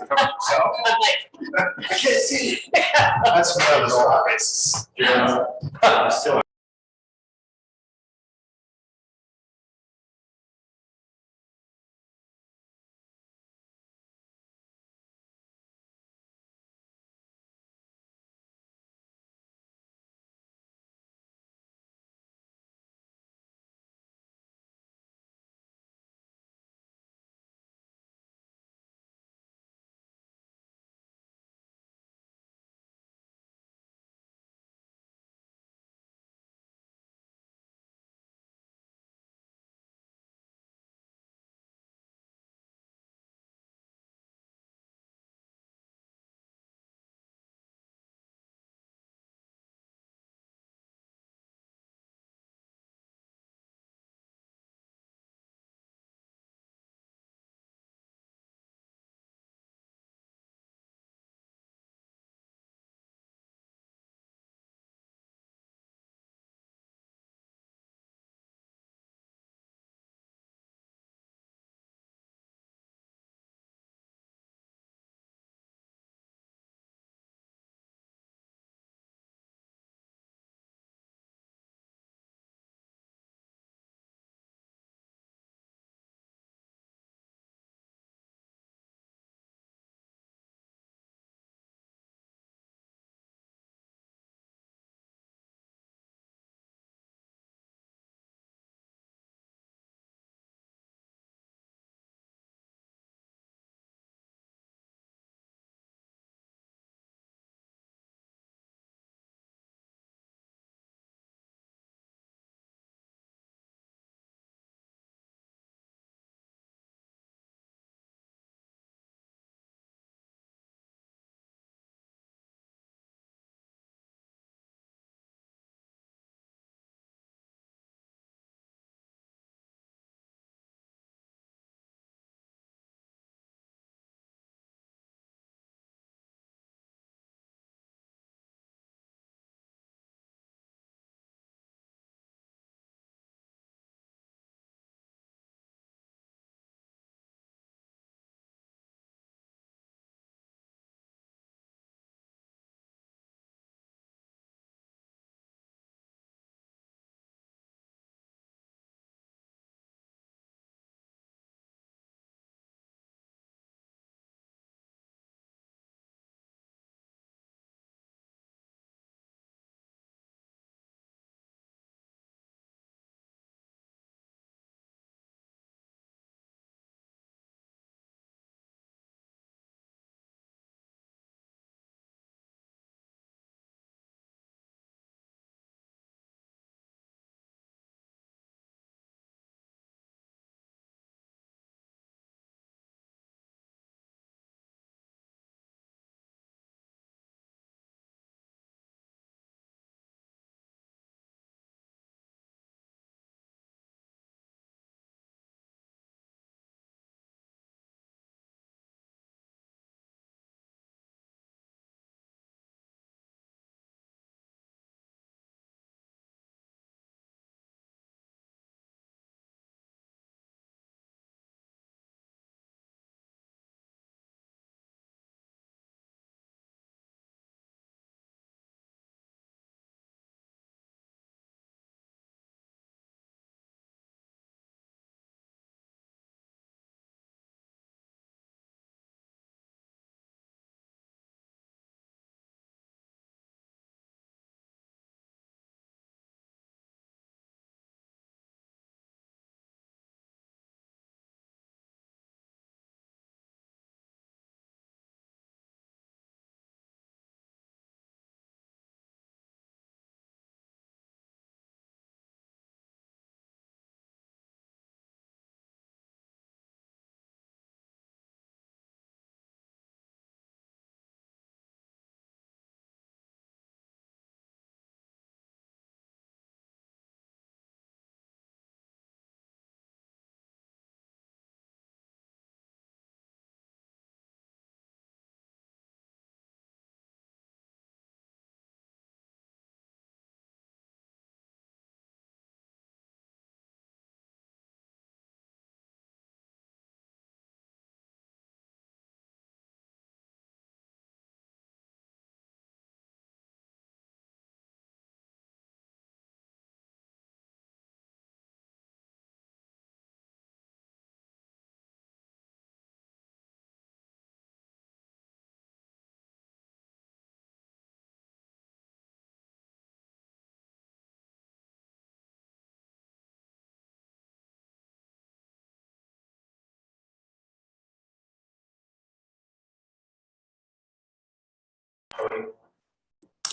yourself. I'm like, I can't see. That's one of the races. Yeah. Still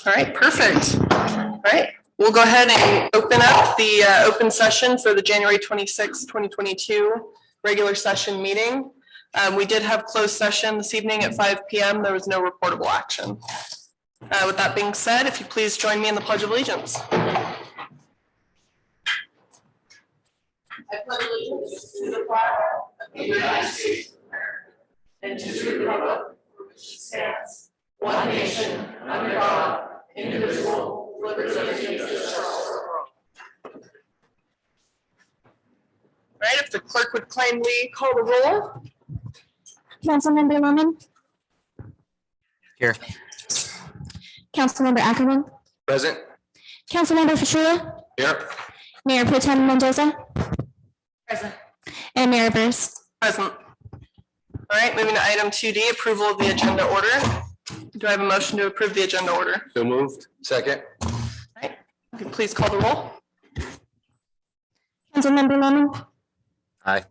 All right, perfect. All right, we'll go ahead and open up the open session for the January 26, 2022 regular session meeting. We did have closed session this evening at 5 p.m. There was no reportable action. With that being said, if you please join me in the Pledge of Allegiance. I pledge allegiance to the flag of the United States of America and to the republic for which it stands, one nation, under God, indivisible, with liberty and justice for all. All right, if the clerk would kindly call the roll. Councilmember Lemon. Here. Councilmember Ackerman. Present. Councilmember Fischula. Here. Mayor Pro Tem Mendoza. Present. And Mayor Burrs. Present. All right, moving to item 2D, approval of the agenda order. Do I have a motion to approve the agenda order? So moved. Second. All right, if you please call the roll. Councilmember Lemon. Aye.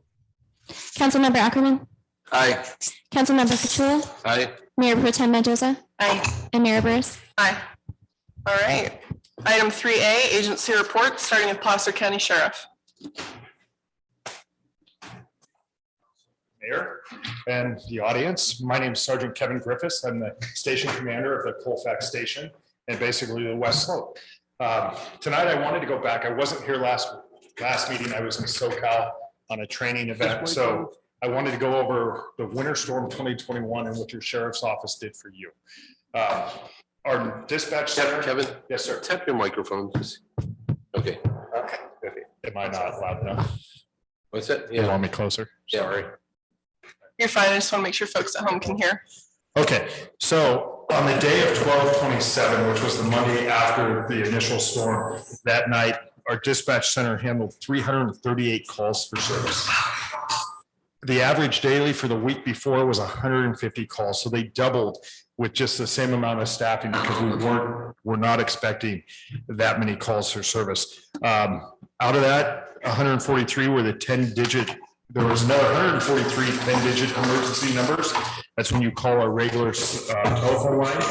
Councilmember Ackerman. Aye. Councilmember Fischula. Aye. Mayor Pro Tem Mendoza. Aye. And Mayor Burrs. Aye. All right. Item 3A, agency reports, starting with Placer County Sheriff. Mayor and the audience, my name is Sergeant Kevin Griffiths. I'm the station commander of the Colfax station and basically the West Slope. Tonight I wanted to go back. I wasn't here last meeting. I was in SoCal on a training event. So I wanted to go over the winter storm 2021 and what your sheriff's office did for you. Our dispatch center. Kevin. Yes, sir. Tap your microphone, please. Okay. Okay. Am I not loud enough? What's that? You want me closer? Yeah. Sorry. You're fine. I just want to make sure folks at home can hear. Okay, so on the day of 12/27, which was the Monday after the initial storm, that night, our dispatch center handled 338 calls for service. The average daily for the week before was 150 calls, so they doubled with just the same amount of staffing because we're not expecting that many calls for service. Out of that, 143 were the 10-digit. There was another 143 10-digit emergency numbers. That's when you call our regular telephone line.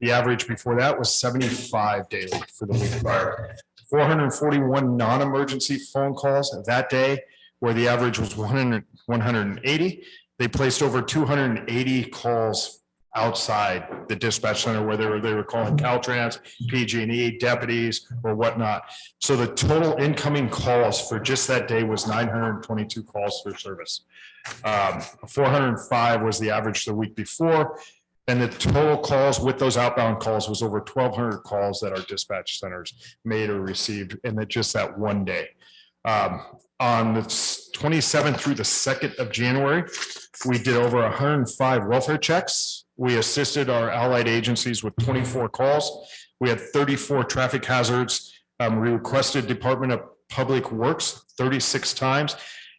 The average before that was 75 daily for the week prior. 441 non-emergency phone calls that day, where the average was 180. They placed over 280 calls outside the dispatch center, whether they were calling Caltrans, PG&E, deputies, or whatnot. So the total incoming calls for just that day was 922 calls for service. 405 was the average the week before. And the total calls with those outbound calls was over 1,200 calls that our dispatch centers made or received in just that one day. On the 27th through the 2nd of January, we did over 105 welfare checks. We assisted our allied agencies with 24 calls. We had 34 traffic hazards. We requested Department of Public Works 36 times.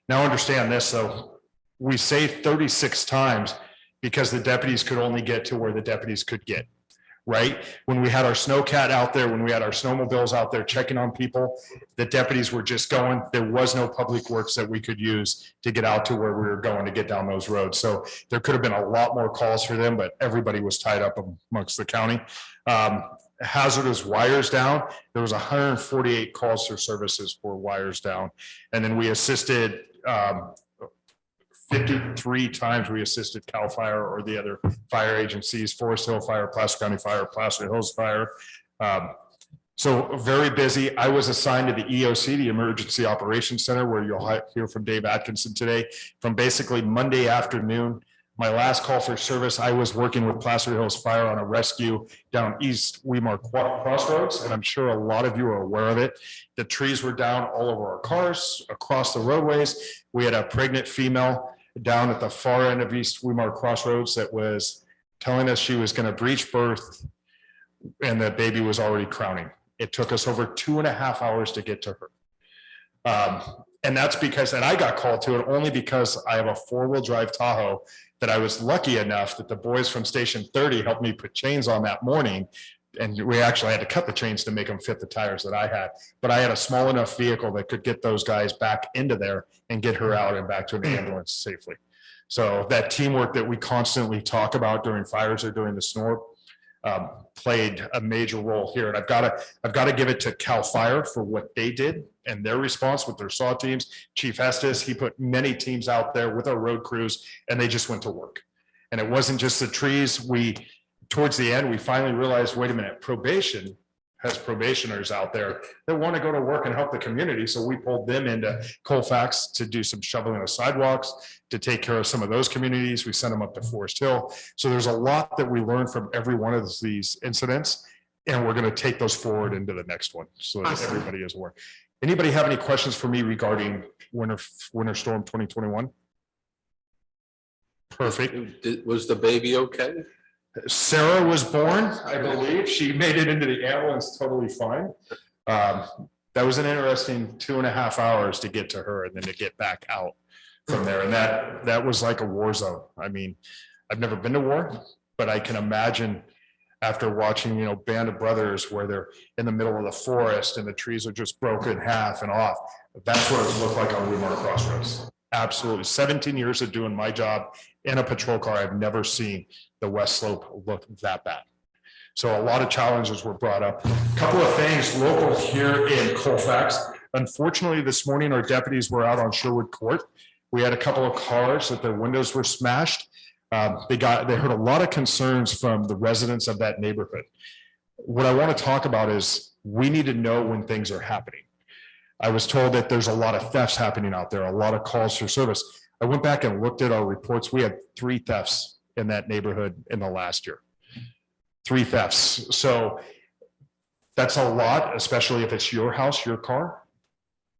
Now understand this, though. We say 36 times because the deputies could only get to where the deputies could get. Right? When we had our snowcat out there, when we had our snowmobiles out there checking on people, the deputies were just going. There was no public works that we could use to get out to where we were going to get down those roads. So there could have been a lot more calls for them, but everybody was tied up amongst the county. Hazardous wires down. There was 148 calls for services for wires down. And then we assisted 53 times we assisted CAL FIRE or the other fire agencies, Forest Hill Fire, Placer County Fire, Placer Hills Fire. So very busy. I was assigned to the EOC, the Emergency Operations Center, where you'll hear from Dave Atkinson today. From basically Monday afternoon, my last call for service, I was working with Placer Hills Fire on a rescue down East Weimar Crossroads, and I'm sure a lot of you are aware of it. The trees were down all over our cars, across the roadways. We had a pregnant female down at the far end of East Weimar Crossroads that was telling us she was going to breech birth and the baby was already crowning. It took us over 2.5 hours to get to her. And that's because, and I got called to it only because I have a 4-wheel drive Tahoe that I was lucky enough that the boys from Station 30 helped me put chains on that morning. And we actually had to cut the chains to make them fit the tires that I had. But I had a small enough vehicle that could get those guys back into there and get her out and back to an ambulance safely. So that teamwork that we constantly talk about during fires or during the storm, played a major role here. And I've got to give it to Cal Fire for what they did and their response with their SAW teams. Chief Estes, he put many teams out there with our road crews, and they just went to work. And it wasn't just the trees. Towards the end, we finally realized, wait a minute, probation has probationers out there that want to go to work and help the community. So we pulled them into Colfax to do some shoveling of sidewalks, to take care of some of those communities. We sent them up to Forest Hill. So there's a lot that we learned from every one of these incidents, and we're going to take those forward into the next one so that everybody is aware. Anybody have any questions for me regarding Winter Storm 2021? Perfect. Was the baby okay? Sarah was born, I believe. She made it into the ambulance totally fine. That was an interesting 2.5 hours to get to her and then to get back out from there. And that was like a war zone. I mean, I've never been to war, but I can imagine after watching, Band of Brothers where they're in the middle of the forest and the trees are just broken in half and off. That's what it looked like on Rumor Crossroads. Absolutely. 17 years of doing my job in a patrol car, I've never seen the West Slope look that bad. So a lot of challenges were brought up. A couple of things local here in Colfax. Unfortunately, this morning, our deputies were out on Sherwood Court. We had a couple of cars that their windows were smashed. They heard a lot of concerns from the residents of that neighborhood. What I want to talk about is we need to know when things are happening. I was told that there's a lot of thefts happening out there, a lot of calls for service. I went back and looked at our reports. We had 3 thefts in that neighborhood in the last year. 3 thefts. So that's a lot, especially if it's your house, your car,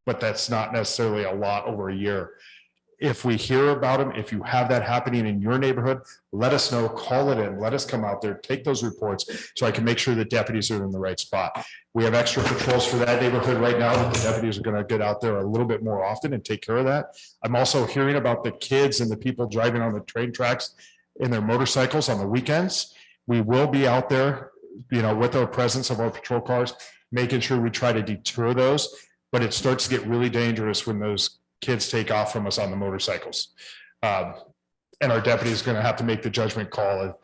but that's not necessarily a lot over a year. If we hear about them, if you have that happening in your neighborhood, let us know, call it in, let us come out there, take those reports so I can make sure the deputies are in the right spot. We have extra patrols for that neighborhood right now, but the deputies are going to get out there a little bit more often and take care of that. I'm also hearing about the kids and the people driving on the train tracks in their motorcycles on the weekends. We will be out there, with our presence of our patrol cars, making sure we try to deter those, but it starts to get really dangerous when those kids take off from us on the motorcycles. And our deputy is going to have to make the judgment call of,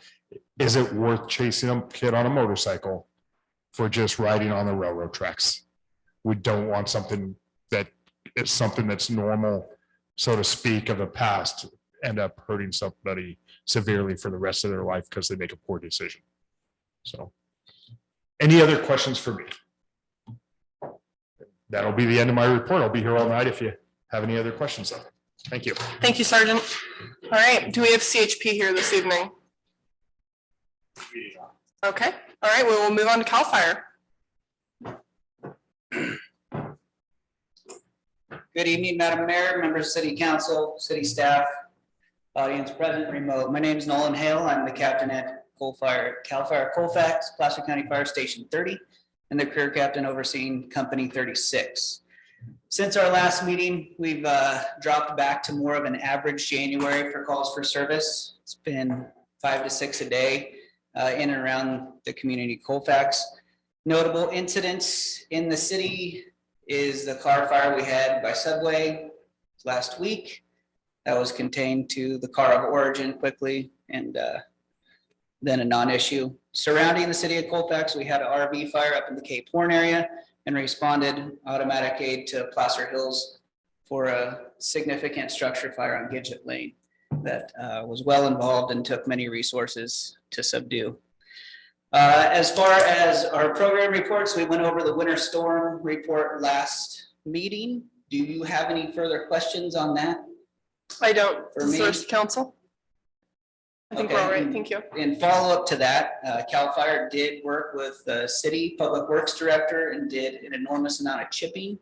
is it worth chasing a kid on a motorcycle for just riding on the railroad tracks? We don't want something that is something that's normal, so to speak, of the past, end up hurting somebody severely for the rest of their life because they make a poor decision. So, any other questions for me? That'll be the end of my report. I'll be here all night if you have any other questions though. Thank you. Thank you, Sergeant. All right, do we have CHP here this evening? Okay, all right, well, we'll move on to CAL FIRE. Good evening, Madam Mayor, members of City Council, city staff, audience present, remote. My name is Nolan Hale. I'm the captain at CAL FIRE Colfax, Placer County Fire Station 30, and the career captain overseeing Company 36. Since our last meeting, we've dropped back to more of an average January for calls for service. It's been 5 to 6 a day in and around the community Colfax. Notable incidents in the city is the car fire we had by Subway last week. That was contained to the car of origin quickly, and then a non-issue. Surrounding the city of Colfax, we had an RV fire up in the Cape Horn area and responded automatic aid to Placer Hills for a significant structure fire on Gidget Lane that was well involved and took many resources to subdue. As far as our program reports, we went over the winter storm report last meeting. Do you have any further questions on that? I don't. For me? Source council. I think we're all right. Thank you. In follow-up to that, CAL FIRE did work with the city public works director and did an enormous amount of chipping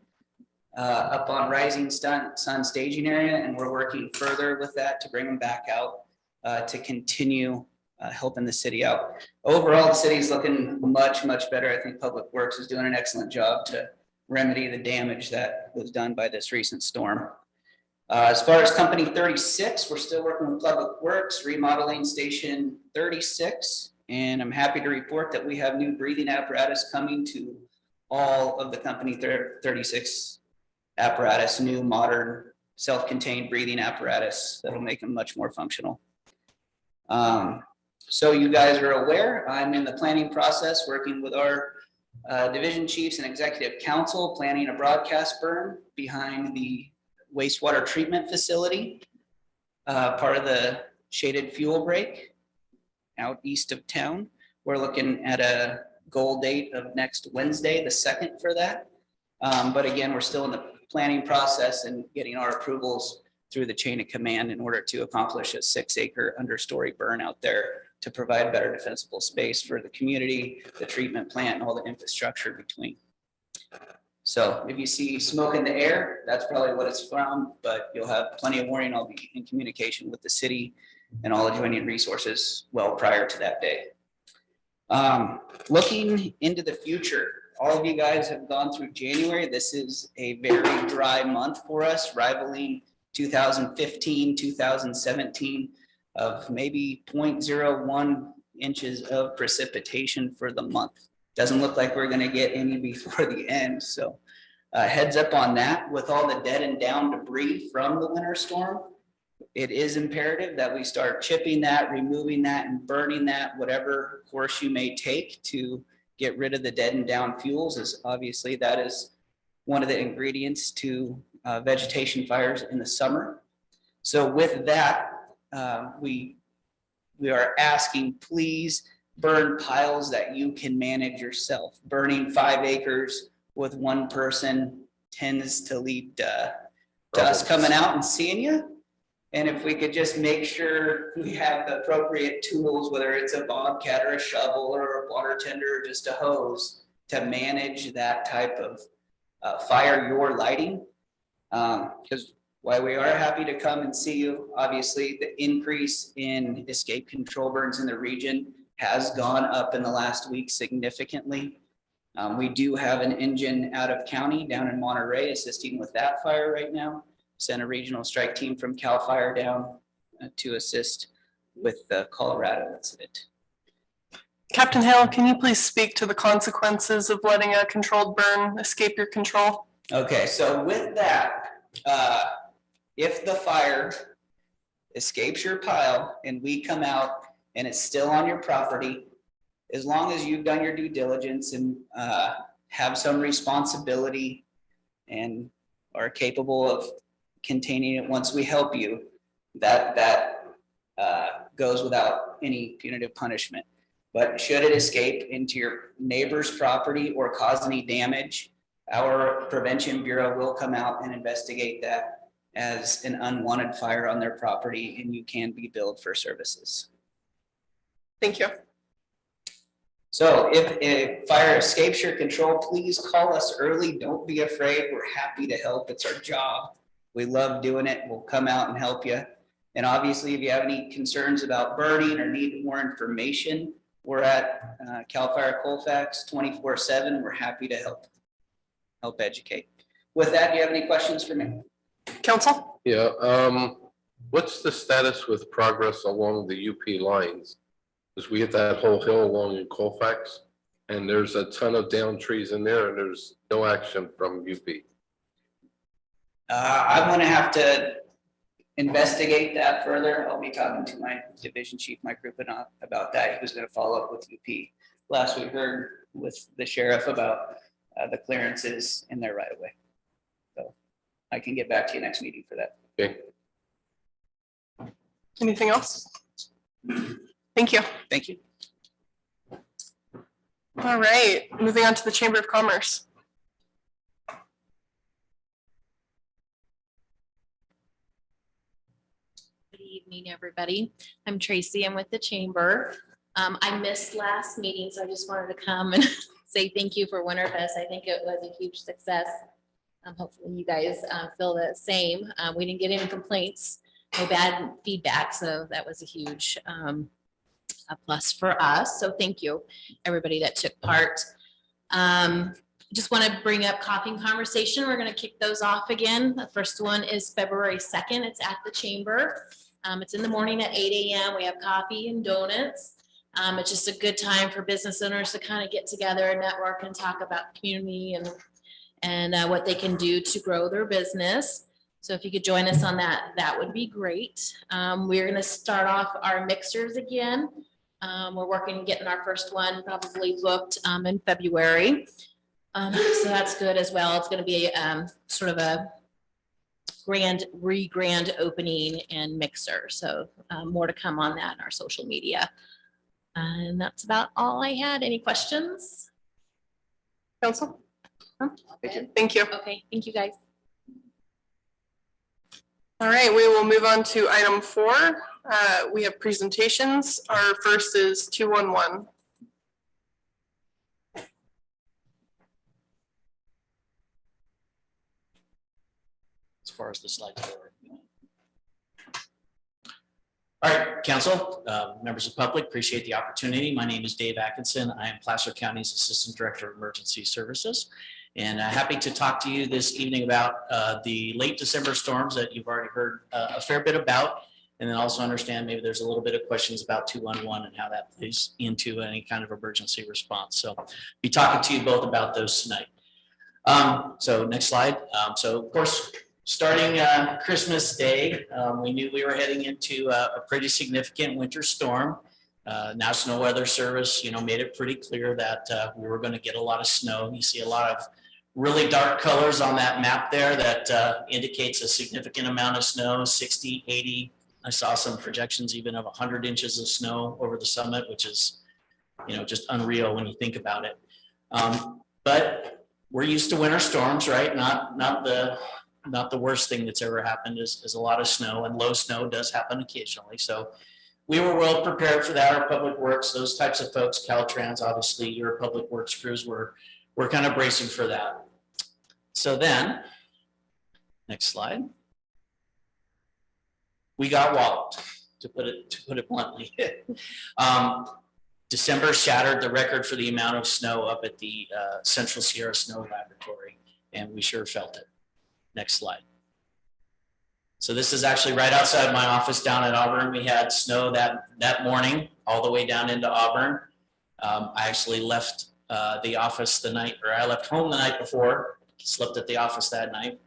up on Rising Sun staging area, and we're working further with that to bring them back out to continue helping the city out. Overall, the city is looking much, much better. I think public works is doing an excellent job to remedy the damage that was done by this recent storm. As far as Company 36, we're still working with Public Works, remodeling Station 36, and I'm happy to report that we have new breathing apparatus coming to all of the Company 36 apparatus, new modern self-contained breathing apparatus that'll make them much more functional. So you guys are aware, I'm in the planning process, working with our division chiefs and executive council, planning a broadcast burn behind the wastewater treatment facility, part of the shaded fuel break out east of town. We're looking at a goal date of next Wednesday, the 2nd for that. But again, we're still in the planning process and getting our approvals through the chain of command in order to accomplish a 6-acre understory burn out there to provide better defensible space for the community, the treatment plant, and all the infrastructure between. So if you see smoke in the air, that's probably what it's from, but you'll have plenty of warning. I'll be in communication with the city and all adjoining resources well prior to that day. Looking into the future, all of you guys have gone through January. This is a very dry month for us, rivaling 2015, 2017 of maybe 0.01 inches of precipitation for the month. Doesn't look like we're going to get any before the end. So heads up on that. With all the dead and down debris from the winter storm, it is imperative that we start chipping that, removing that, and burning that, whatever course you may take to get rid of the dead and down fuels, as obviously that is one of the ingredients to vegetation fires in the summer. So with that, we are asking, please burn piles that you can manage yourself. Burning 5 acres with one person tends to lead to us coming out and seeing you. And if we could just make sure we have the appropriate tools, whether it's a bobcat or a shovel or a water tender or just a hose, to manage that type of fire you're lighting. Because while we are happy to come and see you, obviously the increase in escape control burns in the region has gone up in the last week significantly. We do have an engine out of county down in Monterey assisting with that fire right now. Sent a regional strike team from CAL FIRE down to assist with the Colorado incident. Captain Hale, can you please speak to the consequences of letting a controlled burn escape your control? Okay, so with that, if the fire escapes your pile and we come out and it's still on your property, as long as you've done your due diligence and have some responsibility and are capable of containing it once we help you, that goes without any punitive punishment. But should it escape into your neighbor's property or cause any damage, our Prevention Bureau will come out and investigate that as an unwanted fire on their property, and you can be billed for services. Thank you. So if a fire escapes your control, please call us early. Don't be afraid. We're happy to help. It's our job. We love doing it. We'll come out and help you. And obviously, if you have any concerns about burning or need more information, we're at CAL FIRE Colfax 24/7. We're happy to help educate. With that, do you have any questions for me? Council? Yeah, what's the status with progress along the UP lines? Because we have that whole hill along in Colfax, and there's a ton of down trees in there, and there's no action from UP. I'm going to have to investigate that further. I'll be talking to my division chief, Mike Ruppin, about that. He was going to follow up with UP. Last we heard with the sheriff about the clearances in their right of way. So I can get back to you next meeting for that. Okay. Anything else? Thank you. Thank you. All right, moving on to the Chamber of Commerce. Good evening, everybody. I'm Tracy. I'm with the Chamber. I missed last meeting, so I just wanted to come and say thank you for Winterfest. I think it was a huge success. Hopefully you guys feel the same. We didn't get any complaints, no bad feedback, so that was a huge a plus for us. So thank you, everybody that took part. Just want to bring up coffee and conversation. We're going to kick those off again. The first one is February 2nd. It's at the Chamber. It's in the morning at 8 a.m. We have coffee and donuts. It's just a good time for business owners to kind of get together and network and talk about community and what they can do to grow their business. So if you could join us on that, that would be great. We're going to start off our mixers again. We're working on getting our first one probably booked in February. So that's good as well. It's going to be sort of a grand opening and mixer. So more to come on that in our social media. And that's about all I had. Any questions? Council? Thank you. Thank you. Okay, thank you guys. All right, we will move on to item 4. We have presentations. Our first is 211. As far as the slides go. All right, council, members of the public, appreciate the opportunity. My name is Dave Atkinson. I am Placer County's Assistant Director of Emergency Services. And happy to talk to you this evening about the late December storms that you've already heard a fair bit about. And then also understand maybe there's a little bit of questions about 211 and how that plays into any kind of emergency response. So be talking to you both about those tonight. So next slide. So of course, starting Christmas Day, we knew we were heading into a pretty significant winter storm. National Weather Service, made it pretty clear that we were going to get a lot of snow. You see a lot of really dark colors on that map there that indicates a significant amount of snow, 60, 80. I saw some projections even of 100 inches of snow over the summit, which is, just unreal when you think about it. But we're used to winter storms, right? Not the worst thing that's ever happened is a lot of snow, and low snow does happen occasionally. So we were well prepared for that. Our public works, those types of folks, Caltrans, obviously your public works crews were kind of bracing for that. So then, next slide. We got walloped, to put it bluntly. December shattered the record for the amount of snow up at the Central Sierra Snow Laboratory, and we sure felt it. Next slide. So this is actually right outside my office down at Auburn. We had snow that morning all the way down into Auburn. I actually left the office I left home the night before, slept at the office that night,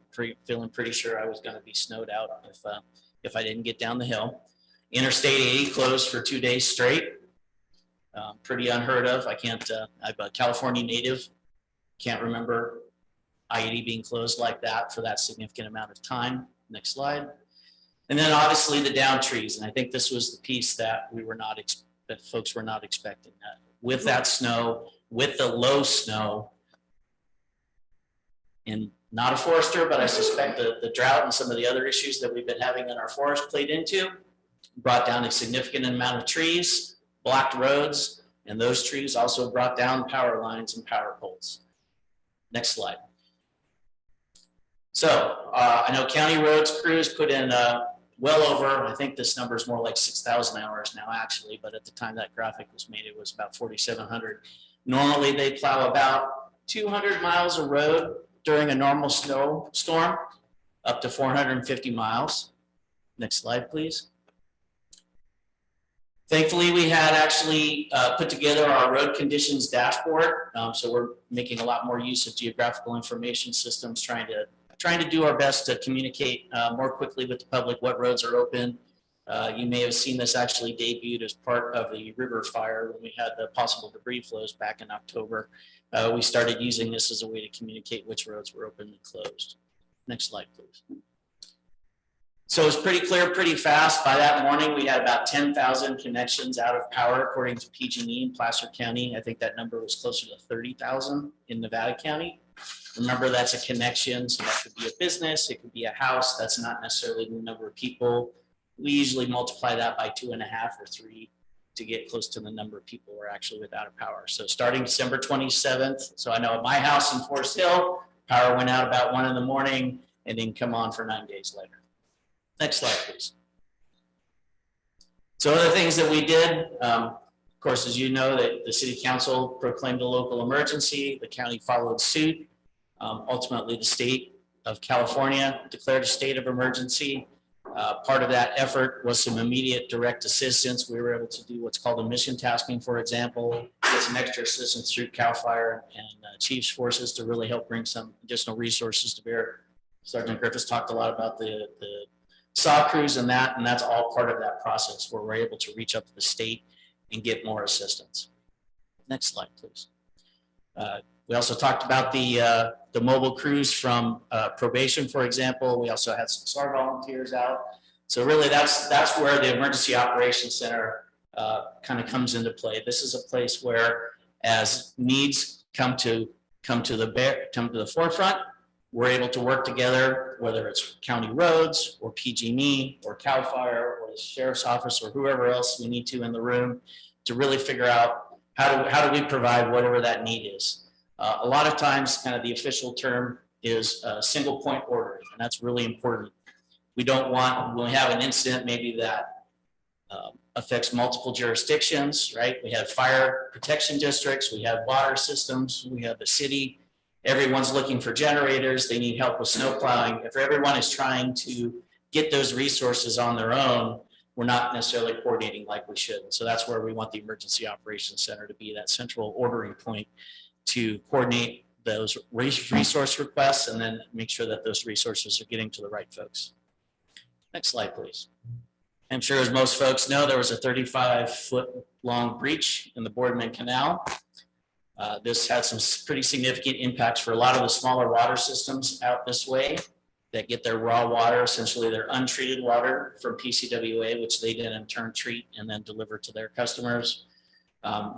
feeling pretty sure I was going to be snowed out if I didn't get down the hill. Interstate 80 closed for 2 days straight. Pretty unheard of. I'm a California native. Can't remember I-80 being closed like that for that significant amount of time. Next slide. And then obviously the down trees. And I think this was the piece that that folks were not expecting. That with that snow, with the low snow, and not a forester, but I suspect the drought and some of the other issues that we've been having in our forest played into, brought down a significant amount of trees, blocked roads, and those trees also brought down power lines and power poles. Next slide. So I know county roads crews put in well over, I think this number is more like 6,000 hours now actually, but at the time that graphic was made, it was about 4,700. Normally they plow about 200 miles of road during a normal snowstorm, up to 450 miles. Next slide, please. Thankfully, we had actually put together our road conditions dashboard. So we're making a lot more use of geographical information systems, trying to do our best to communicate more quickly with the public what roads are open. You may have seen this actually debuted as part of the river fire when we had the possible debris flows back in October. We started using this as a way to communicate which roads were open and closed. Next slide, please. So it's pretty clear, pretty fast. By that morning, we had about 10,000 connections out of power, according to PG&E in Placer County. I think that number was closer to 30,000 in Nevada County. Remember, that's a connection, so that could be a business, it could be a house. That's not necessarily the number of people. We usually multiply that by 2.5 or 3 to get close to the number of people who are actually without a power. So starting December 27th, so I know at my house in Forest Hill, power went out about 1 in the morning and didn't come on for 9 days later. Next slide, please. So other things that we did, of course, as you know, that the city council proclaimed a local emergency, the county followed suit. Ultimately, the state of California declared a state of emergency. Part of that effort was some immediate direct assistance. We were able to do what's called emission tasking, for example, get some extra assistance through CAL FIRE and Chiefs forces to really help bring some additional resources to bear. Sergeant Griffiths talked a lot about the SAW crews and that's all part of that process where we're able to reach up to the state and get more assistance. Next slide, please. We also talked about the mobile crews from probation, for example. We also had some SAR volunteers out. So really that's where the Emergency Operations Center kind of comes into play. This is a place where as needs come to the forefront, we're able to work together, whether it's county roads or PG&E or CAL FIRE or the sheriff's office or whoever else we need to in the room to really figure out how do we provide whatever that need is. A lot of times kind of the official term is single point ordering, and that's really important. We don't want, when we have an incident maybe that affects multiple jurisdictions, right? We have fire protection districts, we have water systems, we have the city. Everyone's looking for generators, they need help with snow plowing. If everyone is trying to get those resources on their own, we're not necessarily coordinating like we should. So that's where we want the Emergency Operations Center to be, that central ordering point to coordinate those resource requests and then make sure that those resources are getting to the right folks. Next slide, please. I'm sure as most folks know, there was a 35-foot long breach in the Boardman Canal. This had some pretty significant impacts for a lot of the smaller water systems out this way that get their raw water, essentially their untreated water from PCWA, which they then in turn treat and then deliver to their customers.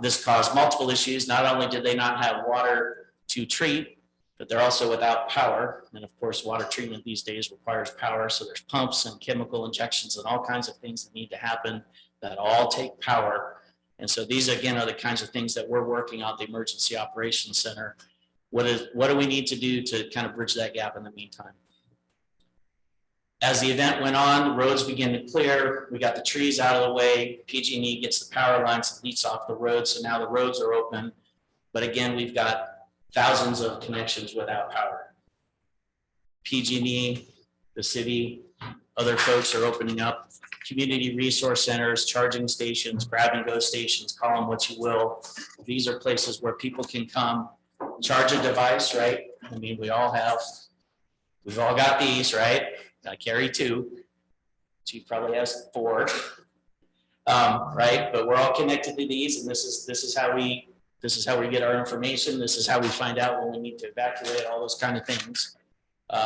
This caused multiple issues. Not only did they not have water to treat, but they're also without power. And of course, water treatment these days requires power. So there's pumps and chemical injections and all kinds of things that need to happen that all take power. And so these, again, are the kinds of things that we're working on at the Emergency Operations Center. What do we need to do to kind of bridge that gap in the meantime? As the event went on, the roads began to clear. We got the trees out of the way. PG&E gets the power lines that leads off the road. So now the roads are open. But again, we've got thousands of connections without power. PG&E, the city, other folks are opening up community resource centers, charging stations, grab and go stations, call them what you will. These are places where people can come, charge a device, right? I mean, we've all got these, right? I carry 2. Chief probably has 4, right? But we're all connected to these, and this is how we get our information. This is how we find out when we need to evacuate, all those kind of things.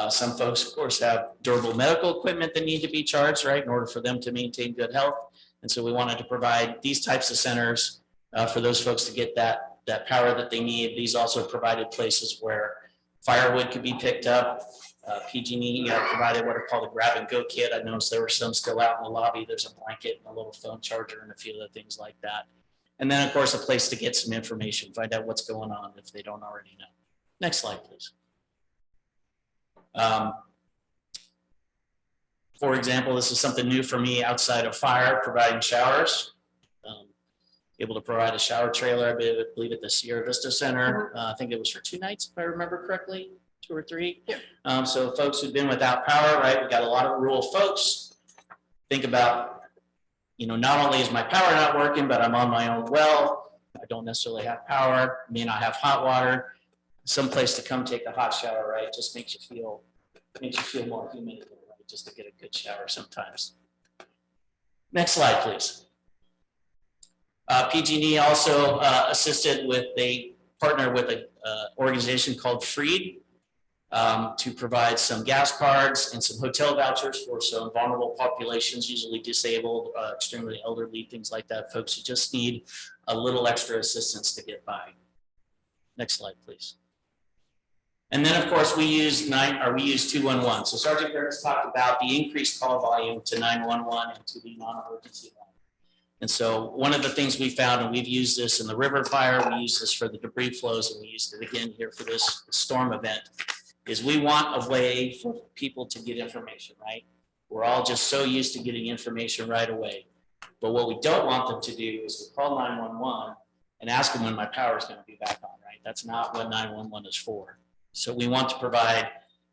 Some folks, of course, have durable medical equipment that need to be charged, right, in order for them to maintain good health. And so we wanted to provide these types of centers for those folks to get that power that they need. These also provided places where firewood could be picked up. PG&E provided what are called a grab and go kit. I noticed there were some still out in the lobby. There's a blanket and a little phone charger and a few other things like that. And then, of course, a place to get some information, find out what's going on if they don't already know. Next slide, please. For example, this is something new for me outside of fire, providing showers. Able to provide a shower trailer, I believe at the Sierra Vista Center. I think it was for 2 nights, if I remember correctly, 2 or 3. Yeah. So folks who've been without power, right? We got a lot of rural folks. Think about, not only is my power not working, but I'm on my own well. I don't necessarily have power, may not have hot water. Some place to come take a hot shower, right? Just makes you feel more human, right? Just to get a good shower sometimes. Next slide, please. PG&E also assisted with, they partnered with an organization called Freed to provide some gas cards and some hotel vouchers for some vulnerable populations, usually disabled, extremely elderly, things like that, folks who just need a little extra assistance to get by. Next slide, please. And then, of course, we use 211. So Sergeant Gertz talked about the increased call volume to 911 and to the non-emergency line. And so one of the things we found, and we've used this in the river fire, we use this for the debris flows, and we used it again here for this storm event, is we want a way for people to get information, right? We're all just so used to getting information right away. But what we don't want them to do is to call 911 and ask them when my power is going to be back on, right? That's not what 911 is for. So we want to provide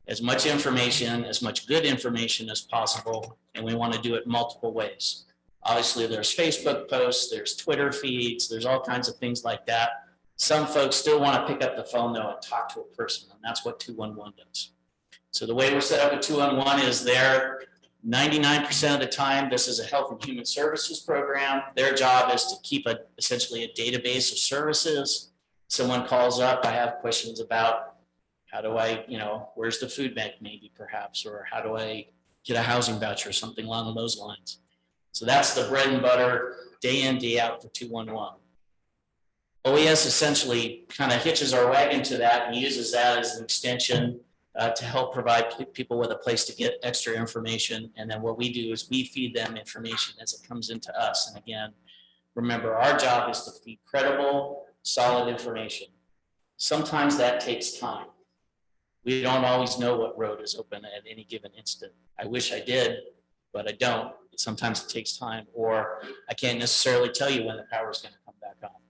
as much information, as much good information as possible, and we want to do it multiple ways. Obviously, there's Facebook posts, there's Twitter feeds, there's all kinds of things like that. Some folks still want to pick up the phone, though, and talk to a person, and that's what 211 does. So the way we're set up with 211 is 99% of the time, this is a health and human services program. Their job is to keep essentially a database of services. Someone calls up, I have questions about how do I, where's the food bank maybe perhaps, or how do I get a housing voucher, something along those lines. So that's the bread and butter, day in, day out for 211. OES essentially kind of hitches our wagon to that and uses that as an extension to help provide people with a place to get extra information. And then what we do is we feed them information as it comes into us. And again, remember, our job is to feed credible, solid information. Sometimes that takes time. We don't always know what road is open at any given instant. I wish I did, but I don't. Sometimes it takes time, or I can't necessarily tell you when the power is going to come back on.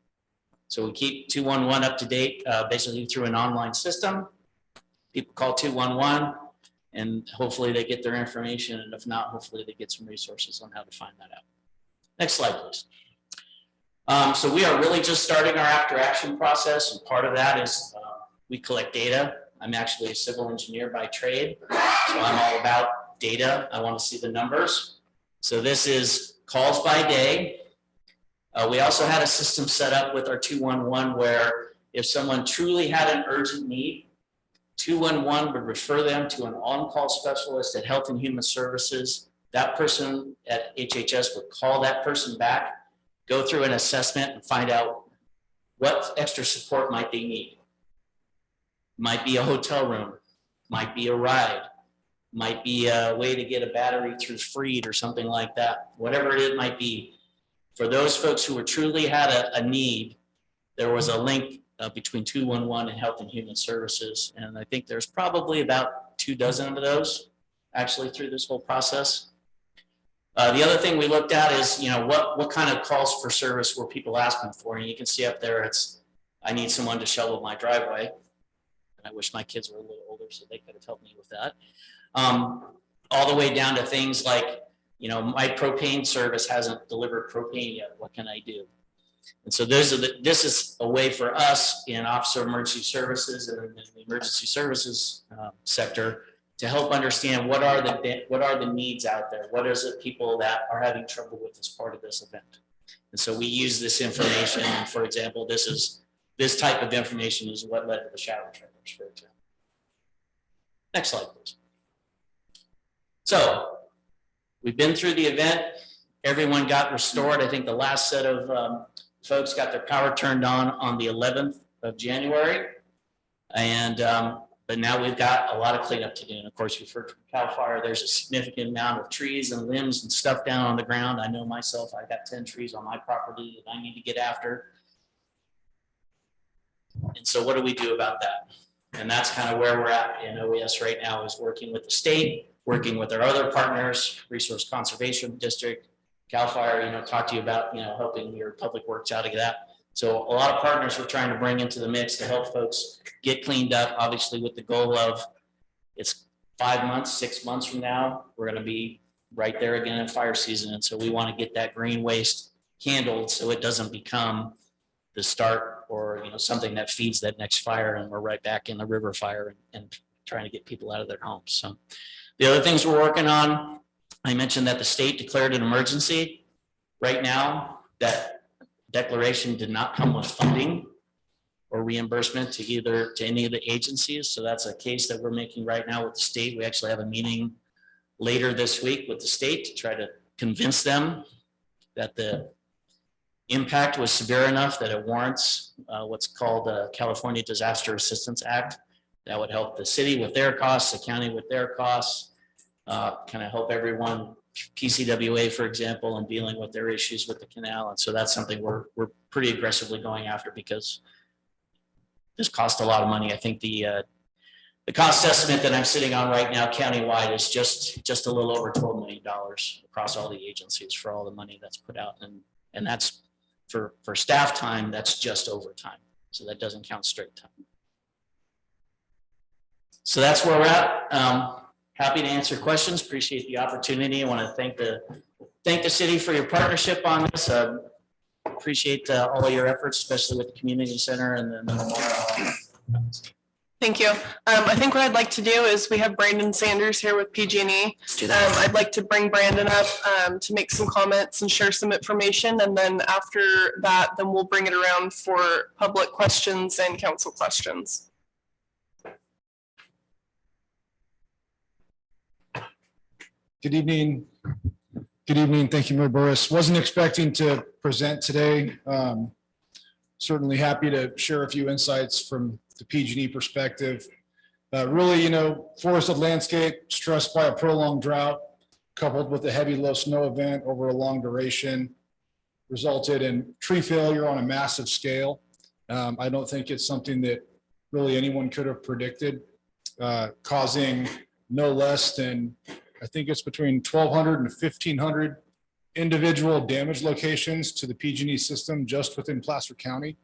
So we keep 211 up to date, basically through an online system. People call 211 and hopefully they get their information. And if not, hopefully they get some resources on how to find that out. Next slide, please. So we are really just starting our after action process. And part of that is we collect data. I'm actually a civil engineer by trade. So I'm all about data. I want to see the numbers. So this is calls by day. We also had a system set up with our 211 where if someone truly had an urgent need, 211 would refer them to an on-call specialist at Health and Human Services. That person at HHS would call that person back, go through an assessment and find out what extra support might they need. Might be a hotel room, might be a ride, might be a way to get a battery through Freed or something like that. Whatever it might be. For those folks who were truly had a need, there was a link between 211 and Health and Human Services. And I think there's probably about 24 of those actually through this whole process. The other thing we looked at is, what kind of calls for service were people asking for? And you can see up there, it's, I need someone to shovel my driveway. And I wish my kids were a little older so they could have helped me with that. All the way down to things like, my propane service hasn't delivered propane yet. What can I do? And so this is a way for us in Office of Emergency Services and in the emergency services sector to help understand what are the needs out there. What is it people that are having trouble with as part of this event? And so we use this information. For example, this type of information is what led to the shower trailers, for example. Next slide, please. So we've been through the event. Everyone got restored. I think the last set of folks got their power turned on the 11th of January. And, but now we've got a lot of cleanup to do. And of course, you've heard from CAL FIRE, there's a significant amount of trees and limbs and stuff down on the ground. I know myself, I got 10 trees on my property that I need to get after. And so what do we do about that? And that's kind of where we're at in OES right now, is working with the state, working with our other partners, Resource Conservation District, CAL FIRE, talk to you about, helping your public works out of that. So a lot of partners we're trying to bring into the mix to help folks get cleaned up, obviously with the goal of it's 5 months, 6 months from now, we're going to be right there again in fire season. And so we want to get that green waste handled so it doesn't become the start or, something that feeds that next fire and we're right back in the river fire and trying to get people out of their homes. So the other things we're working on, I mentioned that the state declared an emergency. Right now, that declaration did not come with funding or reimbursement to any of the agencies. So that's a case that we're making right now with the state. We actually have a meeting later this week with the state to try to convince them that the impact was severe enough that it warrants what's called the California Disaster Assistance Act. That would help the city with their costs, the county with their costs, kind of help everyone, PCWA, for example, in dealing with their issues with the canal. And so that's something we're pretty aggressively going after because this costs a lot of money. I think the cost estimate that I'm sitting on right now countywide is just a little over $12 million across all the agencies for all the money that's put out. And that's for staff time, that's just overtime. So that doesn't count straight time. So that's where we're at. Happy to answer questions. Appreciate the opportunity. I want to thank the city for your partnership on this. Appreciate all of your efforts, especially with the community center and the memorial. Thank you. I think what I'd like to do is we have Brandon Sanders here with PG&E. I'd like to bring Brandon up to make some comments and share some information. And then after that, then we'll bring it around for public questions and council questions. Good evening. Good evening. Thank you, Mayor Burris. Wasn't expecting to present today. Certainly happy to share a few insights from the PG&E perspective. Really, forested landscape stressed by a prolonged drought, coupled with a heavy low snow event over a long duration, resulted in tree failure on a massive scale. I don't think it's something that really anyone could have predicted, causing no less than, I think it's between 1,200 and 1,500 individual damage locations to the PG&E system just within Placer County.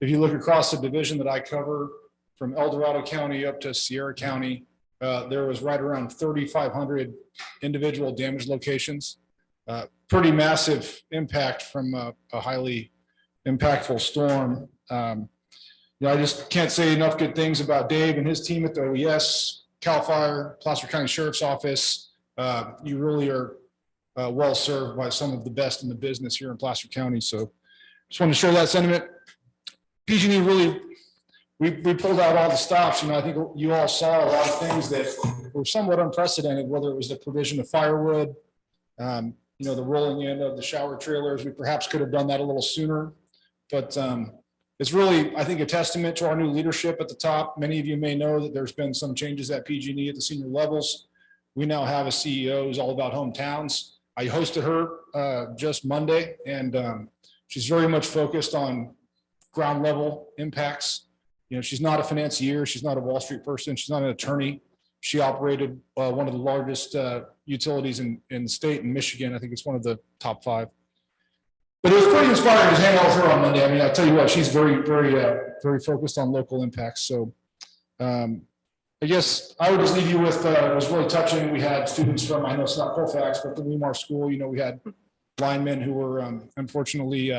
If you look across the division that I cover from El Dorado County up to Sierra County, there was right around 3,500 individual damage locations. Pretty massive impact from a highly impactful storm. I just can't say enough good things about Dave and his team at the OES, CAL FIRE, Placer County Sheriff's Office. You really are well served by some of the best in the business here in Placer County. So just wanted to share that sentiment. PG&E really, we pulled out all the stops. I think you all saw a lot of things that were somewhat unprecedented, whether it was the provision of firewood, the rolling in of the shower trailers. We perhaps could have done that a little sooner, but it's really, I think, a testament to our new leadership at the top. Many of you may know that there's been some changes at PG&E at the senior levels. We now have a CEO who's all about hometowns. I hosted her just Monday, and she's very much focused on ground level impacts. She's not a financier. She's not a Wall Street person. She's not an attorney. She operated one of the largest utilities in the state in Michigan. I think it's one of the top 5. But it was pretty inspiring to hang out with her on Monday. I mean, I'll tell you what, she's very, very, very focused on local impacts. So I guess I would just leave you with, it was really touching. We had students from, I know it's not Colfax, but the Weimar School, we had linemen who were unfortunately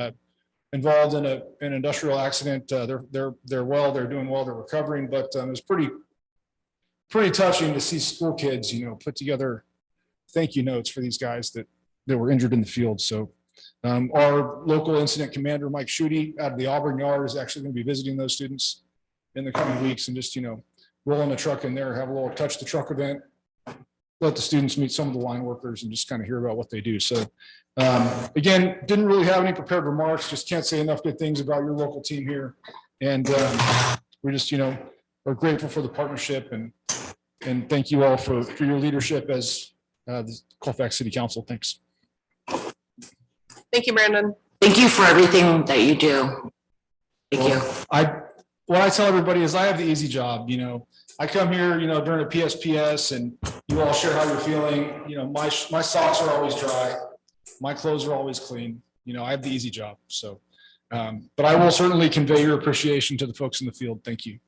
involved in an industrial accident. They're well, they're doing well, they're recovering, but it was pretty touching to see school kids, put together thank you notes for these guys that were injured in the field. So our local incident commander, Mike Schutte, out of the Auburn Yard, is actually going to be visiting those students in the coming weeks and just, rolling a truck in there, have a little touch the truck event, let the students meet some of the line workers and just kind of hear about what they do. So again, didn't really have any prepared remarks, just can't say enough good things about your local team here. And we're just, we're grateful for the partnership and thank you all for your leadership as the Colfax City Council. Thanks. Thank you, Brandon. Thank you for everything that you do. Thank you. What I tell everybody is I have the easy job. I come here, during a PSPS and you all share how you're feeling. My socks are always dry. My clothes are always clean. I have the easy job. So, but I will certainly convey your appreciation to the folks in the field. Thank you.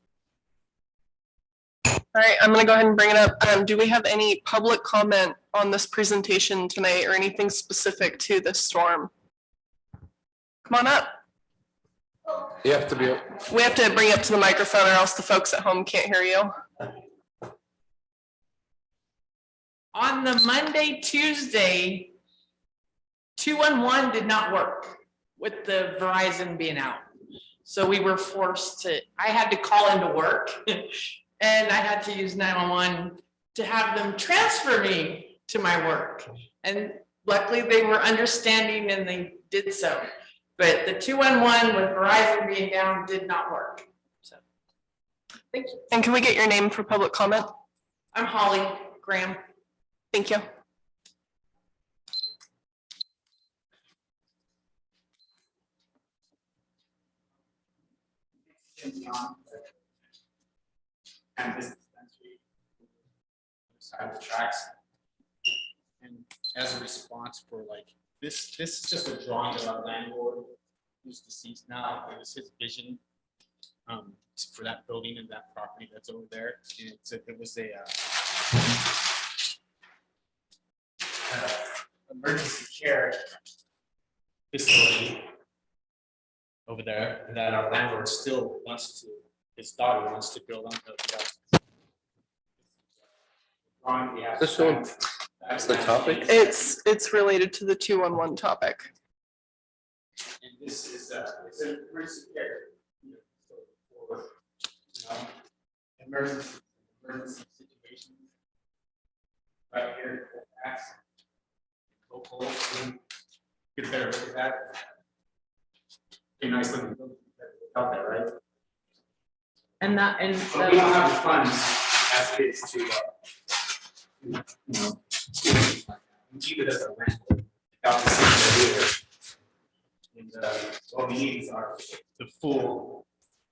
All right, I'm going to go ahead and bring it up. Do we have any public comment on this presentation tonight or anything specific to this storm? Come on up. You have to be. We have to bring it up to the microphone or else the folks at home can't hear you. On the Monday, Tuesday, 211 did not work with the Verizon being out. So we were I had to call into work and I had to use 911 to have them transfer me to my work. And luckily they were understanding and they did so. But the 211 with Verizon being down did not work. So, thank you. And can we get your name for public comment? I'm Holly Graham. Thank you. And this dispensary side of the tracks. And as a response for this is just a drawing that our landlord, who's deceased now, it was his vision for that building and that property that's over there. And it was a emergency care facility over there that our landlord still wants to his daughter wants to build on the. Drawing we have. This one, that's the topic? It's related to the 211 topic. And this is it's a emergency care. For, emergency situations. Right here, Colfax. Local, get a better look at that. Be nice looking building out there, right? And that, and But we don't have the funds as it is to, you know, we keep it as a rent. Without the city to do it. And what we need is the full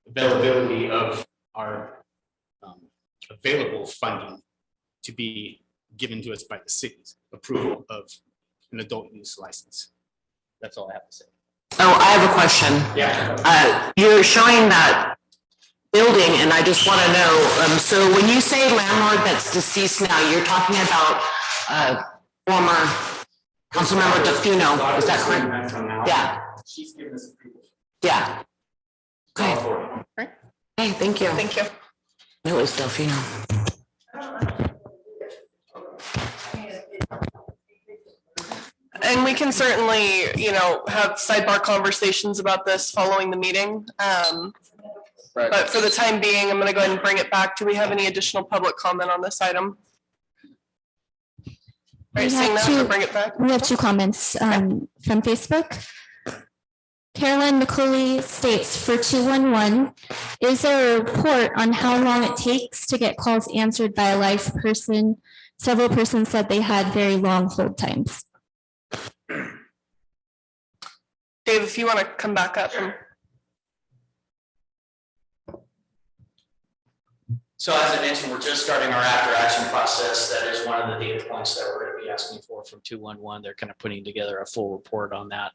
availability of our available funding to be given to us by the city's approval of an adult use license. That's all I have to say. Oh, I have a question. Yeah. You're showing that building and I just want to know, so when you say landlord that's deceased now, you're talking about former Councilmember DeFino, is that correct? Yeah. She's given us approval. Yeah. Okay. Hey, thank you. Thank you. It was Delfino. And we can certainly, have sidebar conversations about this following the meeting. But for the time being, I'm going to go ahead and bring it back. Do we have any additional public comment on this item? Right, seeing that, we'll bring it back. We have two comments from Facebook. Carolyn McCauley states for 211, is there a report on how long it takes to get calls answered by a live person? Several persons said they had very long hold times. Dave, if you want to come back up. So as I mentioned, we're just starting our after action process. That is one of the data points that we're going to be asking for from 211. They're kind of putting together a full report on that.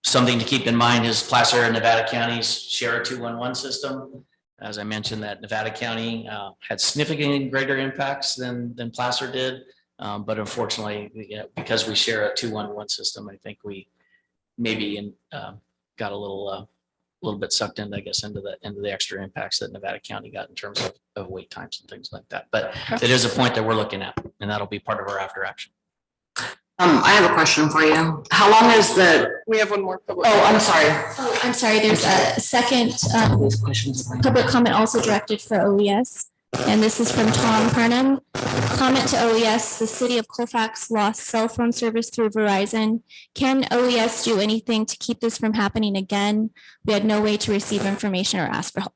Something to keep in mind is Placer and Nevada counties share a 211 system. As I mentioned, that Nevada County had significantly greater impacts than Placer did. But unfortunately, because we share a 211 system, I think we maybe got a little bit sucked in, I guess, into the extra impacts that Nevada County got in terms of wait times and things like that. But it is a point that we're looking at, and that'll be part of our after action. I have a question for you. How long is we have one more public. Oh, I'm sorry. Oh, I'm sorry. There's a second public comment also directed for OES. And this is from Tom Parnham. Comment to OES, the city of Colfax lost cell phone service through Verizon. Can OES do anything to keep this from happening again? We had no way to receive information or ask for help.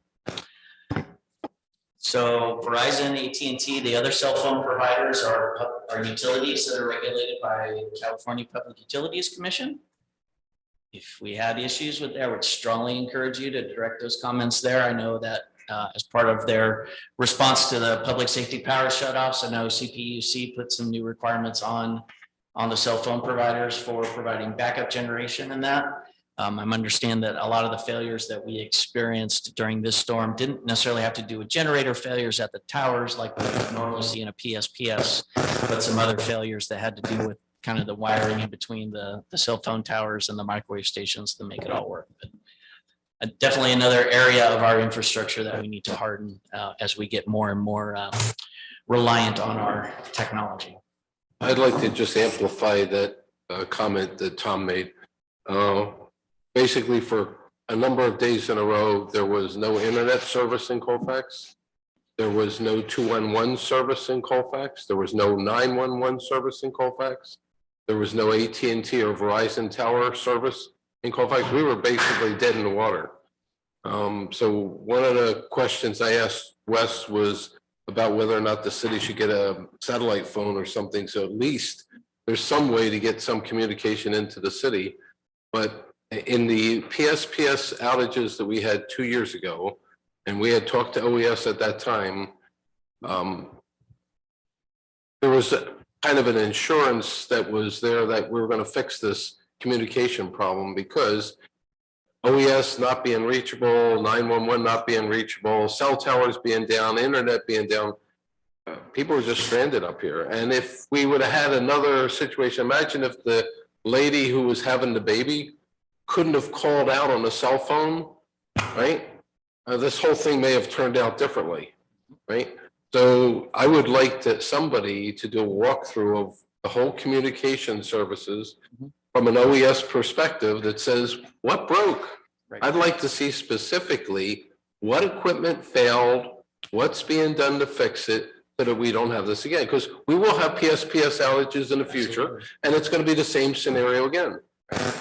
So Verizon, AT&T, the other cell phone providers are utilities that are regulated by California Public Utilities Commission. If we had issues with that, I would strongly encourage you to direct those comments there. I know that as part of their response to the public safety power shutoffs, I know CPUC put some new requirements on the cell phone providers for providing backup generation and that. I understand that a lot of the failures that we experienced during this storm didn't necessarily have to do with generator failures at the towers like we normally see in a PSPS, but some other failures that had to do with kind of the wiring in between the cell phone towers and the microwave stations to make it all work. But definitely another area of our infrastructure that we need to harden as we get more and more reliant on our technology. I'd like to just amplify that comment that Tom made. Basically, for a number of days in a row, there was no internet service in Colfax. There was no 211 service in Colfax. There was no 911 service in Colfax. There was no AT&T or Verizon tower service in Colfax. We were basically dead in the water. So one of the questions I asked Wes was about whether or not the city should get a satellite phone or something. So at least there's some way to get some communication into the city. But in the PSPS outages that we had 2 years ago, and we had talked to OES at that time, there was kind of an insurance that was there that we were going to fix this communication problem because OES not being reachable, 911 not being reachable, cell towers being down, internet being down, people were just stranded up here. And if we would have had another situation, imagine if the lady who was having the baby couldn't have called out on the cell phone, right? this whole thing may have turned out differently, right? So I would like somebody to do a walkthrough of the whole communication services from an OES perspective that says, what broke? Right. I'd like to see specifically what equipment failed, what's being done to fix it, so that we don't have this again, because we will have PSPS outages in the future, and it's going to be the same scenario again,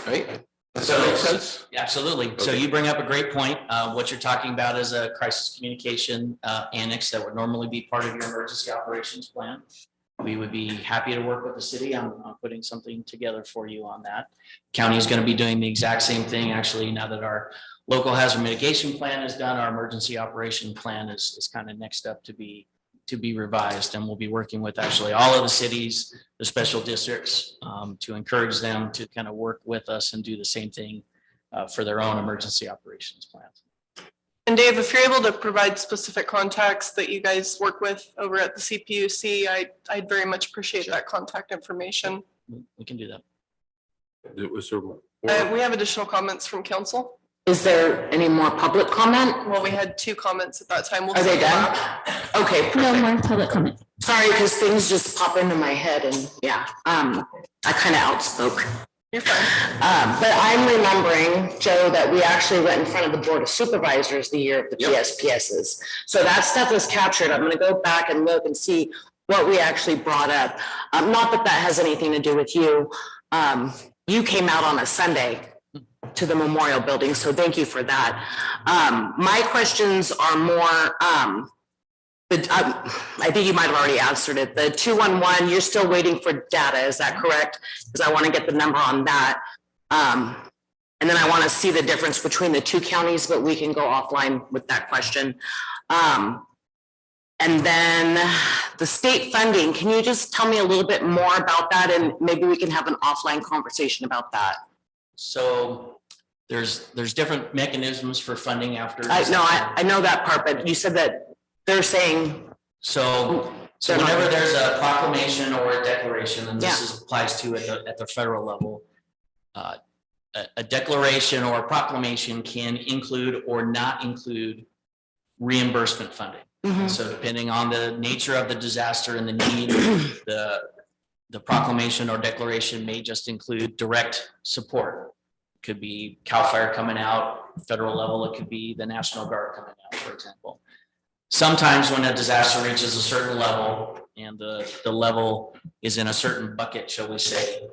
right? Does that make sense? Absolutely. So Okay. you bring up a great point. What you're talking about is a crisis communication annex that would normally be part of your emergency operations plan. We would be happy to work with the city on putting something together for you on that. County is going to be doing the exact same thing. Actually, now that our local hazard mitigation plan is done, our emergency operation plan is kind of next up to be revised, and we'll be working with actually all of the cities, the special districts, to encourage them to kind of work with us and do the same thing for their own emergency operations plans. And Dave, if you're able to provide specific contacts that you guys work with over at the CPUC, I'd very much appreciate that contact information. We can do that. Was there more? We have additional comments from council. Is there any more public comment? Well, we had 2 comments at that time. We'll Are they circle done? back. Okay, No perfect. more public comment. Sorry, because things just pop into my head and yeah, I kind of outspoke. You're fine. But I'm remembering, Joe, that we actually went in front of the Board of Supervisors the year of the Yep. PSPSs. So that stuff is captured. I'm gonna go back and look and see what we actually brought up. Not that that has anything to do with you. You came out on a Sunday to the memorial building, so thank you for that. My questions are more, I think you might have already answered it. The 211, you're still waiting for data, is that correct? Because I want to get the number on that. And then I want to see the difference between the 2 counties, but we can go offline with that question. And then the state funding, can you just tell me a little bit more about that? And maybe we can have an offline conversation about that. So there's different mechanisms for funding after. I know that part, but you said that they're saying. So whenever there's a proclamation or a declaration, and this applies to at the federal level, a declaration or a proclamation can include or not include reimbursement funding. Mhm. So depending on the nature of the disaster and the need, the proclamation or declaration may just include direct support. Could be CAL FIRE coming out, federal level, it could be the National Guard coming out, for example. Sometimes when a disaster reaches a certain level and the level is in a certain bucket, shall we say,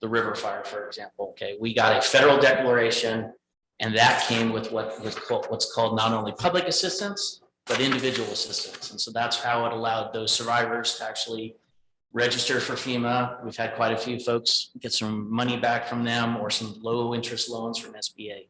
the river fire, for example, okay, we got a federal declaration and that came with what's called not only public assistance, but individual assistance. And so that's how it allowed those survivors to actually register for FEMA. We've had quite a few folks get some money back from them or some low interest loans from SBA.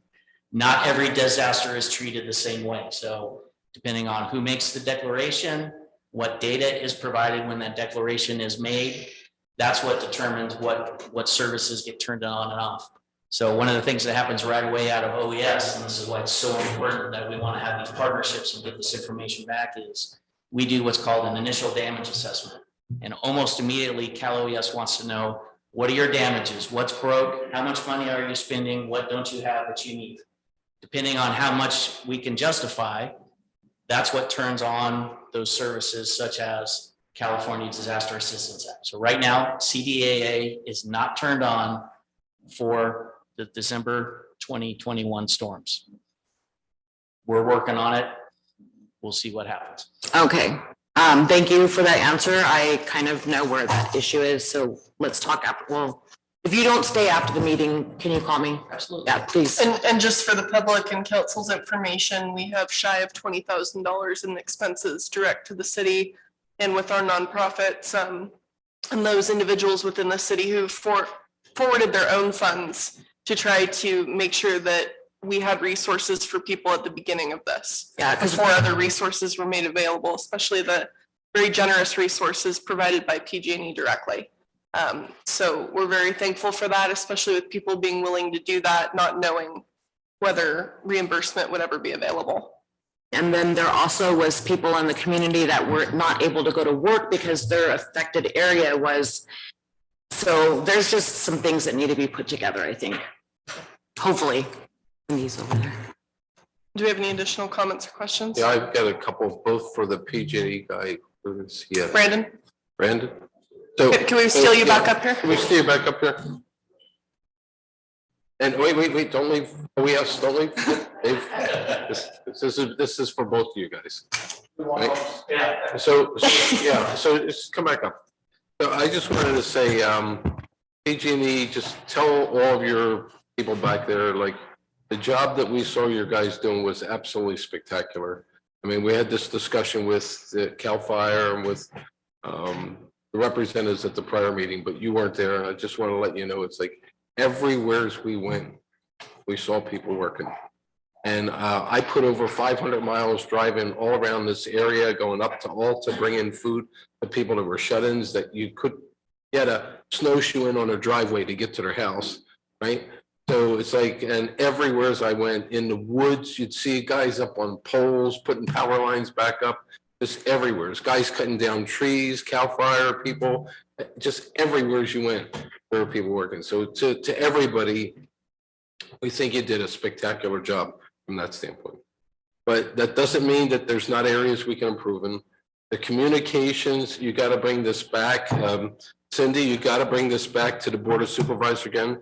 Not every disaster is treated the same way. So depending on who makes the declaration, what data is provided when that declaration is made, that's what determines what services get turned on and off. So one of the things that happens right away out of OES, and this is why it's so important that we want to have these partnerships and get this information back, is we do what's called an initial damage assessment. And almost immediately Cal OES wants to know, what are your damages? What's broke? How much money are you spending? What don't you have that you need? Depending on how much we can justify, that's what turns on those services such as California Disaster Assistance Act. So right now, CDAA is not turned on for the December 2021 storms. We're working on it. We'll see what happens. Okay, thank you for that answer. I kind of know where that issue is, so let's talk after. Well, if you don't stay after the meeting, can you call me? Absolutely. Yeah, please. And just for the public and council's information, we have shy of $20,000 in expenses direct to the city and with our nonprofits, and those individuals within the city who forwarded their own funds to try to make sure that we had resources for people at the beginning of this. Yeah, because Before other resources were made available, especially the very generous resources provided by PG&E directly. So we're very thankful for that, especially with people being willing to do that, not knowing whether reimbursement would ever be available. And then there also was people in the community that were not able to go to work because their affected area was. So there's just some things that need to be put together, I think. Hopefully. He's over there. Do we have any additional comments or questions? Yeah, I've got a couple, both for the PG&E guy. Yeah, Brandon, Brandon. So can we steal you back up here? Can we steal you back up here? And wait, don't leave. Oh, yes, don't leave. Dave, this is for both of you guys. Right? So just come back up. So I just wanted to say, PG&E, just tell all of your people back there, like, the job that we saw your guys doing was absolutely spectacular. I mean, we had this discussion with the CAL FIRE and with the representatives at the prior meeting, but you weren't there. And I just want to let you know, it's like everywhere we went, we saw people working. And I put over 500 miles driving all around this area, going up to Alta, bringing food to people that were shut-ins that you had a snowshoe in on a driveway to get to their house, right? So it's like, and everywhere as I went in the woods, you'd see guys up on poles, putting power lines back up, just everywhere. There's guys cutting down trees, CAL FIRE people, just everywhere as you went, there were people working. So to everybody, we think you did a spectacular job from that standpoint. But that doesn't mean that there's not areas we can improve in. The communications, you got to bring this back. Cindy, you got to bring this back to the Board of Supervisors again.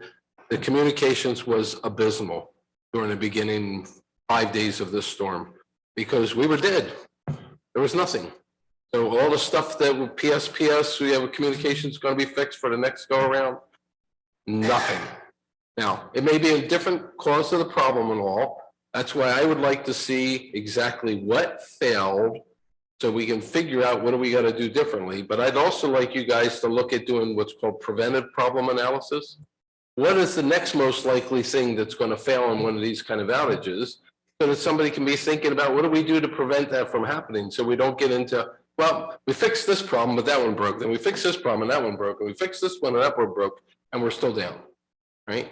The communications was abysmal during the beginning 5 days of this storm because we were dead. There was nothing. So all the stuff that with PSPS, we have communications going to be fixed for the next go around. Nothing. Now, it may be a different cause of the problem and all. That's why I would like to see exactly what failed so we can figure out what do we got to do differently. But I'd also like you guys to look at doing what's called preventive problem analysis. What is the next most likely thing that's going to fail on one of these kind of outages so that somebody can be thinking about what do we do to prevent that from happening so we don't get into, well, we fixed this problem, but that one broke. Then we fixed this problem and that one broke. And we fixed this one and that one broke and we're still down, right?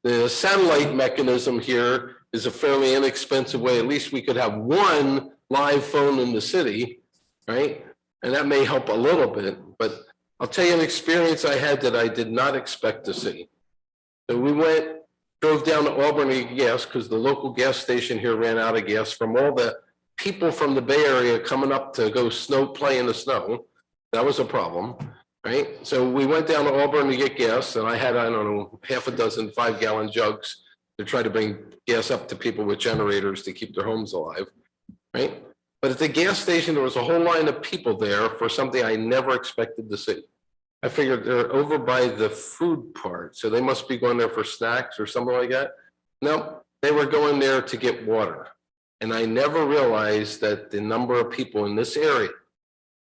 The satellite mechanism here is a fairly inexpensive way. At least we could have one live phone in the city, right? And that may help a little bit, but I'll tell you an experience I had that I did not expect to see. So we drove down to Auburn to get gas because the local gas station here ran out of gas from all the people from the Bay Area coming up to go play in the snow. That was a problem, right? So we went down to Auburn to get gas and I had, I don't know, half a dozen 5-gallon jugs to try to bring gas up to people with generators to keep their homes alive, right? But at the gas station, there was a whole line of people there for something I never expected to see. I figured they're over by the food part, so they must be going there for snacks or something like that. No, they were going there to get water. And I never realized that the number of people in this area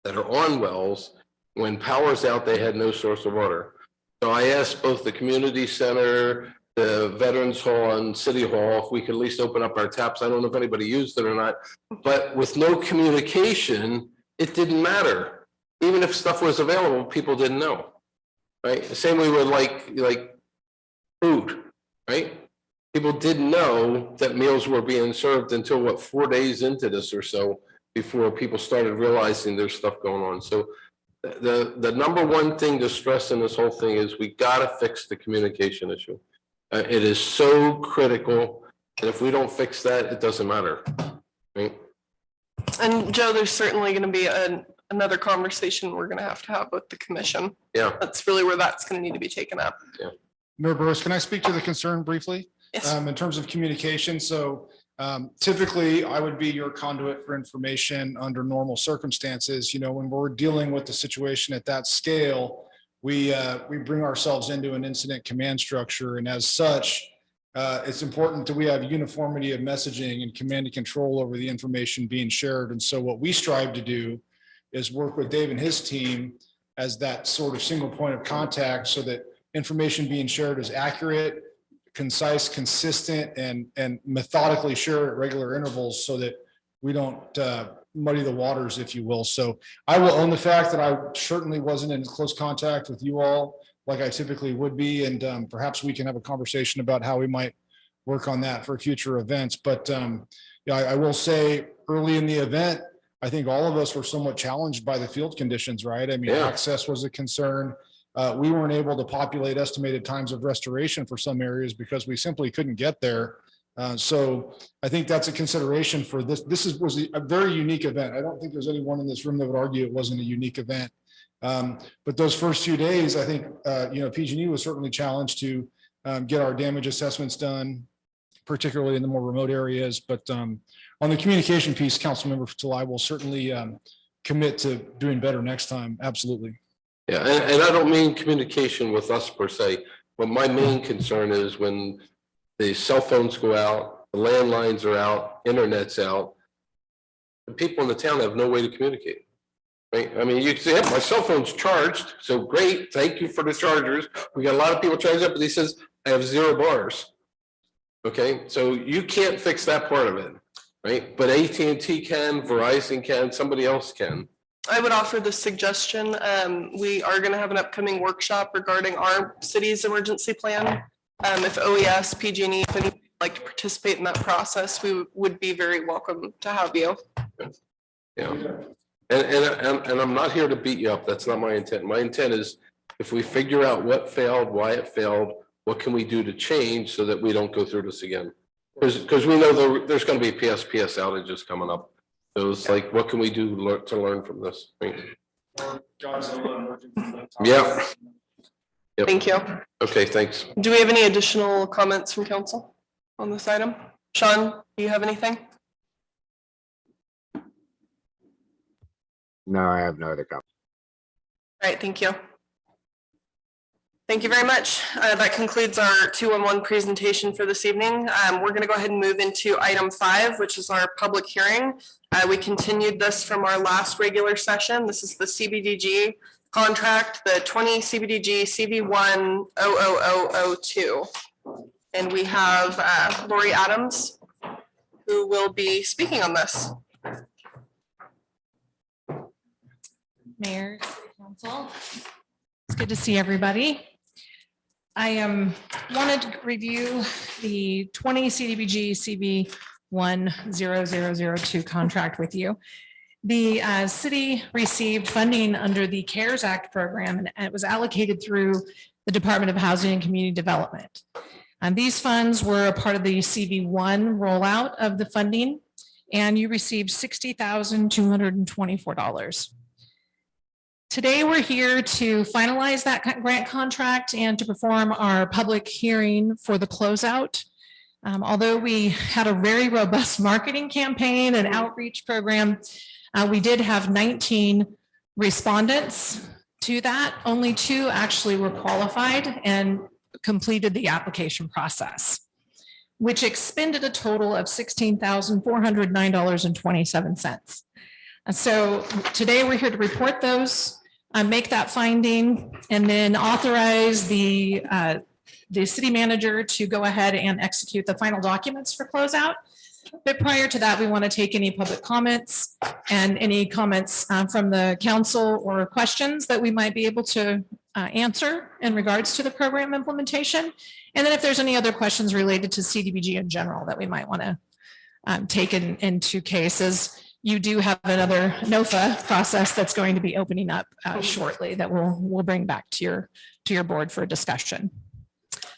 that are on wells, when power's out, they had no source of water. So I asked both the community center, the Veterans Hall and City Hall, if we could at least open up our taps. I don't know if anybody used it or not, but with no communication, it didn't matter. Even if stuff was available, people didn't know, right? The same way with like food, right? People didn't know that meals were being served until what, 4 days into this or so before people started realizing there's stuff going on. So the number one thing to stress in this whole thing is we gotta fix the communication issue. It is so critical, and if we don't fix that, it doesn't matter, right? And Joe, there's certainly going to be another conversation we're going to have with the commission. Yeah. That's really where that's going to need to be taken up. Yeah. Mayor Burris, can I speak to the concern briefly? Yes. In terms of communication, so typically I would be your conduit for information under normal circumstances. You know, when we're dealing with the situation at that scale, we bring ourselves into an incident command structure, and as such, it's important that we have uniformity of messaging and command and control over the information being shared. And so what we strive to do is work with Dave and his team as that sort of single point of contact so that information being shared is accurate, concise, consistent, and methodically shared at regular intervals so that we don't muddy the waters, if you will. So I will own the fact that I certainly wasn't in close contact with you all like I typically would be. And perhaps we can have a conversation about how we might work on that for future events. But yeah, I will say early in the event, I think all of us were somewhat challenged by the field conditions, right? I mean, access was a concern. We weren't able to populate estimated times of restoration for some areas because we simply couldn't get there So I think that's a consideration for this. Was a very unique event. I don't think there's anyone in this room that would argue it wasn't a unique event. But those first few days, I think, PG&E was certainly challenged to get our damage assessments done, particularly in the more remote areas. But on the communication piece, Councilmember Talai will certainly commit to doing better next time. Absolutely. Yeah, and I don't mean communication with us per se, but my main concern is when the cell phones go out, the landlines are out, internet's out, the people in the town have no way to communicate. Right? I mean, you can say, yeah, my cell phone's charged, so great, thank you for the chargers. We got a lot of people charged up, but he says, I have 0 bars. Okay, so you can't fix that part of it, right? But AT&T can, Verizon can, somebody else can. I would offer this suggestion. We are going to have an upcoming workshop regarding our city's emergency plan. If OES, PG&E, if anyone would like to participate in that process, we would be very welcome to have you. Yeah. And I'm not here to beat you up. That's not my intent. My intent is if we figure out what failed, why it failed, what can we do to change so that we don't go through this again? Because we know there's going to be PSPS outages coming up. So it's like, what can we do to learn from this? Right? Yeah. Yep. Thank you. Okay, thanks. Do we have any additional comments from council on this item? Sean, do you have anything? No, I have no other comments. All right, thank you. Thank you very much. That concludes our 211 presentation for this evening. We're going to go ahead and move into item 5, which is our public hearing. We continued this from our last regular session. This is the CBDG contract, the 20 CBDG CV1 00002. And we have Lori Adams, who will be speaking on this. Mayor, Council, it's good to see everybody. I wanted to review the 20 CDBG CV10002 contract with you. The city received funding under the CARES Act program, and it was allocated through the Department of Housing and Community Development. And these funds were a part of the CV1 rollout of the funding, and you received $60,224. Today, we're here to finalize that grant contract and to perform our public hearing for the closeout. Although we had a very robust marketing campaign and outreach program, we did have 19 respondents to that. Only 2 actually were qualified and completed the application process, which expended a total of $16,409.27. And so today we're here to report those, make that finding, and then authorize the city manager to go ahead and execute the final documents for closeout. But prior to that, we want to take any public comments and any comments from the council or questions that we might be able to answer in regards to the program implementation. And then if there's any other questions related to CDBG in general that we might want to take into cases. You do have another NOFA process that's going to be opening up shortly that we'll bring back to your board for discussion.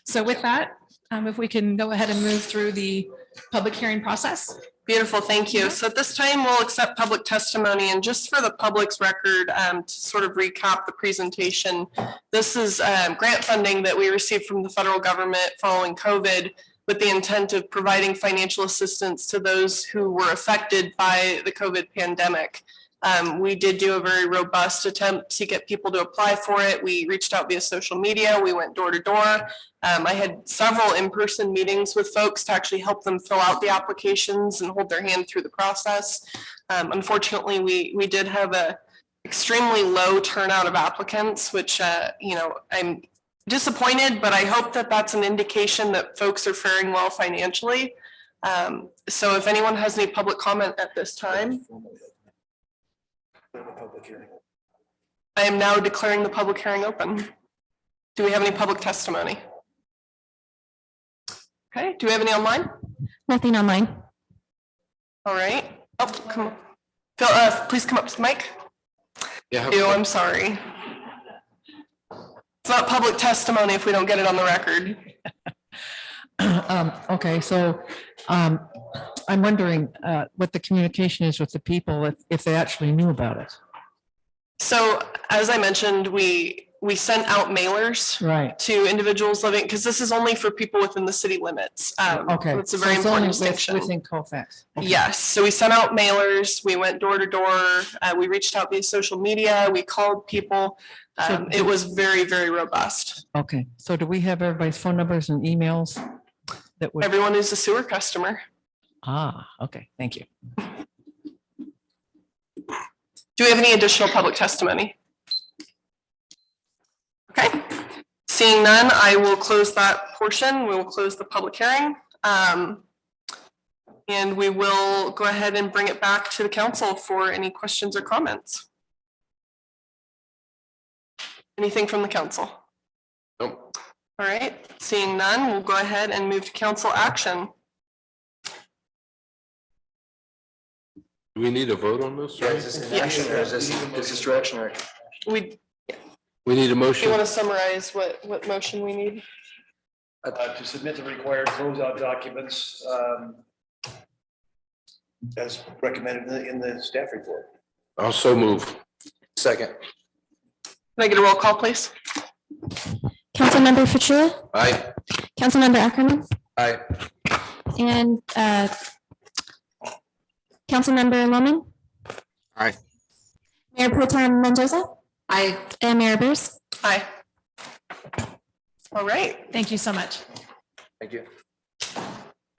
So with that, if we can go ahead and move through the public hearing process. Beautiful, thank you. So at this time, we'll accept public testimony, and just for the public's record, to sort of recap the presentation, this is grant funding that we received from the federal government following COVID, with the intent of providing financial assistance to those who were affected by the COVID pandemic. We did do a very robust attempt to get people to apply for it. We reached out via social media. We went door to door. I had several in-person meetings with folks to actually help them fill out the applications and hold their hand through the process. Unfortunately, we did have a extremely low turnout of applicants, which I'm disappointed, but I hope that that's an indication that folks are faring well financially. So if anyone has any public comment at this time. I am now declaring the public hearing open. Do we have any public testimony? Okay, do we have any online? Nothing online. All right. Oh, come on. Phil, please come up to the mic. Yeah. I'm sorry. It's not public testimony if we don't get it on the record. Okay, so I'm wondering what the communication is with the people, if they actually knew about it. So as I mentioned, we sent out mailers Right. to individuals living, because this is only for people within the city limits. Okay. It's a so very it's important only distinction. Within Colfax. Okay. Yes, so we sent out mailers, we went door to door, we reached out via social media, we called people. It was very, very robust. Okay, so do we have everybody's phone numbers and emails? That would, Everyone is a sewer customer. okay, thank you. Do we have any additional public testimony? Okay, seeing none, I will close that portion. We will close the public hearing. And we will go ahead and bring it back to the council for any questions or comments. Anything from the council? Nope. All right, seeing none, we'll go ahead and move to council action. Do we need a vote on this? This is direction. We need a do motion. you want to summarize what motion we need? To submit the required closeout documents as recommended in the staff report. Also move. Second. Can I get a roll call, please? Councilmember Fitzgerald, Aye. Councilmember Ackerman, Aye. and Councilmember Loman. Aye. Mayor Pro Tem Mendoza. Aye. And Mayor Burrs. Aye. All right. Thank you so much. Thank you.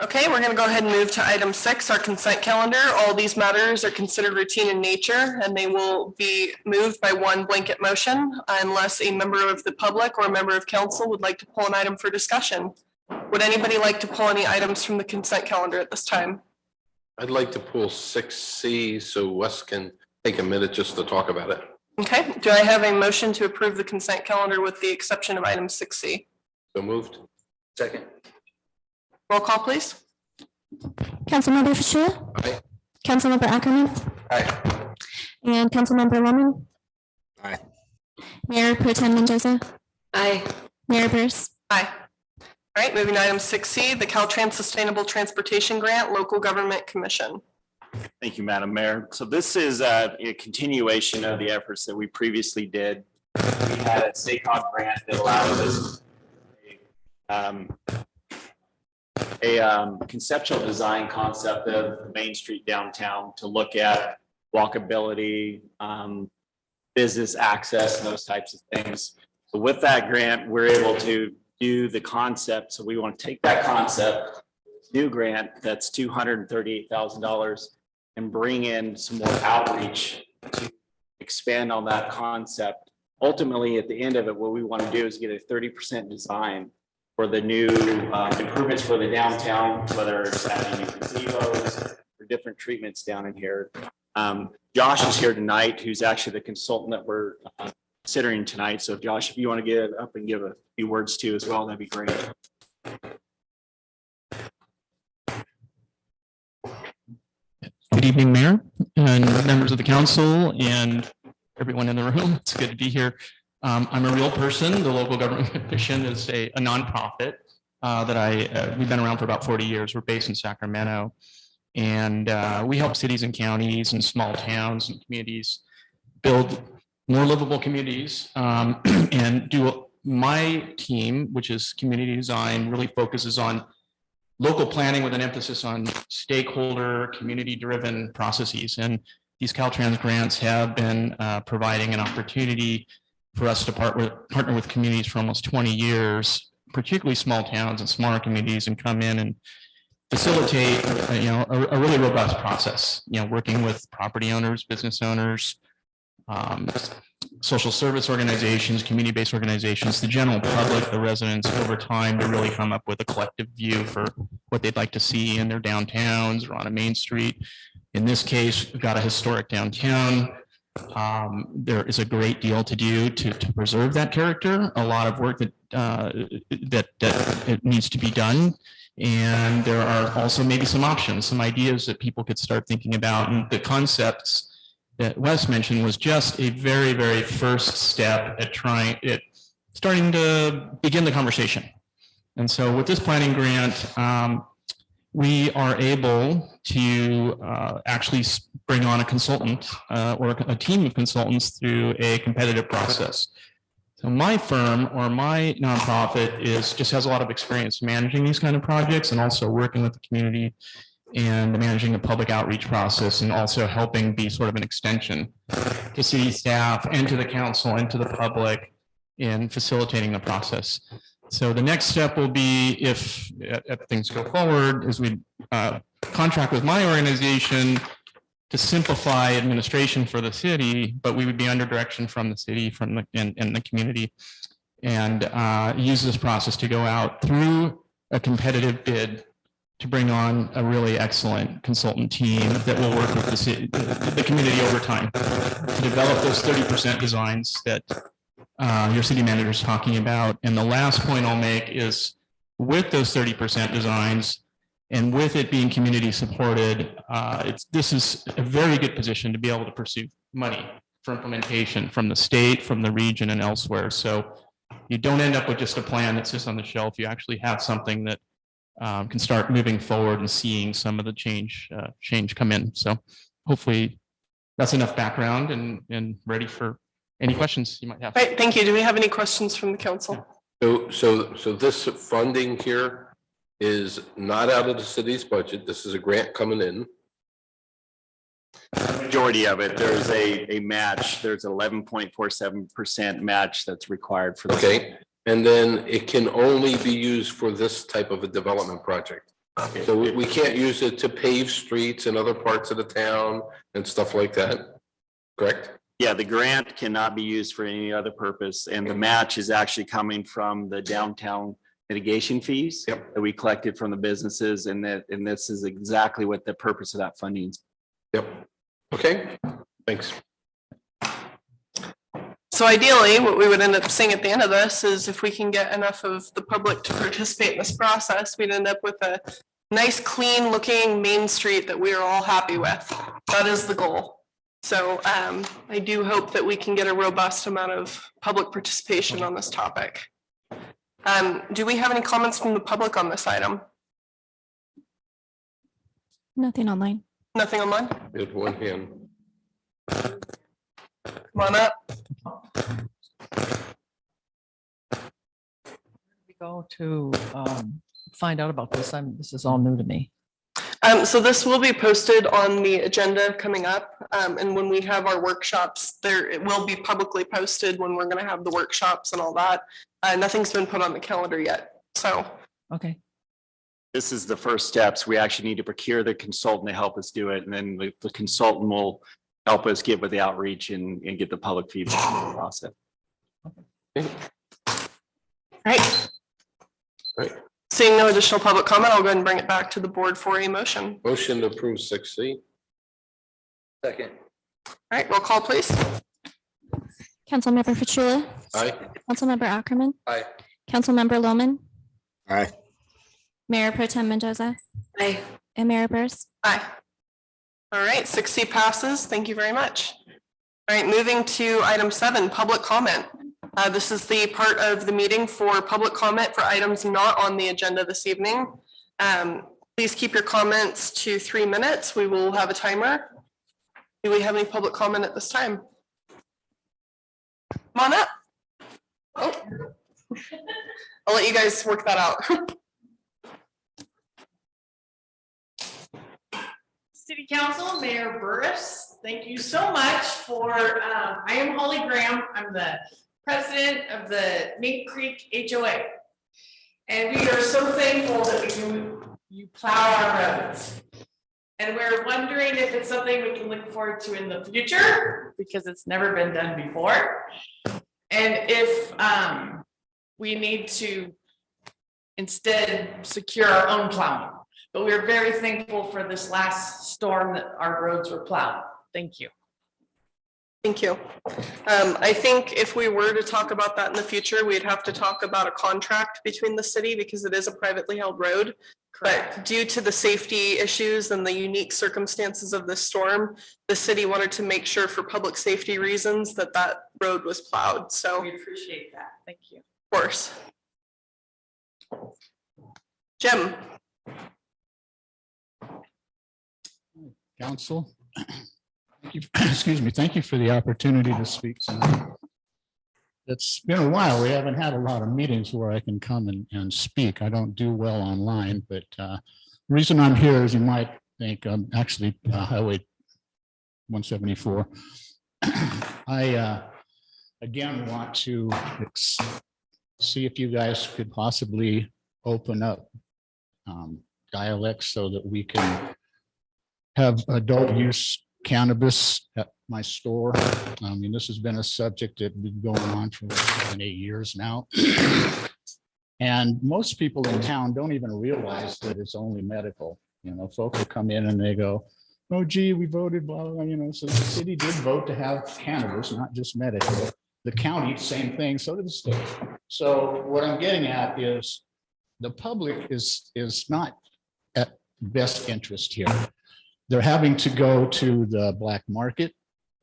Okay, we're going to go ahead and move to item 6, our consent calendar. All these matters are considered routine in nature, and they will be moved by one blanket motion unless a member of the public or a member of council would like to pull an item for discussion. Would anybody like to pull any items from the consent calendar at this time? I'd like to pull 6C so Wes can take a minute just to talk about it. Okay, do I have a motion to approve the consent calendar with the exception of item 6C? So moved. Second. Roll call, please. Councilmember Fitzgerald. Aye. Councilmember Ackerman. Aye. And Councilmember Loman. Aye. Mayor Pro Tem Mendoza. Aye. Mayor Burrs. Aye. All right, moving to item 6C, the Caltrans Sustainable Transportation Grant, Local Government Commission. Thank you, Madam Mayor. So this is a continuation of the efforts that we previously did. We had a SACOG grant that allowed us a conceptual design concept of Main Street downtown to look at walkability, business access, and those types of things. So with that grant, we're able to do the concept. So we want to take that concept, new grant that's $238,000, and bring in some more outreach to expand on that concept. Ultimately, at the end of it, what we want to do is get a 30% design for the new improvements for the downtown, whether it's adding new gazebos or different treatments down in here. Josh is here tonight, who's actually the consultant that we're considering tonight. So Josh, if you want to get up and give a few words too as well, that'd be great. Good evening, Mayor and members of the council and everyone in the room. It's good to be here. I'm a real person. The Local Government Commission is a nonprofit that we've been around for about 40 years. We're based in Sacramento, and we help cities and counties and small towns and communities build more livable communities. And my team, which is community design, really focuses on local planning with an emphasis on stakeholder, community-driven processes. And these Caltrans grants have been providing an opportunity for us to partner with communities for almost 20 years, particularly small towns and smaller communities, and come in and facilitate, a really robust process. Working with property owners, business owners, social service organizations, community-based organizations, the general public, the residents, over time to really come up with a collective view for what they'd like to see in their downtowns or on a main street. In this case, we've got a historic downtown. There is a great deal to do to preserve that character, a lot of work that it needs to be done. And there are also maybe some options, some ideas that people could start thinking about. And the concepts that Wes mentioned was just a very, very first step at starting to begin the conversation. And so with this planning grant, we are able to actually bring on a consultant or a team of consultants through a competitive process. So my firm or my nonprofit just has a lot of experience managing these kind of projects and also working with the community and managing a public outreach process and also helping be sort of an extension to city staff and to the council and to the public in facilitating the process. So the next step will be, if things go forward, is we contract with my organization to simplify administration for the city, but we would be under direction from the city, and the community, and use this process to go out through a competitive bid to bring on a really excellent consultant team that will work with the community over time to develop those 30% designs that your city manager is talking about. And the last point I'll make is, with those 30% designs and with it being community supported, this is a very good position to be able to pursue money for implementation from the state, from the region, and elsewhere. So you don't end up with just a plan that sits on the shelf. You actually have something that can start moving forward and seeing some of the change come in. So hopefully that's enough background and ready for any questions you might have. Right, thank you. Do we have any questions from the council? So this funding here is not out of the city's budget. This is a grant coming in. Majority of it, there's a match, there's 11.47% match that's required for this. Okay, and then it can only be used for this type of a development project. So we can't use it to pave streets in other parts of the town and stuff like that, correct? Yeah, the grant cannot be used for any other purpose, and the match is actually coming from the downtown mitigation fees that we collected from the businesses, and this is exactly what the purpose of that funding is. Yep. Okay, thanks. So ideally, what we would end up seeing at the end of this is, if we can get enough of the public to participate in this process, we'd end up with a nice, clean looking Main Street that we are all happy with. That is the goal. So I do hope that we can get a robust amount of public participation on this topic. Do we have any comments from the public on this item? Nothing online. Nothing online? There's one hand. Come on up. We go to find out about this. This is all new to me. So this will be posted on the agenda coming up. And when we have our workshops there, it will be publicly posted when we're going to have the workshops and all that. Nothing's been put on the calendar yet. So. Okay. This is the first steps. We actually need to procure the consultant to help us do it. And then the consultant will help us get with the outreach and get the public feedback in the process. Right. Right. Seeing no additional public comment, I'll go ahead and bring it back to the board for a motion. Motion to approve 6C. Second. All right, roll call, please. Councilmember Petrulla. Aye. Councilmember Ackerman. Aye. Councilmember Lohman. Aye. Mayor Pro Tem Mendoza. Aye. And Mayor Burris. Aye. All right, 6C passes. Thank you very much. All right, moving to item 7, public comment. This is the part of the meeting for public comment for items not on the agenda this evening. Please keep your comments to 3 minutes. We will have a timer. Do we have any public comment at this time? Come on up. Oh. I'll let you guys work that out. City Council, Mayor Burris, thank you so much for, I am Holly Graham. I'm the president of the Mink Creek HOA. And we are so thankful that you plow our roads. And we're wondering if it's something we can look forward to in the future, because it's never been done before. And if we need to instead secure our own plowing. But we're very thankful for this last storm that our roads were plowed. Thank you. Thank you. I think if we were to talk about that in the future, we'd have to talk about a contract between the city, because it is a privately held road. Correct. But due to the safety issues and the unique circumstances of this storm, the city wanted to make sure, for public safety reasons, that that road was plowed. So we appreciate that. Thank you. Of course. Jim? Council. Excuse me, thank you for the opportunity to speak tonight. It's been a while. We haven't had a lot of meetings where I can come and speak. I don't do well online, but the reason I'm here is you might think I'm actually Highway 174. I again want to see if you guys could possibly open up dialects so that we can have adult use cannabis at my store. I mean, this has been a subject that been going on for 7, 8 years now. And most people in town don't even realize that it's only medical. You know, folks will come in and they go, oh gee, we voted, blah, blah, you know, so the city did vote to have cannabis, not just medical. The county, same thing, so did the state. So what I'm getting at is the public is not at best interest here. They're having to go to the black market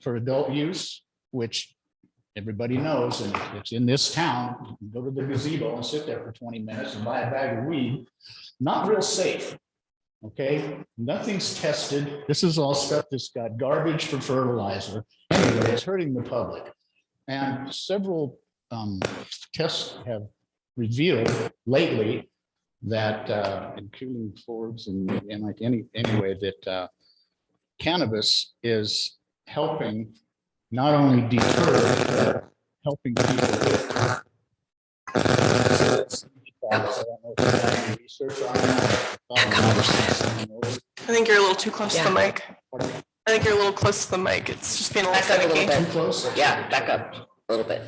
for adult use, which everybody knows, and it's in this town. You can go to the gazebo and sit there for 20 minutes and buy a bag of weed. Not real safe. Okay, nothing's tested. This is all stuff that's got garbage for fertilizer. Anyway, it's hurting the public. And several tests have revealed lately that including Forbes and like anyway that cannabis is helping not only deter, but helping people. I think you're a little too close to the mic. I think you're a little close to the mic. It's just being a little finicky. Too close? Yeah, back up a little bit.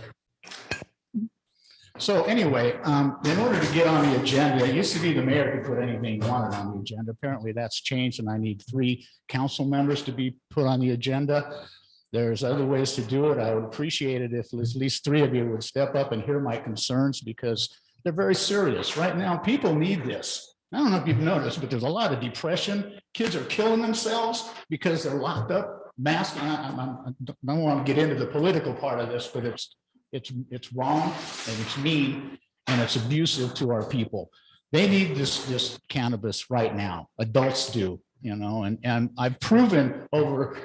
So anyway, in order to get on the agenda, it used to be the mayor could put anything he wanted on the agenda. Apparently that's changed and I need 3 council members to be put on the agenda. There's other ways to do it. I would appreciate it if at least 3 of you would step up and hear my concerns because they're very serious. Right now, people need this. I don't know if you've noticed, but there's a lot of depression. Kids are killing themselves because they're locked up, masked. I don't want to get into the political part of this, but it's wrong and it's mean and it's abusive to our people. They need this cannabis right now. Adults do, you know, and I've proven over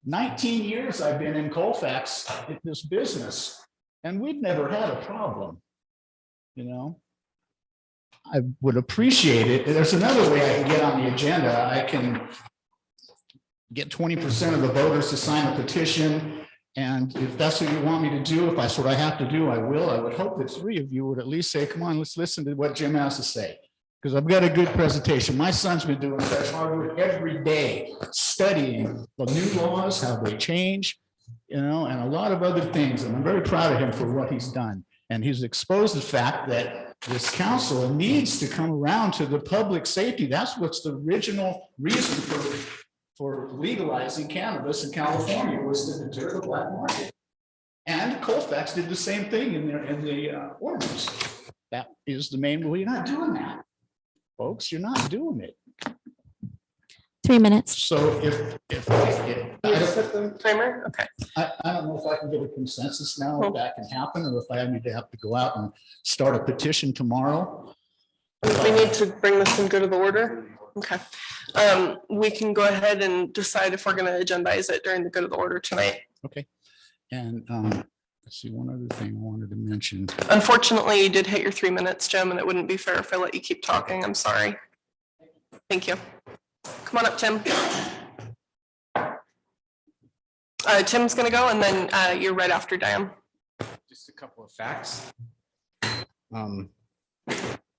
19 years I've been in Colfax in this business and we've never had a problem, you know. I would appreciate it. There's another way I can get on the agenda. I can get 20% of the voters to sign a petition. And if that's what you want me to do, if that's what I have to do, I will. I would hope that 3 of you would at least say, come on, let's listen to what Jim has to say. Because I've got a good presentation. My son's been doing such hard work every day, studying the new laws, how they change, you know, and a lot of other things. And I'm very proud of him for what he's done. And he's exposed the fact that this council needs to come around to the public safety. That's what's the original reason for legalizing cannabis in California, was to deter the black market. And Colfax did the same thing in the ordinance. That is the main, well, you're not doing that, folks. You're not doing it. 3 minutes. So if timer, okay. I don't know if I can get a consensus now if that can happen, or if I need to have to go out and start a petition tomorrow. We need to bring this in good of the order. Okay. We can go ahead and decide if we're going to agendize it during the good of the order tonight. Okay. And let's see, one other thing I wanted to mention. Unfortunately, you did hit your 3 minutes, Jim, and it wouldn't be fair if I let you keep talking. I'm sorry. Thank you. Come on up, Tim. Tim's going to go, and then you're right after Diane. Just a couple of facts.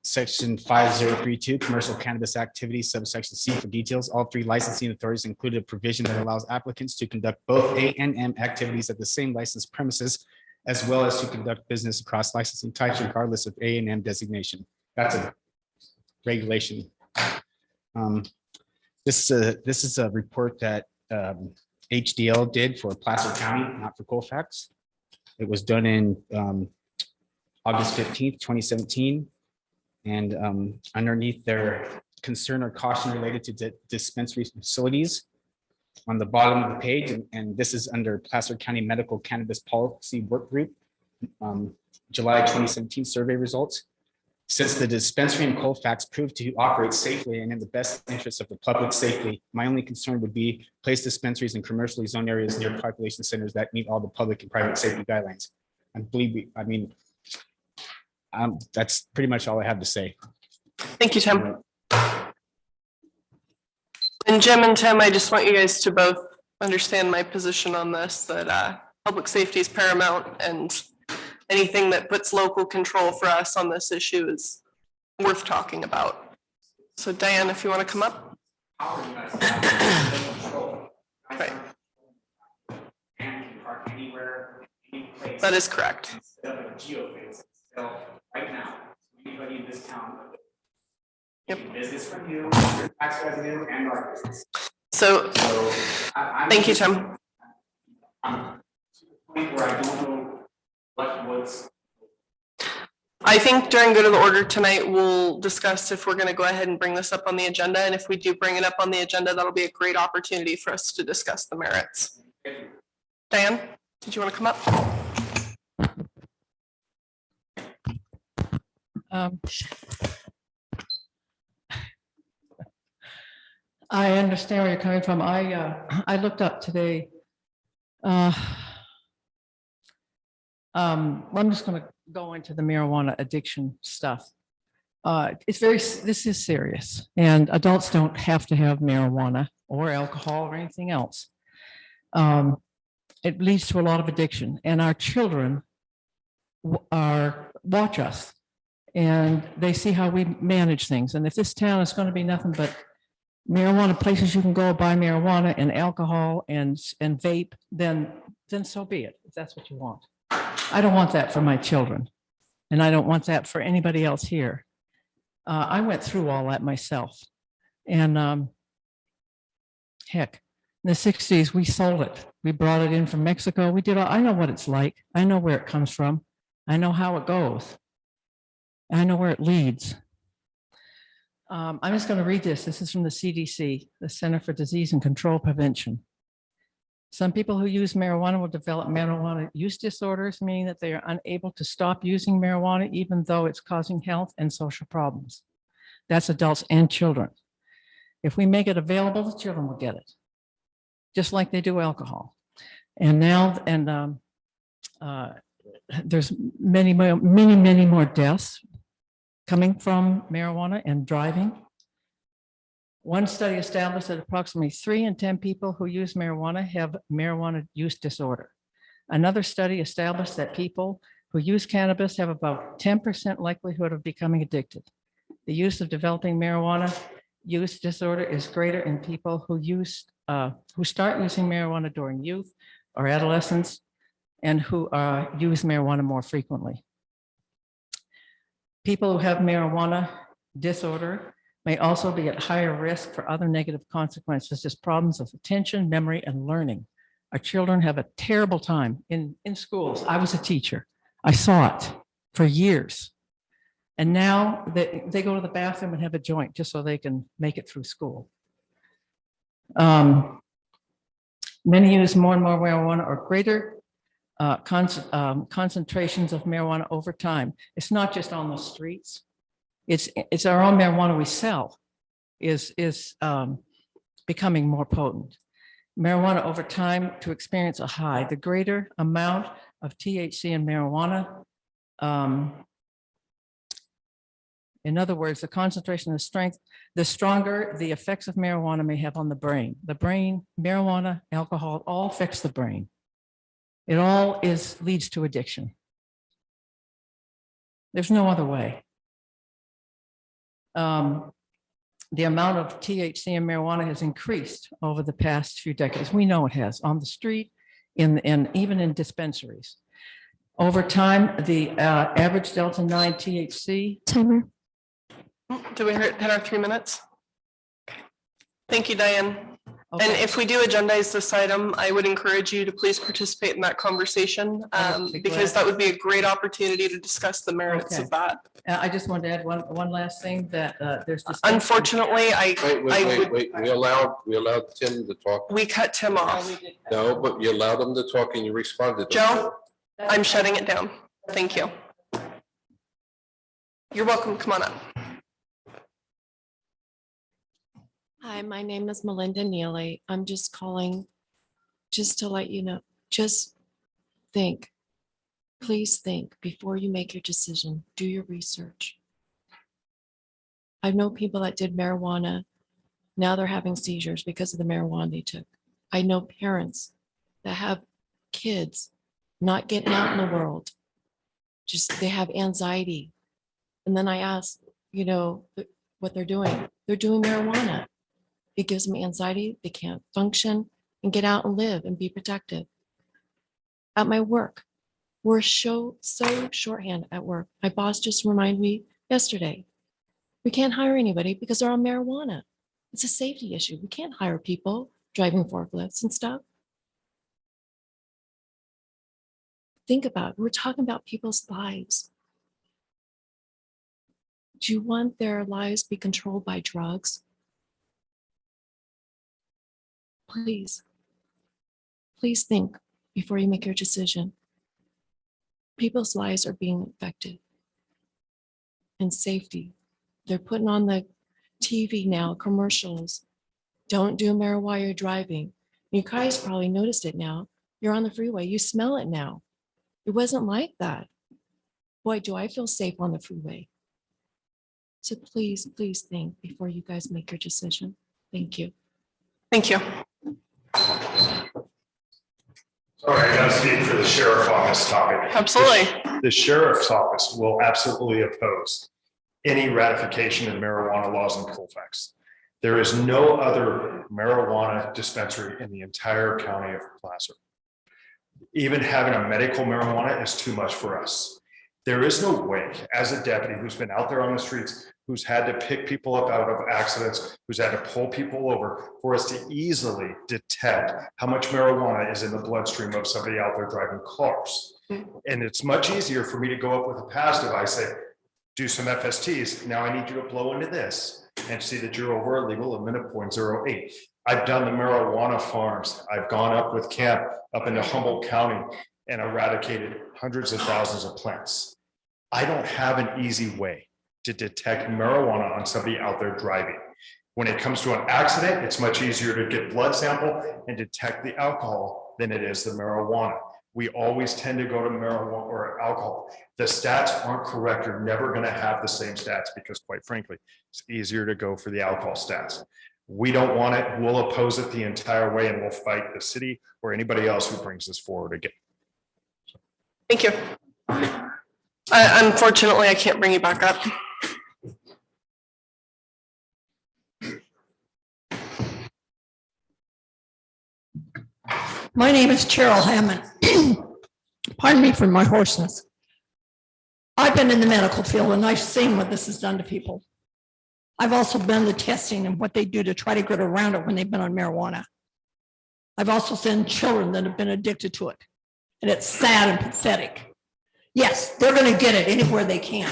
Section 5032, commercial cannabis activities, subsection C for details. All 3 licensing authorities included a provision that allows applicants to conduct both A and M activities at the same licensed premises, as well as to conduct business across licensing types regardless of A and M designation. That's a regulation. This is a report that HDL did for Placer County, not for Colfax. It was done in August 15th, 2017. And underneath their concern or caution related to dispensary facilities on the bottom of the page, and this is under Placer County Medical Cannabis Policy Work Group, July 2017 survey results. Since the dispensary in Colfax proved to operate safely and in the best interest of the public safely, my only concern would be place dispensaries in commercially zoned areas near population centers that meet all the public and private safety guidelines. And believe me, I mean, that's pretty much all I have to say. Thank you, Tim. And Jim and Tim, I just want you guys to both understand my position on this, that public safety is paramount, and anything that puts local control for us on this issue is worth talking about. So Diane, if you want to come up. Right. That is correct. Right now, anybody in this town. Yep. Business from you, tax revenue, and our business. So thank you, Tim. To the point where I don't know what's. I think during good of the order tonight, we'll discuss if we're going to go ahead and bring this up on the agenda. And if we do bring it up on the agenda, that'll be a great opportunity for us to discuss the merits. Diane, did you want to come up? I understand where you're coming from. I looked up today. I'm just going to go into the marijuana addiction stuff. This is serious, and adults don't have to have marijuana or alcohol or anything else. It leads to a lot of addiction, and our children watch us, and they see how we manage things. And if this town is going to be nothing but marijuana places you can go buy marijuana and alcohol and vape, then so be it, if that's what you want. I don't want that for my children, and I don't want that for anybody else here. I went through all that myself, and heck, in the 60s, we sold it. We brought it in from Mexico. We did all, I know what it's like. I know where it comes from. I know how it goes. I know where it leads. I'm just going to read this. This is from the CDC, the Center for Disease and Control Prevention. Some people who use marijuana will develop marijuana use disorders, meaning that they are unable to stop using marijuana, even though it's causing health and social problems. That's adults and children. If we make it available, the children will get it, just like they do alcohol. And now, there's many more deaths coming from marijuana and driving. One study established that approximately 3 in 10 people who use marijuana have marijuana use disorder. Another study established that people who use cannabis have about 10% likelihood of becoming addicted. The use of developing marijuana use disorder is greater in people who start using marijuana during youth or adolescence, and who use marijuana more frequently. People who have marijuana disorder may also be at higher risk for other negative consequences, such as problems of attention, memory, and learning. Our children have a terrible time in schools. I was a teacher. I saw it for years. And now they go to the bathroom and have a joint just so they can make it through school. Many use more and more marijuana or greater concentrations of marijuana over time. It's not just on the streets. It's our own marijuana we sell is becoming more potent. Marijuana over time to experience a high. The greater amount of THC in marijuana, in other words, the concentration of strength, the stronger the effects of marijuana may have on the brain. The brain, marijuana, alcohol, all affects the brain. It all leads to addiction. There's no other way. The amount of THC in marijuana has increased over the past few decades. We know it has on the street, and even in dispensaries. Over time, the average Delta-9 THC. Timer. Do we hit our 3 minutes? Thank you, Diane. Okay. And if we do agendize this item, I would encourage you to please participate in that conversation, because that would be a great opportunity to discuss the merits of that. I just wanted to add one last thing that there's. Unfortunately, Wait, we allowed Tim to talk. We cut Tim off. No, but you allowed him to talk and you responded. Joe, I'm shutting it down. Thank you. You're welcome. Come on up. Hi, my name is Melinda Neely. I'm just calling just to let you know, just think, please think before you make your decision, do your research. I know people that did marijuana, now they're having seizures because of the marijuana they took. I know parents that have kids not getting out in the world. Just, they have anxiety. And then I ask, what they're doing. They're doing marijuana. It gives them anxiety. They can't function and get out and live and be protected. At my work, we're so shorthand at work. My boss just reminded me yesterday, we can't hire anybody because they're on marijuana. It's a safety issue. We can't hire people driving forklifts and stuff. Think about it. We're talking about people's lives. Do you want their lives to be controlled by drugs? Please think before you make your decision. People's lives are being affected. And safety. They're putting on the TV now, commercials. Don't do marijuana while you're driving. You guys probably noticed it now. You're on the freeway. You smell it now. It wasn't like that. Boy, do I feel safe on the freeway. So please think before you guys make your decision. Thank you. Thank you. Sorry, I gotta speak for the sheriff on this topic. Absolutely. The sheriff's office will absolutely oppose any ratification of marijuana laws in Colfax. There is no other marijuana dispensary in the entire county of Placer. Even having a medical marijuana is too much for us. There is no way, as a deputy who's been out there on the streets, who's had to pick people up out of accidents, who's had to pull people over, for us to easily detect how much marijuana is in the bloodstream of somebody out there driving cars. And it's much easier for me to go up with a pass device, say, do some FSTs. Now I need you to blow into this and see that you're over a legal limit of 0.08. I've done the marijuana farms. I've gone up with camp up into Humboldt County and eradicated hundreds of thousands of plants. I don't have an easy way to detect marijuana on somebody out there driving. When it comes to an accident, it's much easier to get blood sample and detect the alcohol than it is the marijuana. We always tend to go to marijuana or alcohol. The stats aren't correct. You're never going to have the same stats because, quite frankly, it's easier to go for the alcohol stats. We don't want it. We'll oppose it the entire way, and we'll fight the city or anybody else who brings this forward again. Thank you. Unfortunately, I can't bring you back up. My name is Cheryl Hammond. Pardon me for my hoarseness. I've been in the medical field and I've seen what this has done to people. I've also been the testing and what they do to try to get around it when they've been on marijuana. I've also seen children that have been addicted to it. And it's sad and pathetic. Yes, they're going to get it anywhere they can.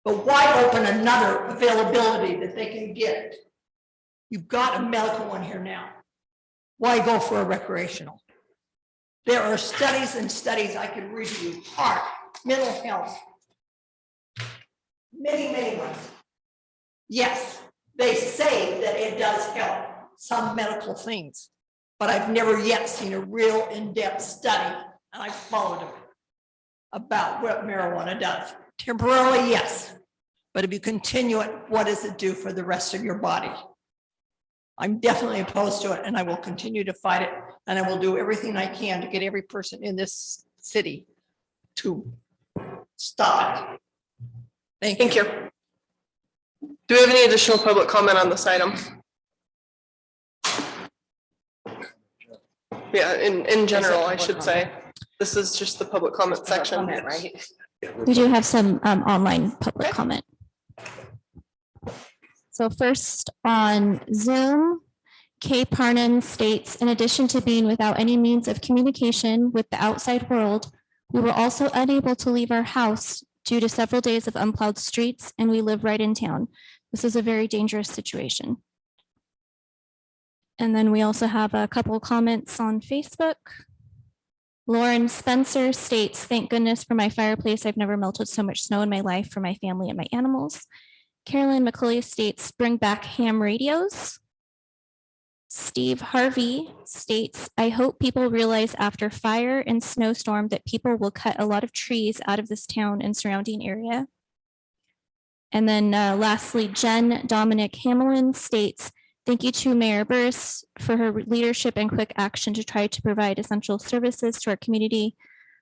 But why open another availability that they can get it? You've got a medical one here now. Why go for a recreational? There are studies and studies I can read to you. Heart, mental health. Many ones. Yes, they say that it does help some medical things, but I've never yet seen a real in-depth study, and I've followed it, about what marijuana does. Temporarily, yes, but if you continue it, what does it do for the rest of your body? I'm definitely opposed to it, and I will continue to fight it, and I will do everything I can to get every person in this city to stop it. Thank you. Do we have any additional public comment on this item? Yeah, in general, I should say. This is just the public comment section. Right? We do have some online public comment. So first on Zoom, Kay Parnan states, in addition to being without any means of communication with the outside world, we were also unable to leave our house due to several days of unplowed streets, and we live right in town. This is a very dangerous situation. And then we also have a couple of comments on Facebook. Lauren Spencer states, thank goodness for my fireplace. I've never melted so much snow in my life for my family and my animals. Carolyn McCauley states, bring back ham radios. Steve Harvey states, I hope people realize after fire and snowstorm that people will cut a lot of trees out of this town and surrounding area. And then lastly, Jen Dominic Hamlin states, thank you to Mayor Burris for her leadership and quick action to try to provide essential services to our community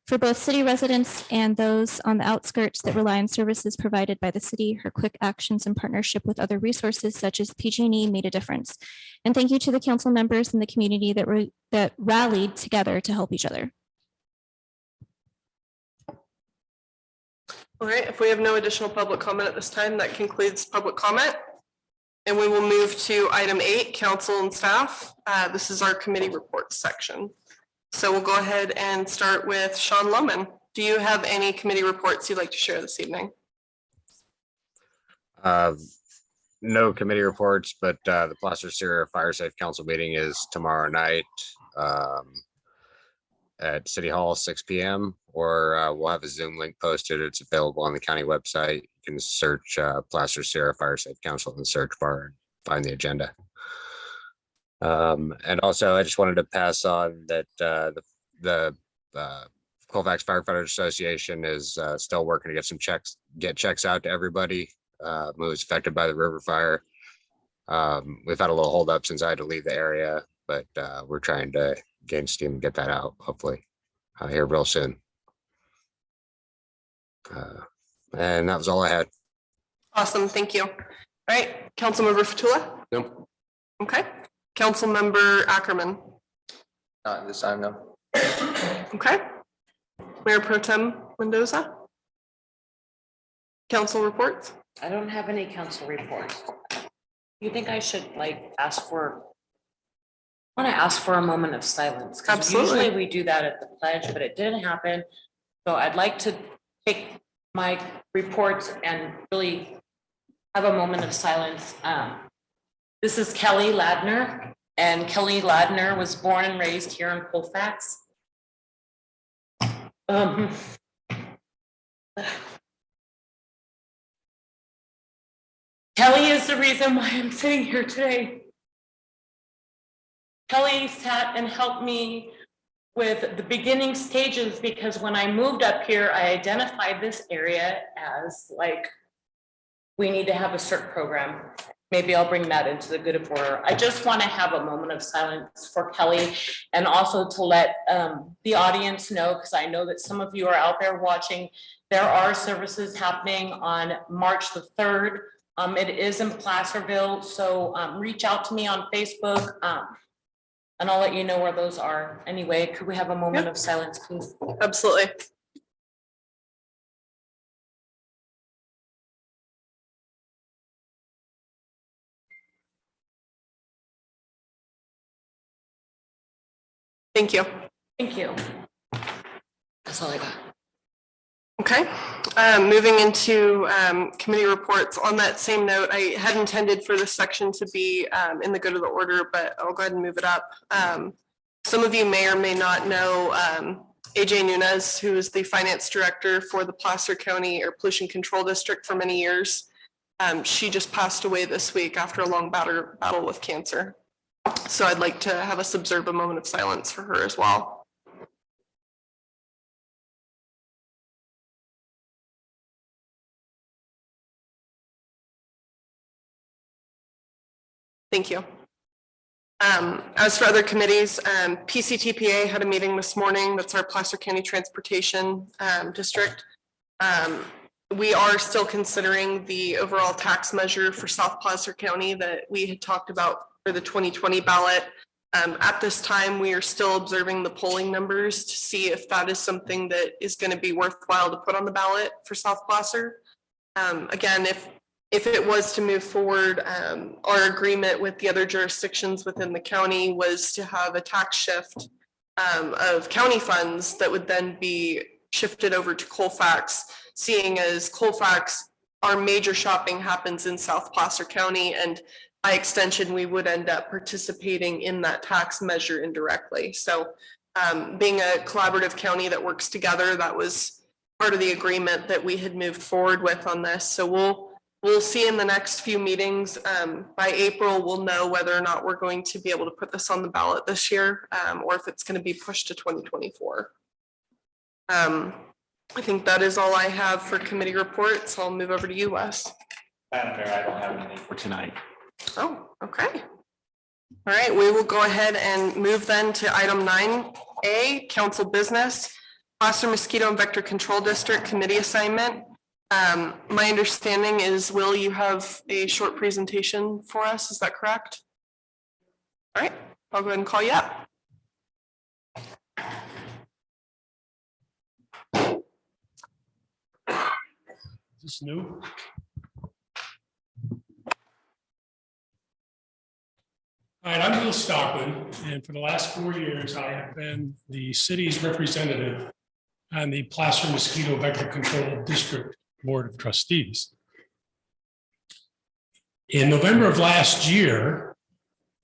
for both city residents and those on the outskirts that rely on services provided by the city. Her quick actions in partnership with other resources such as PG&E made a difference. And thank you to the council members in the community that rallied together to help each other. All right, if we have no additional public comment at this time, that concludes public comment. And we will move to item 8, council and staff. This is our committee reports section. So we'll go ahead and start with Sean Lohman. Do you have any committee reports you'd like to share this evening? No committee reports, but the Placer Sierra Fire Safe Council meeting is tomorrow night at City Hall, 6 p.m. Or we'll have a Zoom link posted. It's available on the county website. You can search Placer Sierra Fire Safe Council in the search bar and find the agenda. And also, I just wanted to pass on that the Colfax Firefighters Association is still working to get checks out to everybody who was affected by the river fire. We've had a little hold up since I had to leave the area, but we're trying to gain steam and get that out, hopefully, here real soon. And that was all I had. Awesome, thank you. All right, Councilmember Fatula? Nope. Okay. Councilmember Ackerman? Not this time, no. Okay. Mayor Pro Tem Mendoza? Council reports? I don't have any council reports. You think I should ask for, I want to ask for a moment of silence. 'Cause Absolutely. usually we do that at the pledge, but it didn't happen. So I'd like to take my reports and really have a moment of silence. This is Kelly Ladner, and Kelly Ladner was born and raised here in Colfax. Kelly is the reason why I'm sitting here today. Kelly sat and helped me with the beginning stages because when I moved up here, I identified this area as we need to have a CERT program. Maybe I'll bring that into the good of order. I just want to have a moment of silence for Kelly and also to let the audience know, because I know that some of you are out there watching, there are services happening on March the 3rd. It is in Placerville, so reach out to me on Facebook and I'll let you know where those are. Anyway, could we have a moment of silence, please? Absolutely. Thank you. Thank you. That's all I got. Okay, moving into committee reports. On that same note, I had intended for this section to be in the good of the order, but I'll go ahead and move it up. Some of you may or may not know AJ Nunez, who is the finance director for the Placer County Air Pollution Control District for many years. She just passed away this week after a long battle with cancer. So I'd like to have us observe a moment of silence for her as well. Thank you. As for other committees, PCTPA had a meeting this morning. That's our Placer County Transportation District. We are still considering the overall tax measure for South Placer County that we had talked about for the 2020 ballot. At this time, we are still observing the polling numbers to see if that is something that is going to be worthwhile to put on the ballot for South Placer. Again, if it was to move forward, our agreement with the other jurisdictions within the county was to have a tax shift of county funds that would then be shifted over to Colfax, seeing as Colfax, our major shopping happens in South Placer County, and by extension, we would end up participating in that tax measure indirectly. So Being a collaborative county that works together, that was part of the agreement that we had moved forward with on this. So we'll see in the next few meetings. By April, we'll know whether or not we're going to be able to put this on the ballot this year, or if it's going to be pushed to 2024. I think that is all I have for committee reports. I'll move over to you, Wes. Madam Mayor, I don't have anything for tonight. Oh, okay. All right, we will go ahead and move then to item 9A, council business, Placer Mosquito and Vector Control District Committee assignment. My understanding is, Will, you have a short presentation for us, is that correct? All right, I'll go ahead and call you up. Is this new? All right, I'm Will Stockman, and for the last 4 years, I have been the city's representative on the Placer Mosquito Vector Control District Board of Trustees. In November of last year,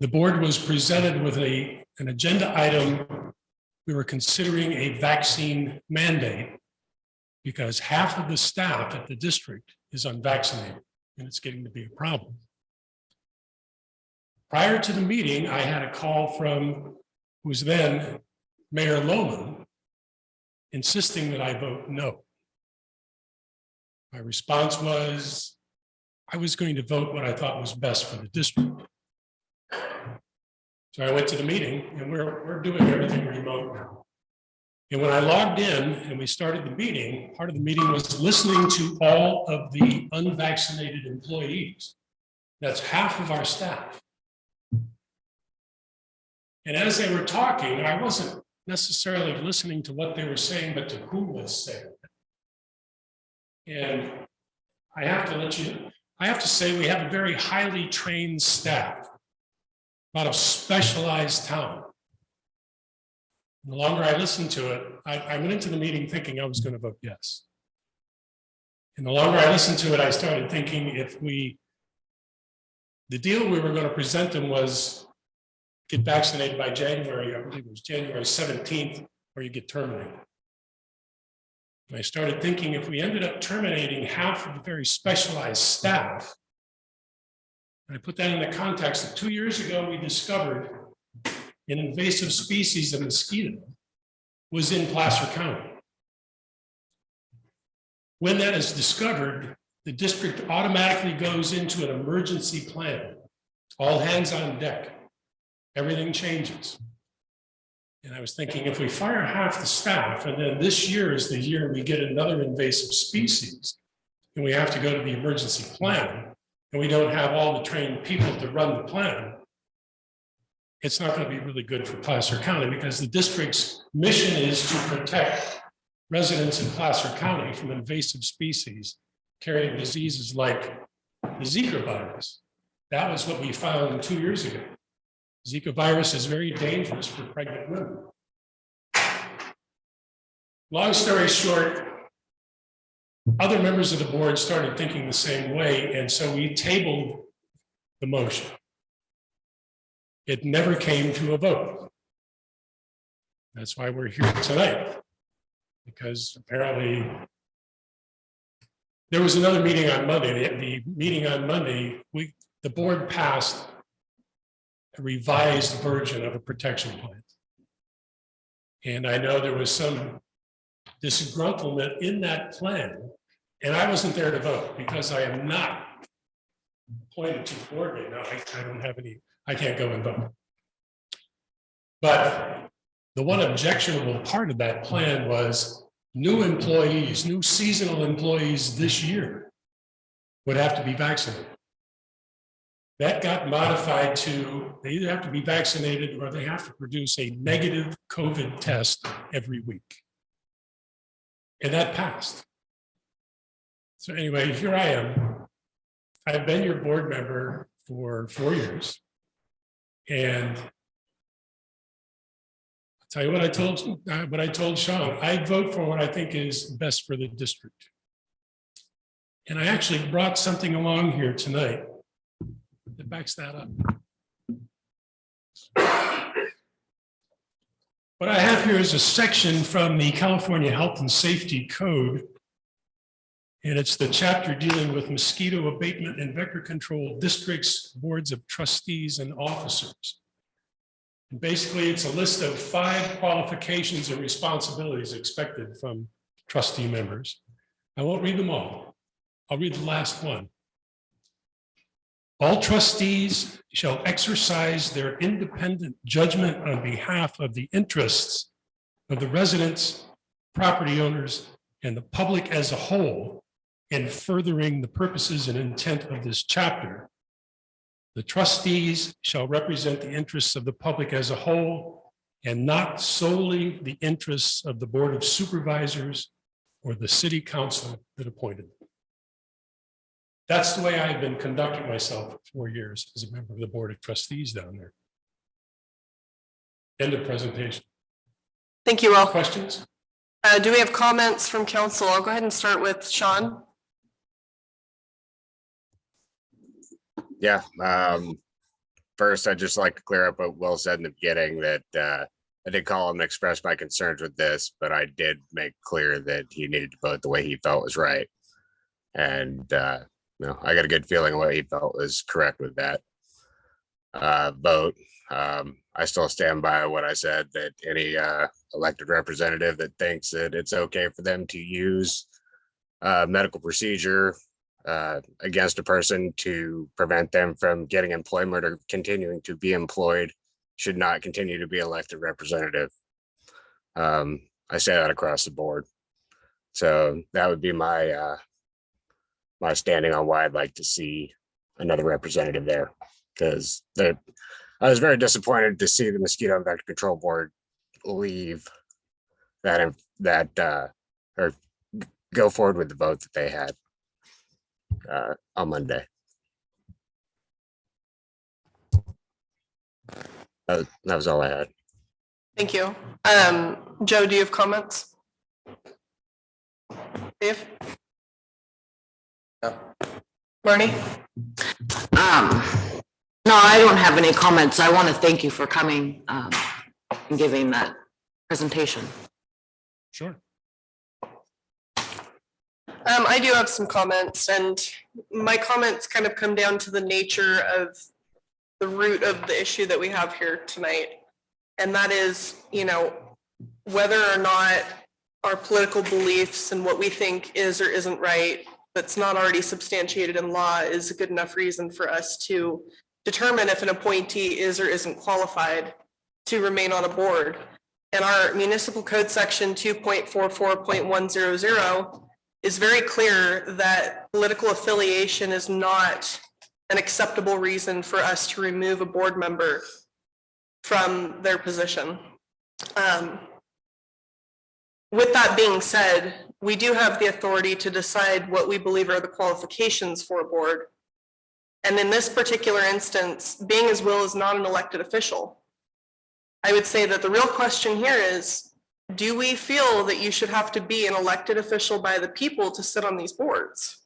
the board was presented with an agenda item. We were considering a vaccine mandate because half of the staff at the district is unvaccinated, and it's getting to be a problem. Prior to the meeting, I had a call from who was then Mayor Lohman insisting that I vote no. My response was, I was going to vote what I thought was best for the district. So I went to the meeting, and we're doing everything remote now. And when I logged in and we started the meeting, part of the meeting was listening to all of the unvaccinated employees. That's half of our staff. And as they were talking, I wasn't necessarily listening to what they were saying, but to who was saying it. And I have to say we have a very highly trained staff, a lot of specialized talent. The longer I listened to it, I went into the meeting thinking I was going to vote yes. And the longer I listened to it, I started thinking the deal we were going to present them was get vaccinated by January, I believe it was January 17th, or you get terminated. And I started thinking if we ended up terminating half of the very specialized staff, and I put that in the context of 2 years ago, we discovered an invasive species of mosquito was in Placer County. When that is discovered, the district automatically goes into an emergency plan, all hands on deck. Everything changes. And I was thinking if we fire half the staff, and then this year is the year we get another invasive species, and we have to go to the emergency plan, and we don't have all the trained people to run the plan, it's not going to be really good for Placer County because the district's mission is to protect residents in Placer County from invasive species carrying diseases like the Zika virus. That was what we found 2 years ago. Zika virus is very dangerous for pregnant women. Long story short, other members of the board started thinking the same way, and so we tabled the motion. It never came to a vote. That's why we're here tonight, because apparently there was another meeting on Monday. The meeting on Monday, the board passed a revised version of a protection plan. And I know there was some disgruntlement in that plan, and I wasn't there to vote because I am not appointed to the board right now. I don't have any, I can't go and vote. But the one objectionable part of that plan was new employees, new seasonal employees this year would have to be vaccinated. That got modified to they either have to be vaccinated or they have to produce a negative COVID test every week. And that passed. So anyway, here I am. I've been your board member for 4 years. And I'll tell you what I told Sean, I vote for what I think is best for the district. And I actually brought something along here tonight that backs that up. What I have here is a section from the California Health and Safety Code. And it's the chapter dealing with mosquito abatement and vector control districts, boards of trustees and officers. And basically, it's a list of 5 qualifications and responsibilities expected from trustee members. I won't read them all. I'll read the last one. All trustees shall exercise their independent judgment on behalf of the interests of the residents, property owners, and the public as a whole in furthering the purposes and intent of this chapter. The trustees shall represent the interests of the public as a whole and not solely the interests of the Board of Supervisors or the city council that appointed them. That's the way I've been conducting myself for 4 years as a member of the Board of Trustees down there. End of presentation. Thank you all. Questions? Do we have comments from council? I'll go ahead and start with Sean. Yeah, first, I'd just like to clear up what Will said in the beginning that I did call him and express my concerns with this, but I did make clear that he needed to vote the way he felt was right. And you know, I got a good feeling what he felt was correct with that vote. I still stand by what I said, that any elected representative that thinks that it's okay for them to use medical procedure against a person to prevent them from getting employment or continuing to be employed should not continue to be elected representative. I say that across the board. So that would be my my standing on why I'd like to see another representative there, because I was very disappointed to see the Mosquito and Vector Control Board leave that or go forward with the vote that they had on Monday. That was all I had. Thank you. Joe, do you have comments? Dave? No. Marnie? No, I don't have any comments. I want to thank you for coming and giving that presentation. Sure. I do have some comments, and my comments kind of come down to the nature of the root of the issue that we have here tonight. And that is, you know, whether or not our political beliefs and what we think is or isn't right, that's not already substantiated in law, is a good enough reason for us to determine if an appointee is or isn't qualified to remain on a board. And our municipal code section 2.44.100 is very clear that political affiliation is not an acceptable reason for us to remove a board member from their position. With that being said, we do have the authority to decide what we believe are the qualifications for a board. And in this particular instance, being as Will is not an elected official, I would say that the real question here is, do we feel that you should have to be an elected official by the people to sit on these boards?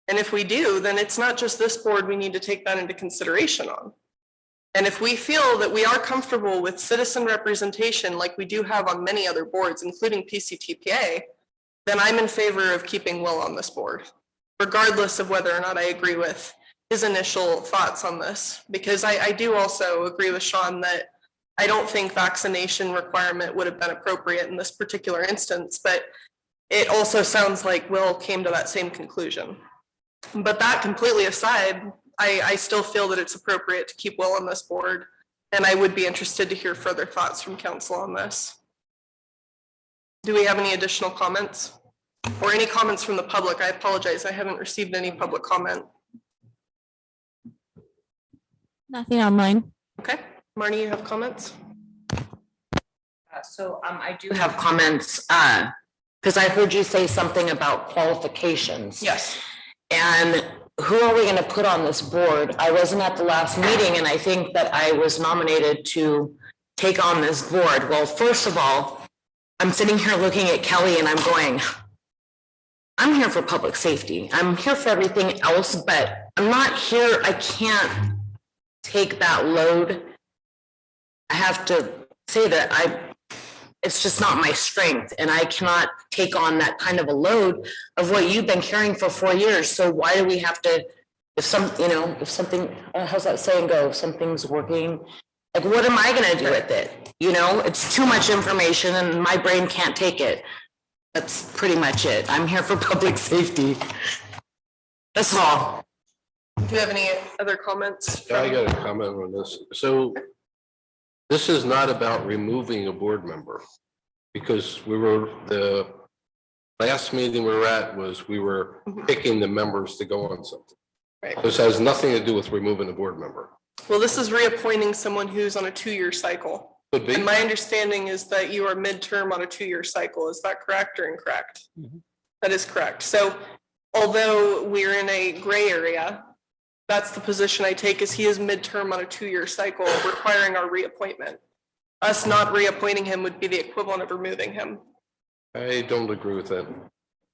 And if we do, then it's not just this board we need to take that into consideration on. And if we feel that we are comfortable with citizen representation like we do have on many other boards, including PCTPA, then I'm in favor of keeping Will on this board, regardless of whether or not I agree with his initial thoughts on this. Because I do also agree with Sean that I don't think vaccination requirement would have been appropriate in this particular instance, but it also sounds like Will came to that same conclusion. But that completely aside, I still feel that it's appropriate to keep Will on this board, and I would be interested to hear further thoughts from council on this. Do we have any additional comments? Or any comments from the public? I apologize, I haven't received any public comment. Nothing online. Okay, Marnie, you have comments? I do have comments because I heard you say something about qualifications. Yes. And who are we going to put on this board? I wasn't at the last meeting, and I think that I was nominated to take on this board. Well, first of all, I'm sitting here looking at Kelly and I'm going, I'm here for public safety. I'm here for everything else, but I'm not here. I can't take that load. I have to say that it's just not my strength, and I cannot take on that kind of a load of what you've been carrying for 4 years. So why do we have to, if something, how's that saying go? If something's working, like, what am I gonna do with it? It's too much information and my brain can't take it. That's pretty much it. I'm here for public safety. That's all. Do you have any other comments? I got a comment on this. So this is not about removing a board member, because the last meeting we were at was we were picking the members to go on something. Right. This has nothing to do with removing a board member. Well, this is reappointing someone who's on a 2-year cycle. Could be. And my understanding is that you are midterm on a 2-year cycle. Is that correct or incorrect? That is correct. So although we're in a gray area, that's the position I take, is he is midterm on a 2-year cycle, requiring our reappointment. Us not reappointing him would be the equivalent of removing him. I don't agree with that.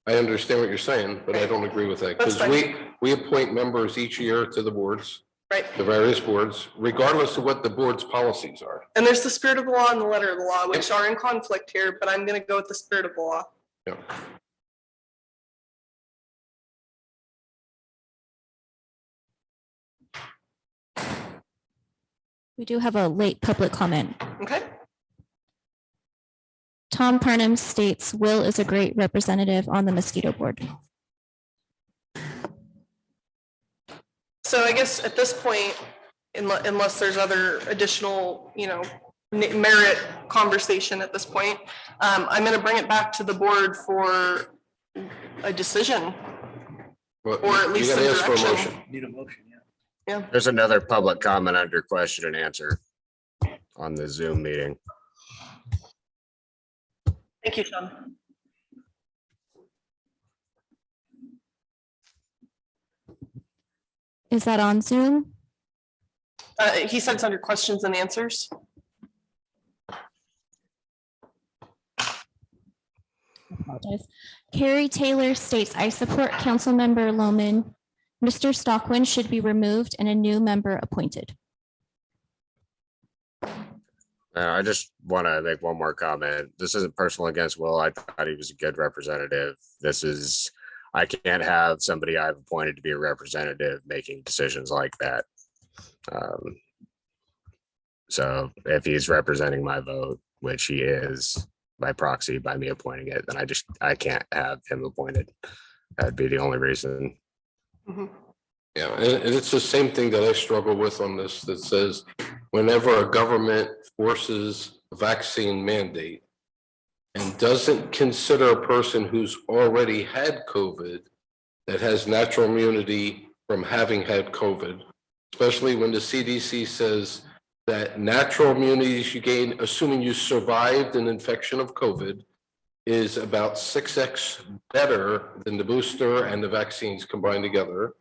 I understand what you're saying, but I don't agree with that, That's because fine. we appoint members each year to the boards. Right. The various boards, regardless of what the board's policies are. And there's the spirit of the law and the letter of the law, which are in conflict here, but I'm going to go with the spirit of the law. Yeah. We do have a late public comment. Okay. Tom Parnham states Will is a great representative on the Mosquito board. So I guess at this point, unless there's other additional, merit conversation at this point, I'm going to bring it back to the board for a decision. Well, Or at least you gotta some ask for a direction. motion. Need a motion, yeah. Yeah. There's another public comment under question and answer on the Zoom meeting. Thank you, Sean. Is that on Zoom? He said it's under questions and answers. Apologize. Carrie Taylor states, I support Councilmember Lohman. Mr. Stockwind should be removed and a new member appointed. I just want to make one more comment. This isn't personal against Will. I thought he was a good representative. I can't have somebody I've appointed to be a representative making decisions like that. So if he's representing my vote, which he is by proxy, by me appointing it, then I can't have him appointed. That'd be the only reason. Yeah, and it's the same thing that I struggle with on this, that says whenever a government forces a vaccine mandate and doesn't consider a person who's already had COVID, that has natural immunity from having had COVID, especially when the CDC says that natural immunities you gain, assuming you survived an infection of COVID, is about 6x better than the booster and the vaccines combined together.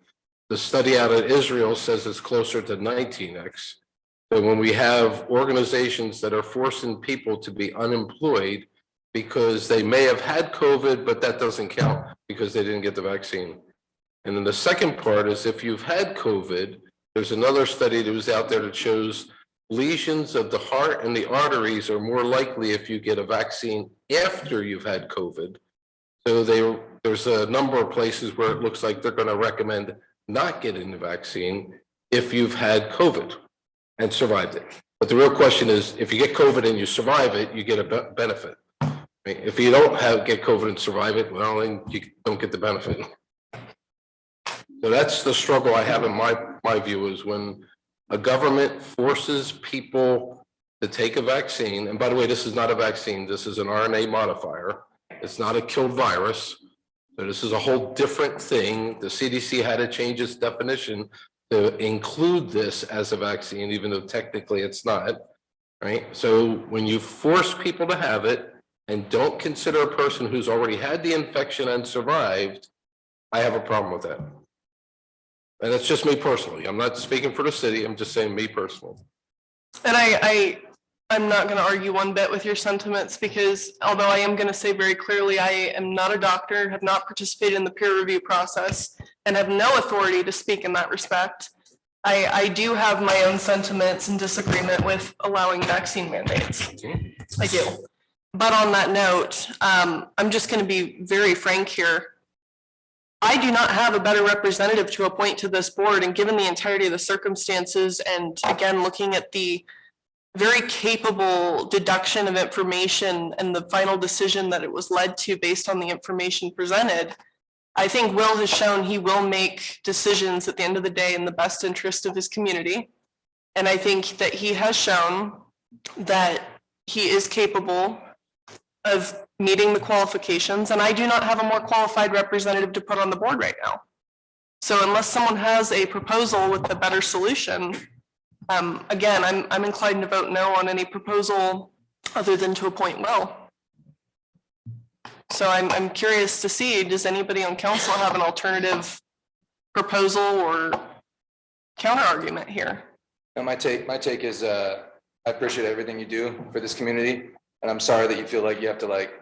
The study out of Israel says it's closer to 19x. So when we have organizations that are forcing people to be unemployed because they may have had COVID, but that doesn't count because they didn't get the vaccine. And then the second part is, if you've had COVID, there's another study that was out there that shows lesions of the heart and the arteries are more likely if you get a vaccine after you've had COVID. So there's a number of places where it looks like they're going to recommend not getting the vaccine if you've had COVID and survived it. But the real question is, if you get COVID and you survive it, you get a benefit. If you don't get COVID and survive it, well, then you don't get the benefit. So that's the struggle I have in my view, is when a government forces people to take a vaccine. And by the way, this is not a vaccine. This is an RNA modifier. It's not a killed virus. So this is a whole different thing. The CDC had to change its definition to include this as a vaccine, even though technically it's not, right? So when you force people to have it and don't consider a person who's already had the infection and survived, I have a problem with that. And it's just me personally. I'm not speaking for the city. I'm just saying me personally. And I'm not going to argue one bit with your sentiments, because although I am going to say very clearly, I am not a doctor, have not participated in the peer review process, and have no authority to speak in that respect. I do have my own sentiments and disagreement with allowing vaccine mandates. I do. But on that note, I'm just going to be very frank here. I do not have a better representative to appoint to this board, and given the entirety of the circumstances, and again, looking at the very capable deduction of information and the final decision that it was led to based on the information presented, I think Will has shown he will make decisions at the end of the day in the best interest of his community. And I think that he has shown that he is capable of meeting the qualifications, and I do not have a more qualified representative to put on the board right now. So unless someone has a proposal with a better solution, again, I'm inclined to vote no on any proposal other than to appoint Will. So I'm curious to see, does anybody on council have an alternative proposal or counter argument here? And my take is, I appreciate everything you do for this community, and I'm sorry that you feel like you have to like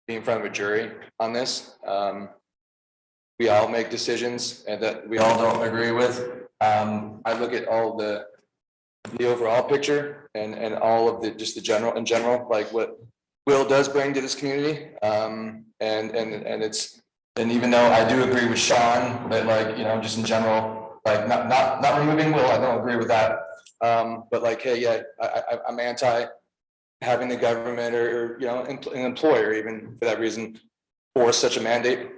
be in front of a jury on this. We all make decisions and that we all don't agree with. I look at all the overall picture and all of just the general, like what Will does bring to this community. And even though I do agree with Sean that, like, you know, just in general, like not removing Will, I don't agree with that. But like, hey, yeah, I'm anti having the government or you know, an employer even for that reason force such a mandate.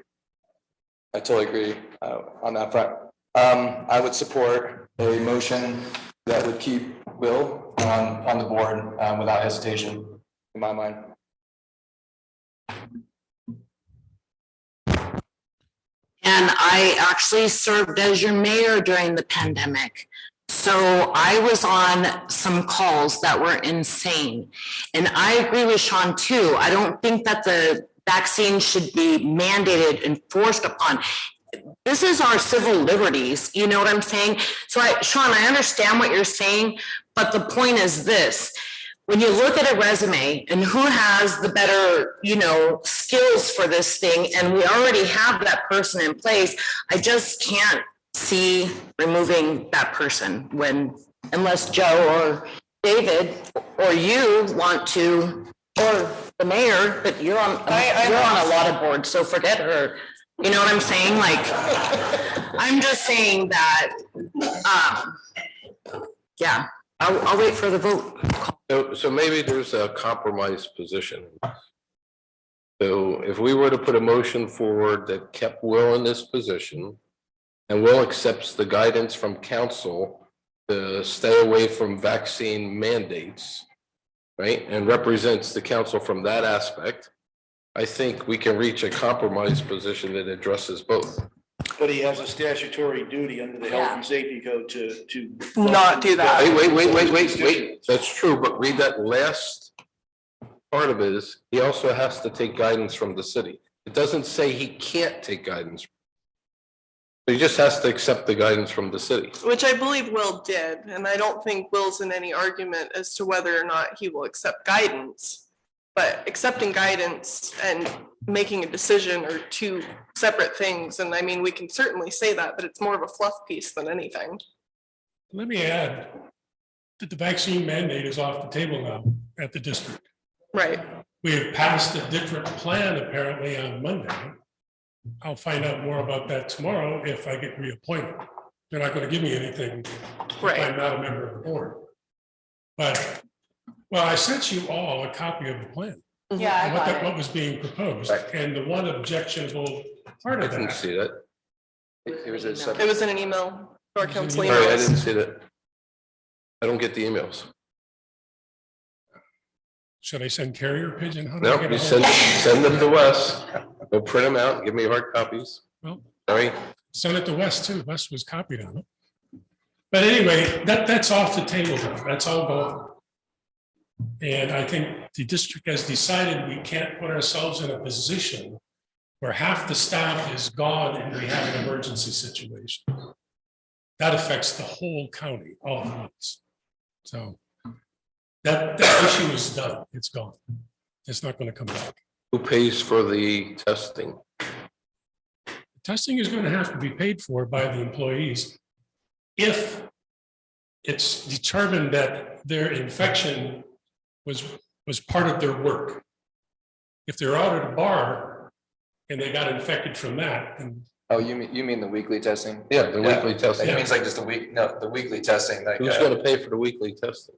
I totally agree on that front. I would support a motion that would keep Will on the board without hesitation, in my mind. And I actually served as your mayor during the pandemic. So I was on some calls that were insane. And I agree with Sean too. I don't think that the vaccine should be mandated and forced upon. This is our civil liberties, you know what I'm saying? So Sean, I understand what you're saying, but the point is this. When you look at a resume and who has the better, you know, skills for this thing, and we already have that person in place, I just can't see removing that person unless Joe or David or you want to, or the mayor, but you're on a lot of boards, so forget her. You know what I'm saying? Like, I'm just saying that, yeah, I'll wait for the vote. So maybe there's a compromise position. So if we were to put a motion forward that kept Will in this position, and Will accepts the guidance from council to stay away from vaccine mandates, right, and represents the council from that aspect, I think we can reach a compromise position that addresses both. But he has a statutory duty under the health and safety code to not do that. Wait. That's true, but read that last part of it is, he also has to take guidance from the city. It doesn't say he can't take guidance. He just has to accept the guidance from the city. Which I believe Will did, and I don't think Will's in any argument as to whether or not he will accept guidance. But accepting guidance and making a decision are two separate things. And I mean, we can certainly say that, but it's more of a fluff piece than anything. Let me add that the vaccine mandate is off the table now at the district. Right. We have passed a different plan apparently on Monday. I'll find out more about that tomorrow if I get reappointed. They're not going to give me anything if I'm not a member of the board. But, well, I sent you all a copy of the plan. Yeah, I got it. What was being proposed, and the one objectionable part of I didn't that. see that. It was in an email to our council. Sorry, I didn't see that. I don't get the emails. Should I send carrier pigeon? How do I No, get you a hold of send them to Wes. We'll print them out, give me hard copies. Well, Sorry. Send it to Wes too. Wes was copied on it. But anyway, that's off the table. That's all gone. And I think the district has decided we can't put ourselves in a position where half the staff is gone and we have an emergency situation. That affects the whole county all at once. So that issue is done. It's gone. It's not going to come back. Who pays for the testing? Testing is going to have to be paid for by the employees if it's determined that their infection was was part of their work. If they're out at a bar and they got infected from that, and Oh, you mean the weekly testing? Yeah, the weekly testing. It means like just the weekly testing, like. Who's gonna pay for the weekly testing?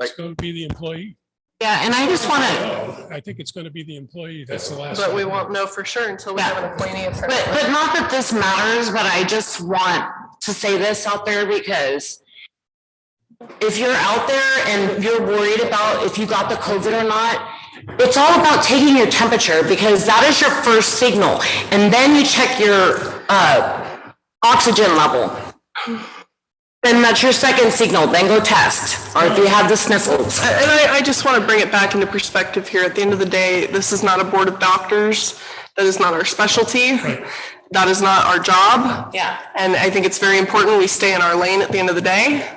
it's going to be the employee. Yeah, and I just want to, I think it's going to be the employee. That's the last. But we thing. won't know for sure until we have an appointee. but not that this matters, but I just want to say this out there because if you're out there and you're worried about if you got the COVID or not, it's all about taking your temperature because that is your first signal. And then you check your oxygen level. Then that's your second signal, then go test, or if you have the sniffles. And I just want to bring it back into perspective here. At the end of the day, this is not a board of doctors. That is not our specialty. That is not our job. Yeah. And I think it's very important we stay in our lane at the end of the day.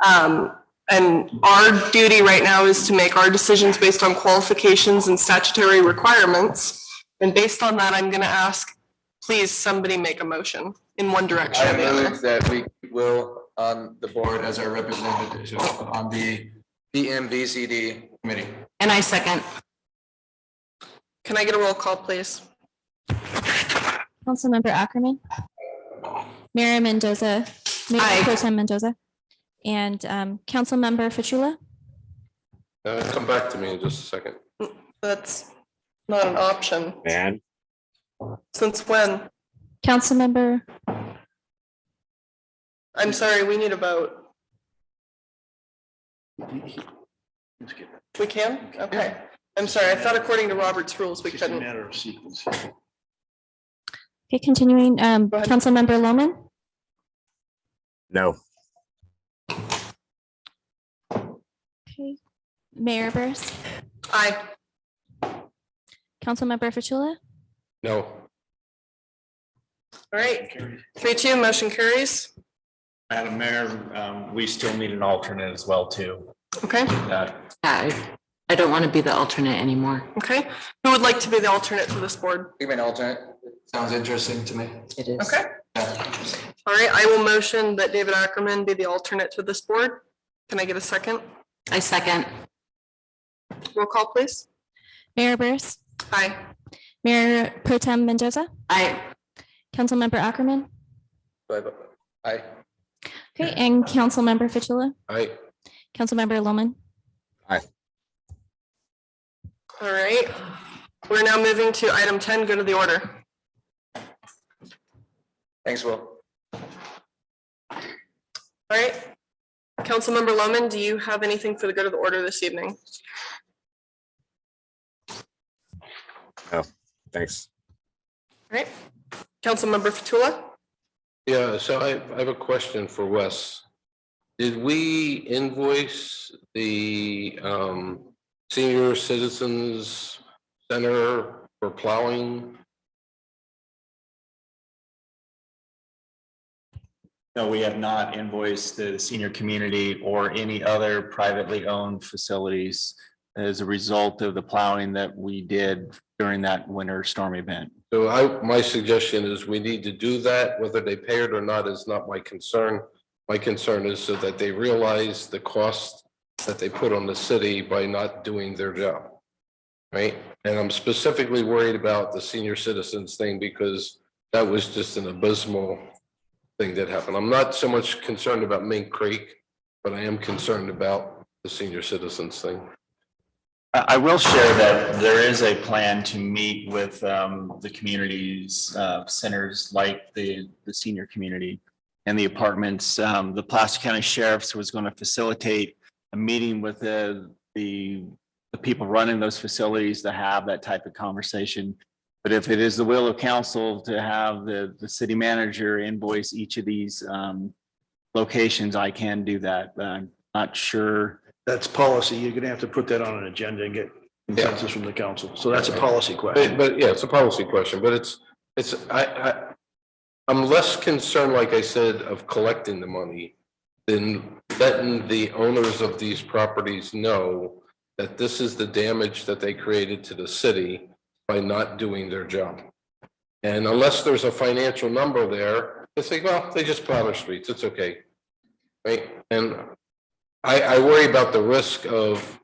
And our duty right now is to make our decisions based on qualifications and statutory requirements. And based on that, I'm going to ask, please, somebody make a motion in one direction or the I other. move that we will on the board as our representative on the BMVCD committee. And I second. Can I get a roll call, please? Councilmember Ackerman, Mayor Mendoza, Mayor Pro Tem Mendoza, and Councilmember Fatula. Come back to me in just a second. That's not an option. Man. Since when? Councilmember, I'm sorry, we need a vote. We can? Okay. I'm sorry, I thought according to Robert's rules, we couldn't. Matter of sequence. okay, continuing, Councilmember Loman, No. okay, Mayor Burris, Aye. Councilmember Fatula, No. All right, 3-2, motion carries. Madam Mayor, we still need an alternate as well, too. Okay, I don't want to be the alternate anymore. okay. Who would like to be the alternate to this board? You mean alternate? Sounds interesting to me. It is. Okay. All right, I will motion that David Ackerman be the alternate to this board. Can I get a second? I second. Roll call, please. Mayor Burris, Aye. Mayor Pro Tem Mendoza, Aye. Councilmember Ackerman, Aye. okay, and Councilmember Fatula, Aye. Councilmember Loman. All right, we're now moving to item 10, go to the order. Thanks, Will. All right, Councilmember Loman, do you have anything for the good of the order this evening? No, thanks. All right, Councilmember Fatula? Yeah, so I have a question for Wes. Did we invoice the Senior Citizens Center for plowing? No, we have not invoiced the senior community or any other privately owned facilities as a result of the plowing that we did during that winter storm event. So my suggestion is we need to do that, whether they pay it or not is not my concern. My concern is so that they realize the cost that they put on the city by not doing their job. Right? And I'm specifically worried about the senior citizens thing because that was just an abysmal thing that happened. I'm not so much concerned about Mink Creek, but I am concerned about the senior citizens thing. I will share that there is a plan to meet with the communities, centers like the senior community and the apartments. The Placer County Sheriff's was going to facilitate a meeting with the people running those facilities to have that type of conversation. But if it is the will of council to have the city manager invoice each of these locations, I can do that. But I'm not sure. That's policy. You're gonna have to put that on an agenda and get consensus from the council. So that's a policy question. But yeah, it's a policy question, but I'm less concerned, like I said, of collecting the money than letting the owners of these properties know that this is the damage that they created to the city by not doing their job. And unless there's a financial number there, they say, well, they just plow their streets, it's okay. Right? And I worry about the risk of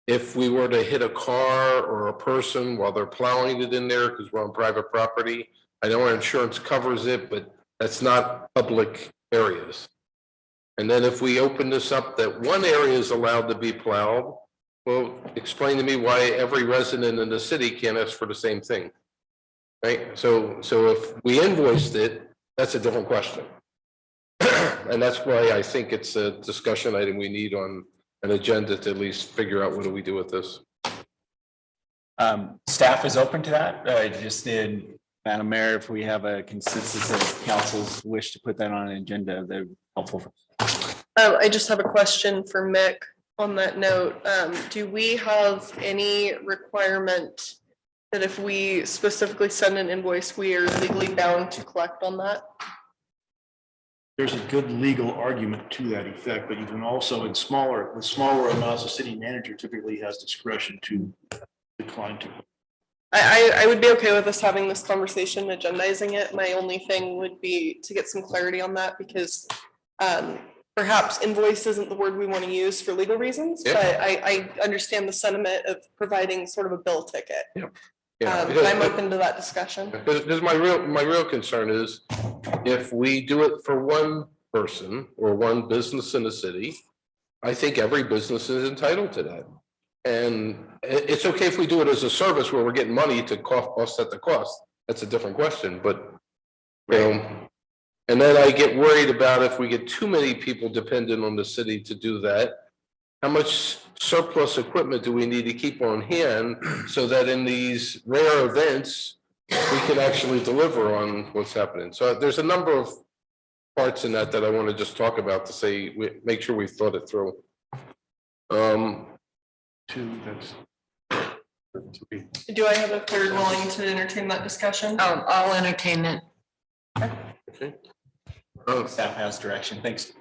if we were to hit a car or a person while they're plowing it in there, because we're on private property, I know our insurance covers it, but that's not public areas. And then if we open this up that one area is allowed to be plowed, well, explain to me why every resident in the city can't ask for the same thing. Right? So if we invoiced it, that's a different question. And that's why I think it's a discussion item we need on an agenda to at least figure out what do we do with this. Staff is open to that. I just need, Madam Mayor, if we have a consensus of council's wish to put that on an agenda, they're helpful. I just have a question for Mick on that note. Do we have any requirement that if we specifically send an invoice, we are legally bound to collect on that? There's a good legal argument to that effect, but you can also, with smaller amounts, the city manager typically has discretion to decline to. I would be okay with us having this conversation, agendizing it. My only thing would be to get some clarity on that, because perhaps invoice isn't the word we want to use for legal reasons, but I understand the sentiment of providing sort of a bill ticket. But I'm open to that discussion. Because my real concern is if we do it for one person or one business in the city, I think every business is entitled to that. And it's okay if we do it as a service where we're getting money to offset the cost. That's a different question, but you know, and then I get worried about if we get too many people dependent on the city to do that, how much surplus equipment do we need to keep on hand so that in these rare events, we can actually deliver on what's happening? So there's a number of parts in that I want to just talk about to say, make sure we've thought it through. Do I have a third willing to entertain that discussion? I'll entertain it. Okay. Staff has direction. Thanks.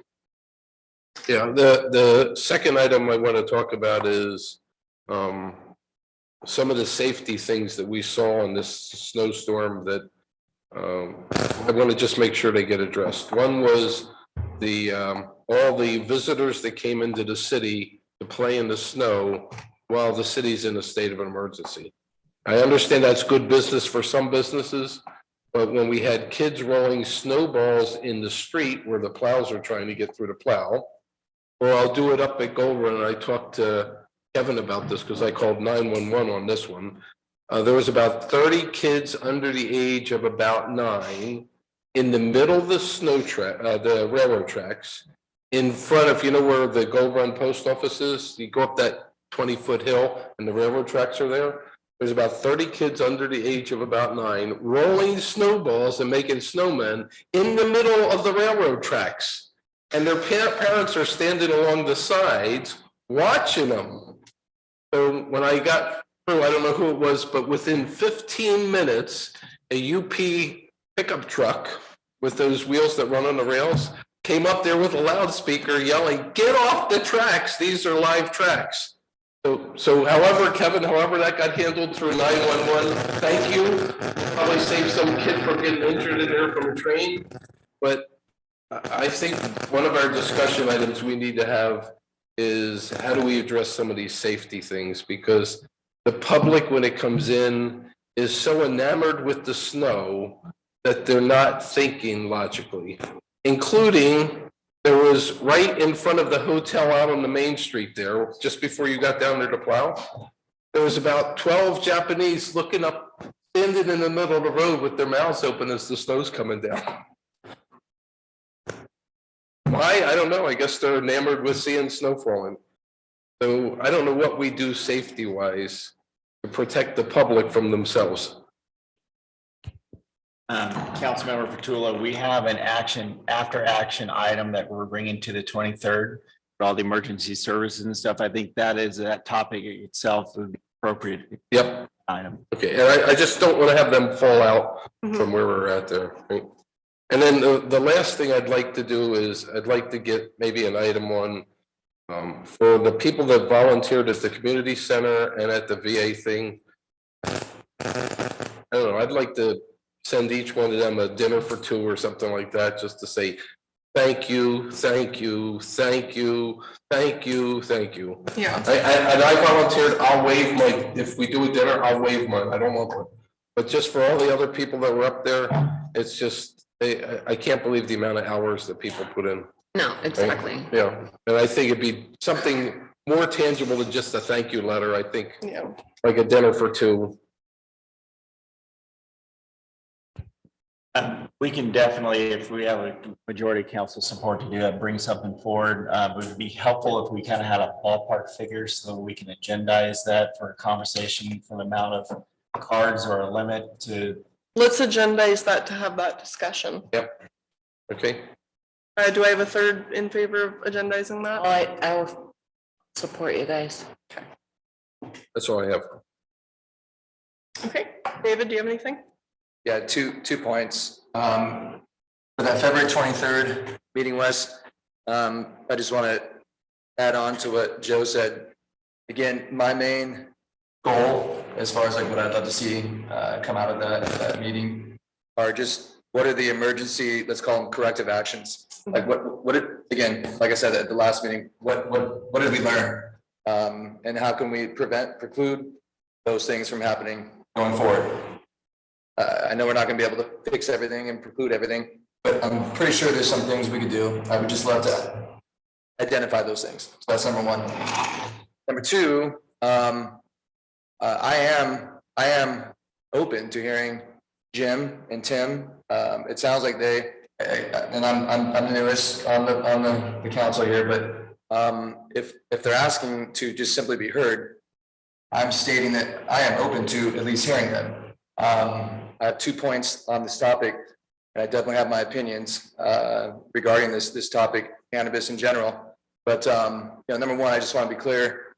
Yeah, the second item I want to talk about is some of the safety things that we saw in this snowstorm that I want to just make sure they get addressed. One was the all the visitors that came into the city to play in the snow while the city's in a state of emergency. I understand that's good business for some businesses, but when we had kids rolling snowballs in the street where the plows are trying to get through the plow, or I'll do it up at Gold Run, and I talked to Kevin about this because I called 911 on this one. There was about 30 kids under the age of about 9 in the middle of the snow track, the railroad tracks, in front of, you know where the Gold Run post office is? You go up that 20-foot hill and the railroad tracks are there. There's about 30 kids under the age of about 9 rolling snowballs and making snowmen in the middle of the railroad tracks. And their parents are standing along the sides watching them. So when I got through, I don't know who it was, but within 15 minutes, a UP pickup truck with those wheels that run on the rails came up there with a loudspeaker yelling, "Get off the tracks, these are live tracks." So however, Kevin, however that got handled through 911, thank you. Probably saved some kid from getting injured in there from a train. But I think one of our discussion items we need to have is how do we address some of these safety things? Because the public, when it comes in, is so enamored with the snow that they're not thinking logically, including there was right in front of the hotel out on the main street there, just before you got down there to plow, there was about 12 Japanese looking up, standing in the middle of the road with their mouths open as the snow's coming down. Why? I don't know. I guess they're enamored with seeing snow falling. So I don't know what we do safety-wise to protect the public from themselves. Councilmember Petula, we have an after action item that we're bringing to the 23rd for all the emergency services and stuff. I think that topic itself would be appropriate. Yep. Item. Okay, and I just don't want to have them fall out from where we're at there. Right? And then the last thing I'd like to do is I'd like to get maybe an item on for the people that volunteered at the community center and at the VA thing. I don't know, I'd like to send each one of them a dinner for 2 or something like that, just to say thank you, thank you, thank you, thank you, thank you. Yeah. And I volunteered, I'll waive my, if we do a dinner, I'll waive mine, I don't want one. But just for all the other people that were up there, it's just, I can't believe the amount of hours that people put in. No, exactly. Yeah, and I think it'd be something more tangible than just a thank you letter, I think, Yeah. like a dinner for two. We can definitely, if we have a majority council support to do that, bring something forward. It would be helpful if we kind of had a ballpark figure so we can agendize that for a conversation for the amount of cards or a limit to. Let's agendize that to have that discussion. Yep. Okay. Do I have a third in favor of agendizing that? I will support you guys. That's all I have. Okay, David, do you have anything? Yeah, two points. For that February 23rd meeting, Wes, I just want to add on to what Joe said. Again, my main goal, as far as like what I'd love to see come out of that meeting, are just what are the emergency, let's call them corrective actions. Like again, like I said at the last meeting, what did we learn? And how can we preclude those things from happening going forward? I know we're not gonna be able to fix everything and preclude everything, but I'm pretty sure there's some things we could do. I would just love to identify those things. So that's number one. Number two, I am open to hearing Jim and Tim. It sounds like they, and I'm the newest on the council here, but if they're asking to just simply be heard, I'm stating that I am open to at least hearing them. I have 2 points on this topic, and I definitely have my opinions regarding this topic, cannabis in general. But number one, I just want to be clear.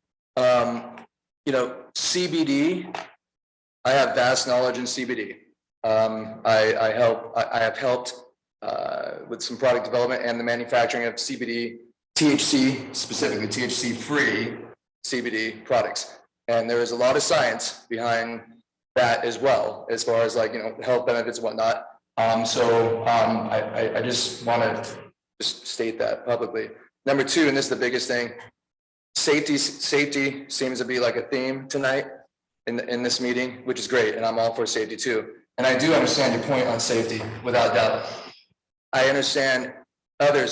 CBD. I have vast knowledge in CBD. I have helped with some product development and the manufacturing of CBD, THC, specifically THC-free CBD products. And there is a lot of science behind that as well, as far as health benefits and whatnot. I just want to just state that publicly. Number two, and this is the biggest thing, safety seems to be like a theme tonight in this meeting, which is great, and I'm all for safety too. And I do understand your point on safety, without doubt. I understand other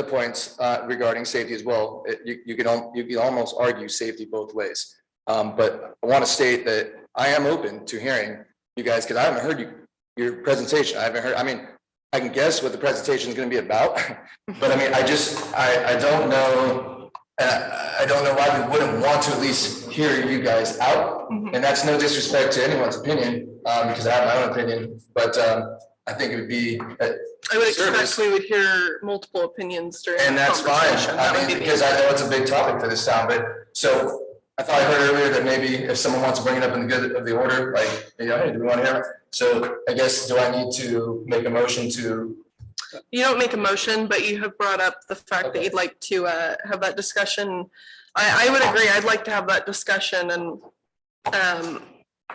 points regarding safety as well. You can almost argue safety both ways. But I want to state that I am open to hearing you guys, because I haven't heard your presentation. I can guess what the presentation is going to be about, but I don't know. I don't know why we wouldn't want to at least hear you guys out. And that's no disrespect to anyone's opinion, because I have my own opinion, but I think it would be. I would expect we would hear multiple opinions during. And that's fine, because I know it's a big topic for this town, but so. I thought I heard earlier that maybe if someone wants to bring it up in the good of the order, like, hey, do we want to hear it? So I guess, do I need to make a motion to? You don't make a motion, but you have brought up the fact that you'd like to have that discussion. I would agree. I'd like to have that discussion, and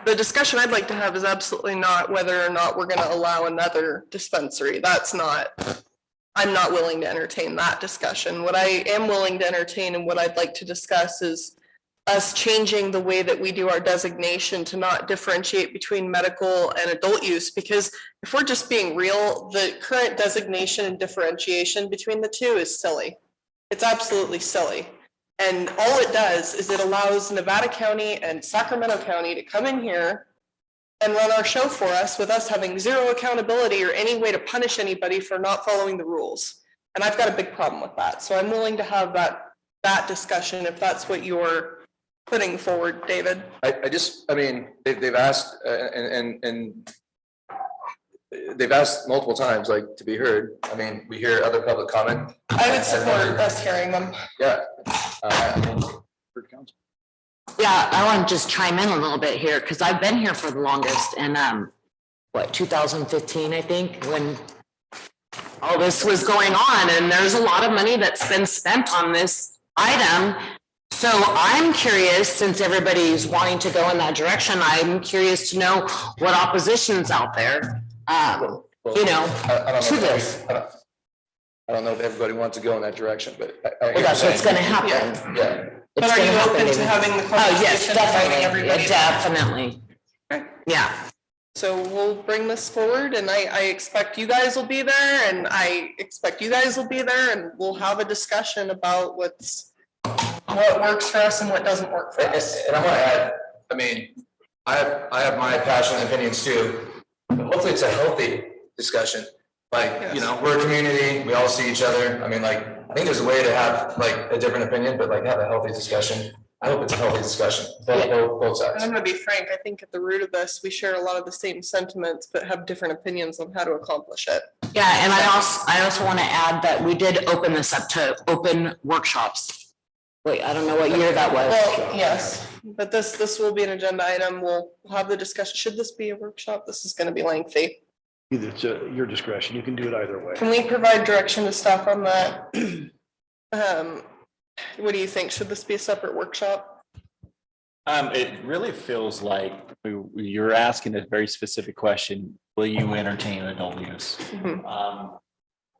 the discussion I'd like to have is absolutely not whether or not we're going to allow another dispensary. I'm not willing to entertain that discussion. What I am willing to entertain and what I'd like to discuss is us changing the way that we do our designation to not differentiate between medical and adult use, because if we're just being real, the current designation and differentiation between the two is silly. It's absolutely silly. And all it does is it allows Nevada County and Sacramento County to come in here and run our show for us, with us having zero accountability or any way to punish anybody for not following the rules. And I've got a big problem with that. So I'm willing to have that discussion if that's what you're putting forward, David. They've asked and they've asked multiple times, like, to be heard. We hear other public comment. I would support us hearing them. Yeah. Yeah, I want to just chime in a little bit here, because I've been here for the longest, and 2015, I think, when all this was going on, and there's a lot of money that's been spent on this item. So I'm curious, since everybody's wanting to go in that direction, I'm curious to know what opposition's out there, to this. I don't know if everybody wants to go in that direction, but. Well, that's what's gonna happen. Yeah. But are you open to having the Oh, yes, conversation, having everybody? definitely. Yeah. So we'll bring this forward and I expect you guys will be there and I expect you guys will be there and we'll have a discussion about what works for us and what doesn't work for us. And I want to add, I mean, I have my passionate opinions too, but hopefully it's a healthy discussion. Like, you know, we're a community, we all see each other. I mean, like, I think there's a way to have like a different opinion, but like have a healthy discussion. I hope it's a healthy discussion, both sides. And I'm gonna be frank, I think at the root of this, we share a lot of the same sentiments, but have different opinions on how to accomplish it. Yeah, and I also want to add that we did open this up to open workshops. Wait, I don't know what year that was. Well, yes, but this will be an agenda item. We'll have the discussion. Should this be a workshop? This is gonna be lengthy. Either it's your discretion. You can do it either way. Can we provide direction to staff on that? What do you think? Should this be a separate workshop? It really feels like you're asking a very specific question. Will you entertain adult use?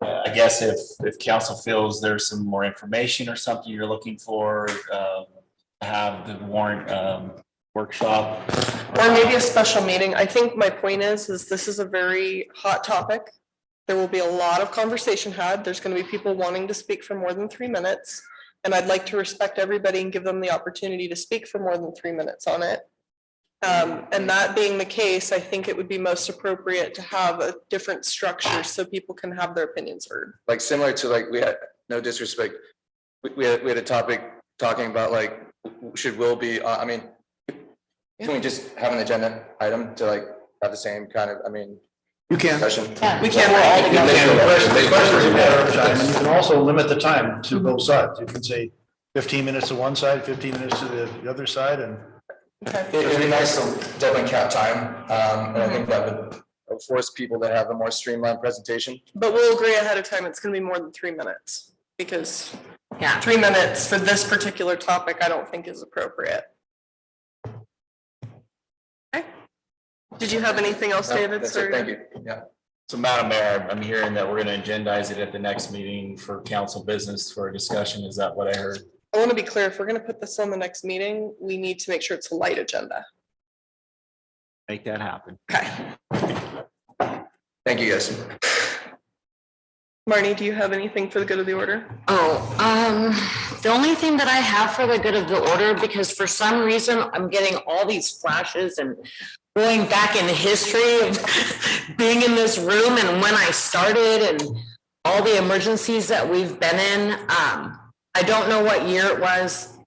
I guess if council feels there's some more information or something you're looking for, have the warrant workshop. Or maybe a special meeting. I think my point is this is a very hot topic. There will be a lot of conversation had. There's going to be people wanting to speak for more than 3 minutes. And I'd like to respect everybody and give them the opportunity to speak for more than 3 minutes on it. And that being the case, I think it would be most appropriate to have a different structure so people can have their opinions heard. Like similar to like, we had, no disrespect, we had a topic talking about like, should Will be, I mean, can we just have an agenda item to like have the same kind of, I mean. You can. Yeah, we can. You can also limit the time to both sides. You can say 15 minutes to one side, 15 minutes to the other side, and. It'd be nice to definitely count time, and I think that would force people to have a more streamlined presentation. But we'll agree ahead of time, it's gonna be more than 3 minutes, because 3 minutes for this particular topic, I don't think is appropriate. Okay. Did you have anything else, David? That's it, thank you, yeah. So Madam Mayor, I'm hearing that we're going to agendize it at the next meeting for council business for a discussion. Is that what I heard? I want to be clear, if we're gonna put this on the next meeting, we need to make sure it's a light agenda. Make that happen. Okay. Thank you, guys. Marnie, do you have anything for the good of the order? The only thing that I have for the good of the order, because for some reason I'm getting all these flashes and going back in history of being in this room and when I started and all the emergencies that we've been in. I don't know what year it was.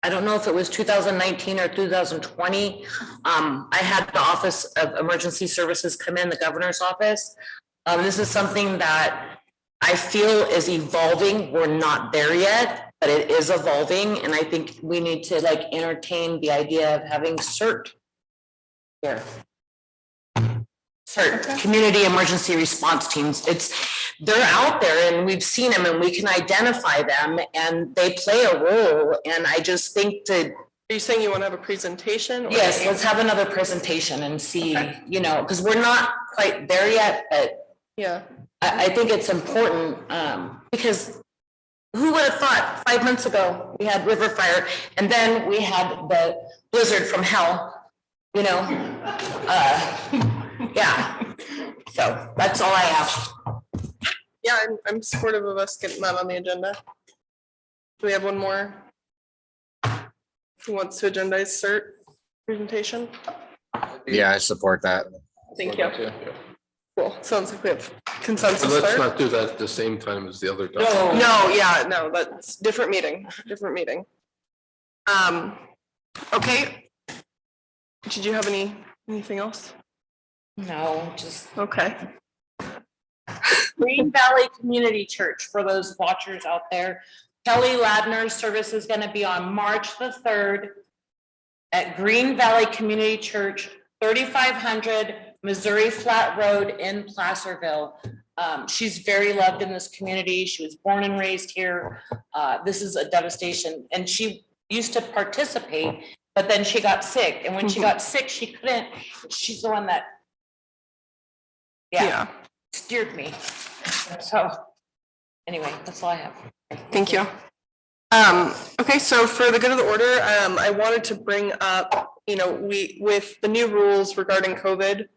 I don't know if it was 2019 or 2020. I had the Office of Emergency Services come in, the governor's office. This is something that I feel is evolving. We're not there yet, but it is evolving. And I think we need to like entertain the idea of having CERT here. CERT, Community Emergency Response Teams. They're out there and we've seen them and we can identify them and they play a role. And I just think Are you saying you want to have a presentation? Yes, let's have another presentation and see, you know, because we're not quite there yet, but yeah, I think it's important because who would have thought 5 months ago we had river fire and then we had the blizzard from hell, you know? Yeah, so that's all I have. Yeah, I'm supportive of us getting that on the agenda. Do we have one more? Who wants to agendize CERT presentation? Yeah, I support that. Thank you. Cool, sounds like we have consensus Let's there. not do that at the same time as the other. No, that's different meeting. Okay. Did you have anything else? No, just. Okay. Green Valley Community Church, for those watchers out there. Kelly Ladner's service is going to be on March the 3rd at Green Valley Community Church, 3500 Missouri Flat Road in Placerville. She's very loved in this community. She was born and raised here. This is a devastation. And she used to participate, but then she got sick. And when she got sick, she couldn't. She's the one that, yeah. Steered me. So Anyway, that's all I have. Thank you. Okay, so for the good of the order, I wanted to bring up, with the new rules regarding COVID,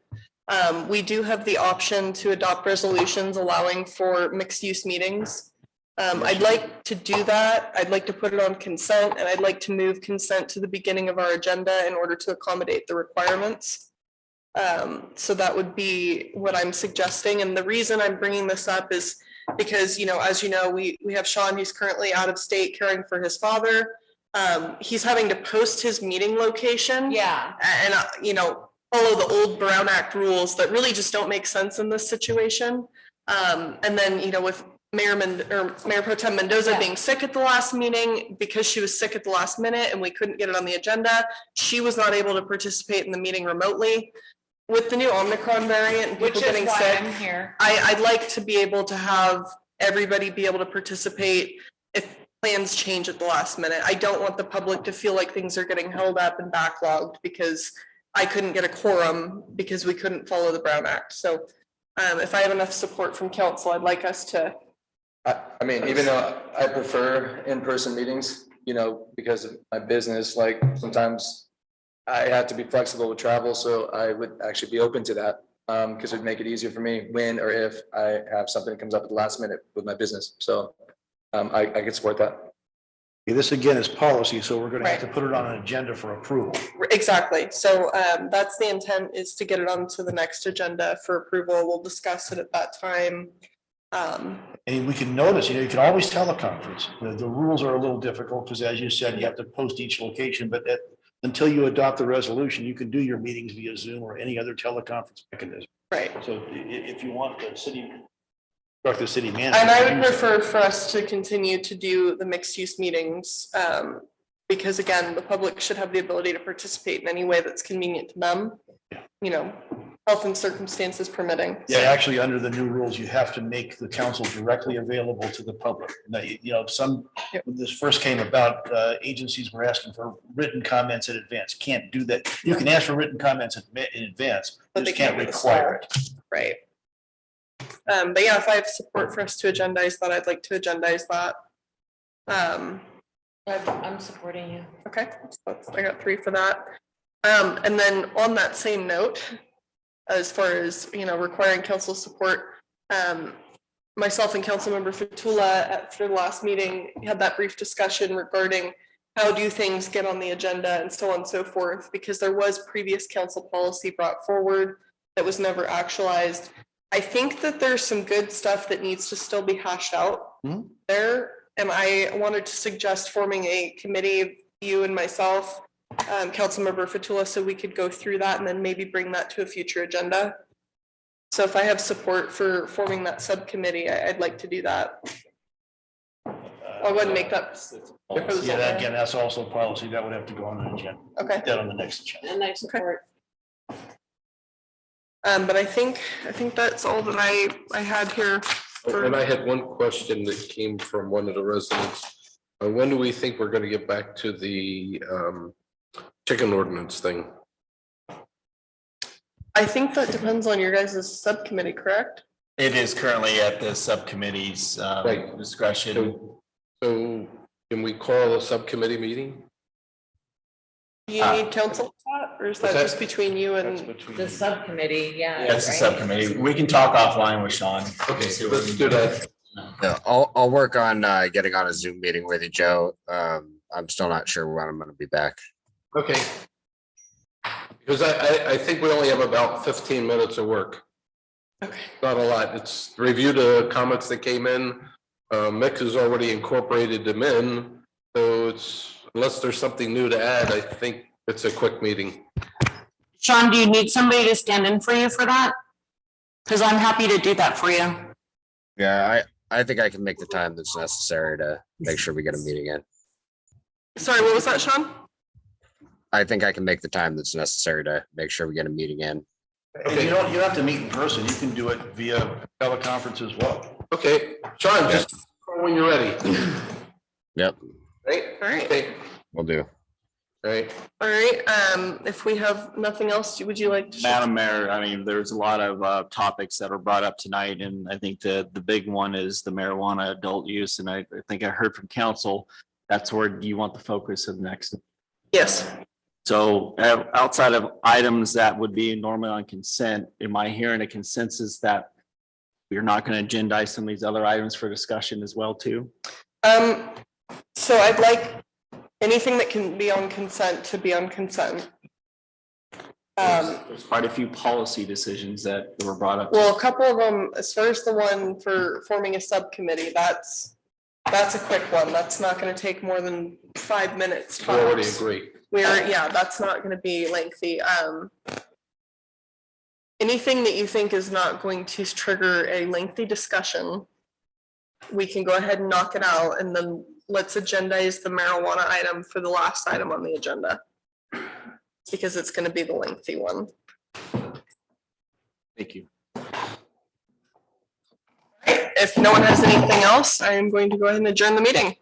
we do have the option to adopt resolutions allowing for mixed use meetings. I'd like to do that. I'd like to put it on consent, and I'd like to move consent to the beginning of our agenda in order to accommodate the requirements. So that would be what I'm suggesting. And the reason I'm bringing this up is because, as you know, we have Sean, who's currently out of state caring for his father. He's having to post his meeting location. Yeah. And, follow the old Brown Act rules that really just don't make sense in this situation. And then, with Mayor Pro Tem Mendoza being sick at the last meeting, because she was sick at the last minute and we couldn't get it on the agenda, she was not able to participate in the meeting remotely. With the new Omicron variant and people getting sick, I'm here. I'd like to be able to have everybody be able to participate if plans change at the last minute. I don't want the public to feel like things are getting held up and backlogged because I couldn't get a quorum because we couldn't follow the Brown Act. So if I have enough support from council, I'd like us to. I mean, even though I prefer in-person meetings, because of my business, like sometimes I have to be flexible with travel, so I would actually be open to that. Because it'd make it easier for me when or if I have something that comes up at the last minute with my business. So I could support that. This again is policy, so we're gonna have to put it on an agenda for approval. Exactly. So that's the intent, is to get it onto the next agenda for approval. We'll discuss it at that time. And we can notice, you can always teleconference. The rules are a little difficult because, as you said, you have to post each location, but until you adopt the resolution, you can do your meetings via Zoom or any other teleconference mechanism. Right. So if you want the city manager. And I would prefer for us to continue to do the mixed use meetings, because again, the public should have the ability to participate in any way that's convenient to them, health and circumstances permitting. Yeah, actually, under the new rules, you have to make the council directly available to the public. Now, when this first came about, agencies were asking for written comments in advance. Can't do that. You can ask for written comments in advance, but they can't require it. Right. But yeah, if I have support for us to agendize that, I'd like to agendize that. I'm supporting you. Okay, so I got 3 for that. And then on that same note, as far as, requiring council support, myself and Councilmember Fatula after the last meeting had that brief discussion regarding how do things get on the agenda and so on and so forth, because there was previous council policy brought forward that was never actualized. I think that there's some good stuff that needs to still be hashed out there. And I wanted to suggest forming a committee, you and myself, Councilmember Fatula, so we could go through that and then maybe bring that to a future agenda. So if I have support for forming that subcommittee, I'd like to do that. I'll go ahead and make that proposal. Yeah, again, that's also policy that would have to go on the agenda. Okay. That on the next agenda. And I support. But I think that's all that I had here. And I had one question that came from one of the residents. When do we think we're gonna get back to the chicken ordinance thing? I think that depends on your guys' subcommittee, correct? It is currently at the subcommittee's discretion. So can we call a subcommittee meeting? Do you need counsel for that, or is that just between you and The subcommittee, yeah. That's the subcommittee. We can talk offline with Sean. Okay, let's do that. Yeah, I'll work on getting on a Zoom meeting with you, Joe. I'm still not sure when I'm gonna be back. Okay. Because I think we only have about 15 minutes of work. Okay. Not a lot. It's review the comments that came in. Mick has already incorporated them in. So it's, unless there's something new to add, I think it's a quick meeting. Sean, do you need somebody to stand in for you for that? Because I'm happy to do that for you. Yeah, I think I can make the time that's necessary to make sure we get a meeting in. Sorry, what was that, Sean? I think I can make the time that's necessary to make sure we get a meeting in. And you don't have to meet in person. You can do it via teleconference as well. Okay, Sean, just when you're ready. Yep, Right? All right. Okay. will do. right? All right, if we have nothing else, would you like to? Madam Mayor, I mean, there's a lot of topics that are brought up tonight, and I think the big one is the marijuana adult use, and I think I heard from council, that's where you want the focus of next. Yes. So outside of items that would be normally on consent, am I hearing a consensus that we're not going to agendize some of these other items for discussion as well too? So I'd like anything that can be on consent to be on consent. There's quite a few policy decisions that were brought up. Well, a couple of them, as far as the one for forming a subcommittee, that's a quick one. That's not going to take more than 5 minutes. I already tops. agree. Yeah, that's not going to be lengthy. Anything that you think is not going to trigger a lengthy discussion, we can go ahead and knock it out, and then let's agendize the marijuana item for the last item on the agenda, because it's going to be the lengthy one. Thank you. If no one has anything else, I am going to go ahead and adjourn the meeting.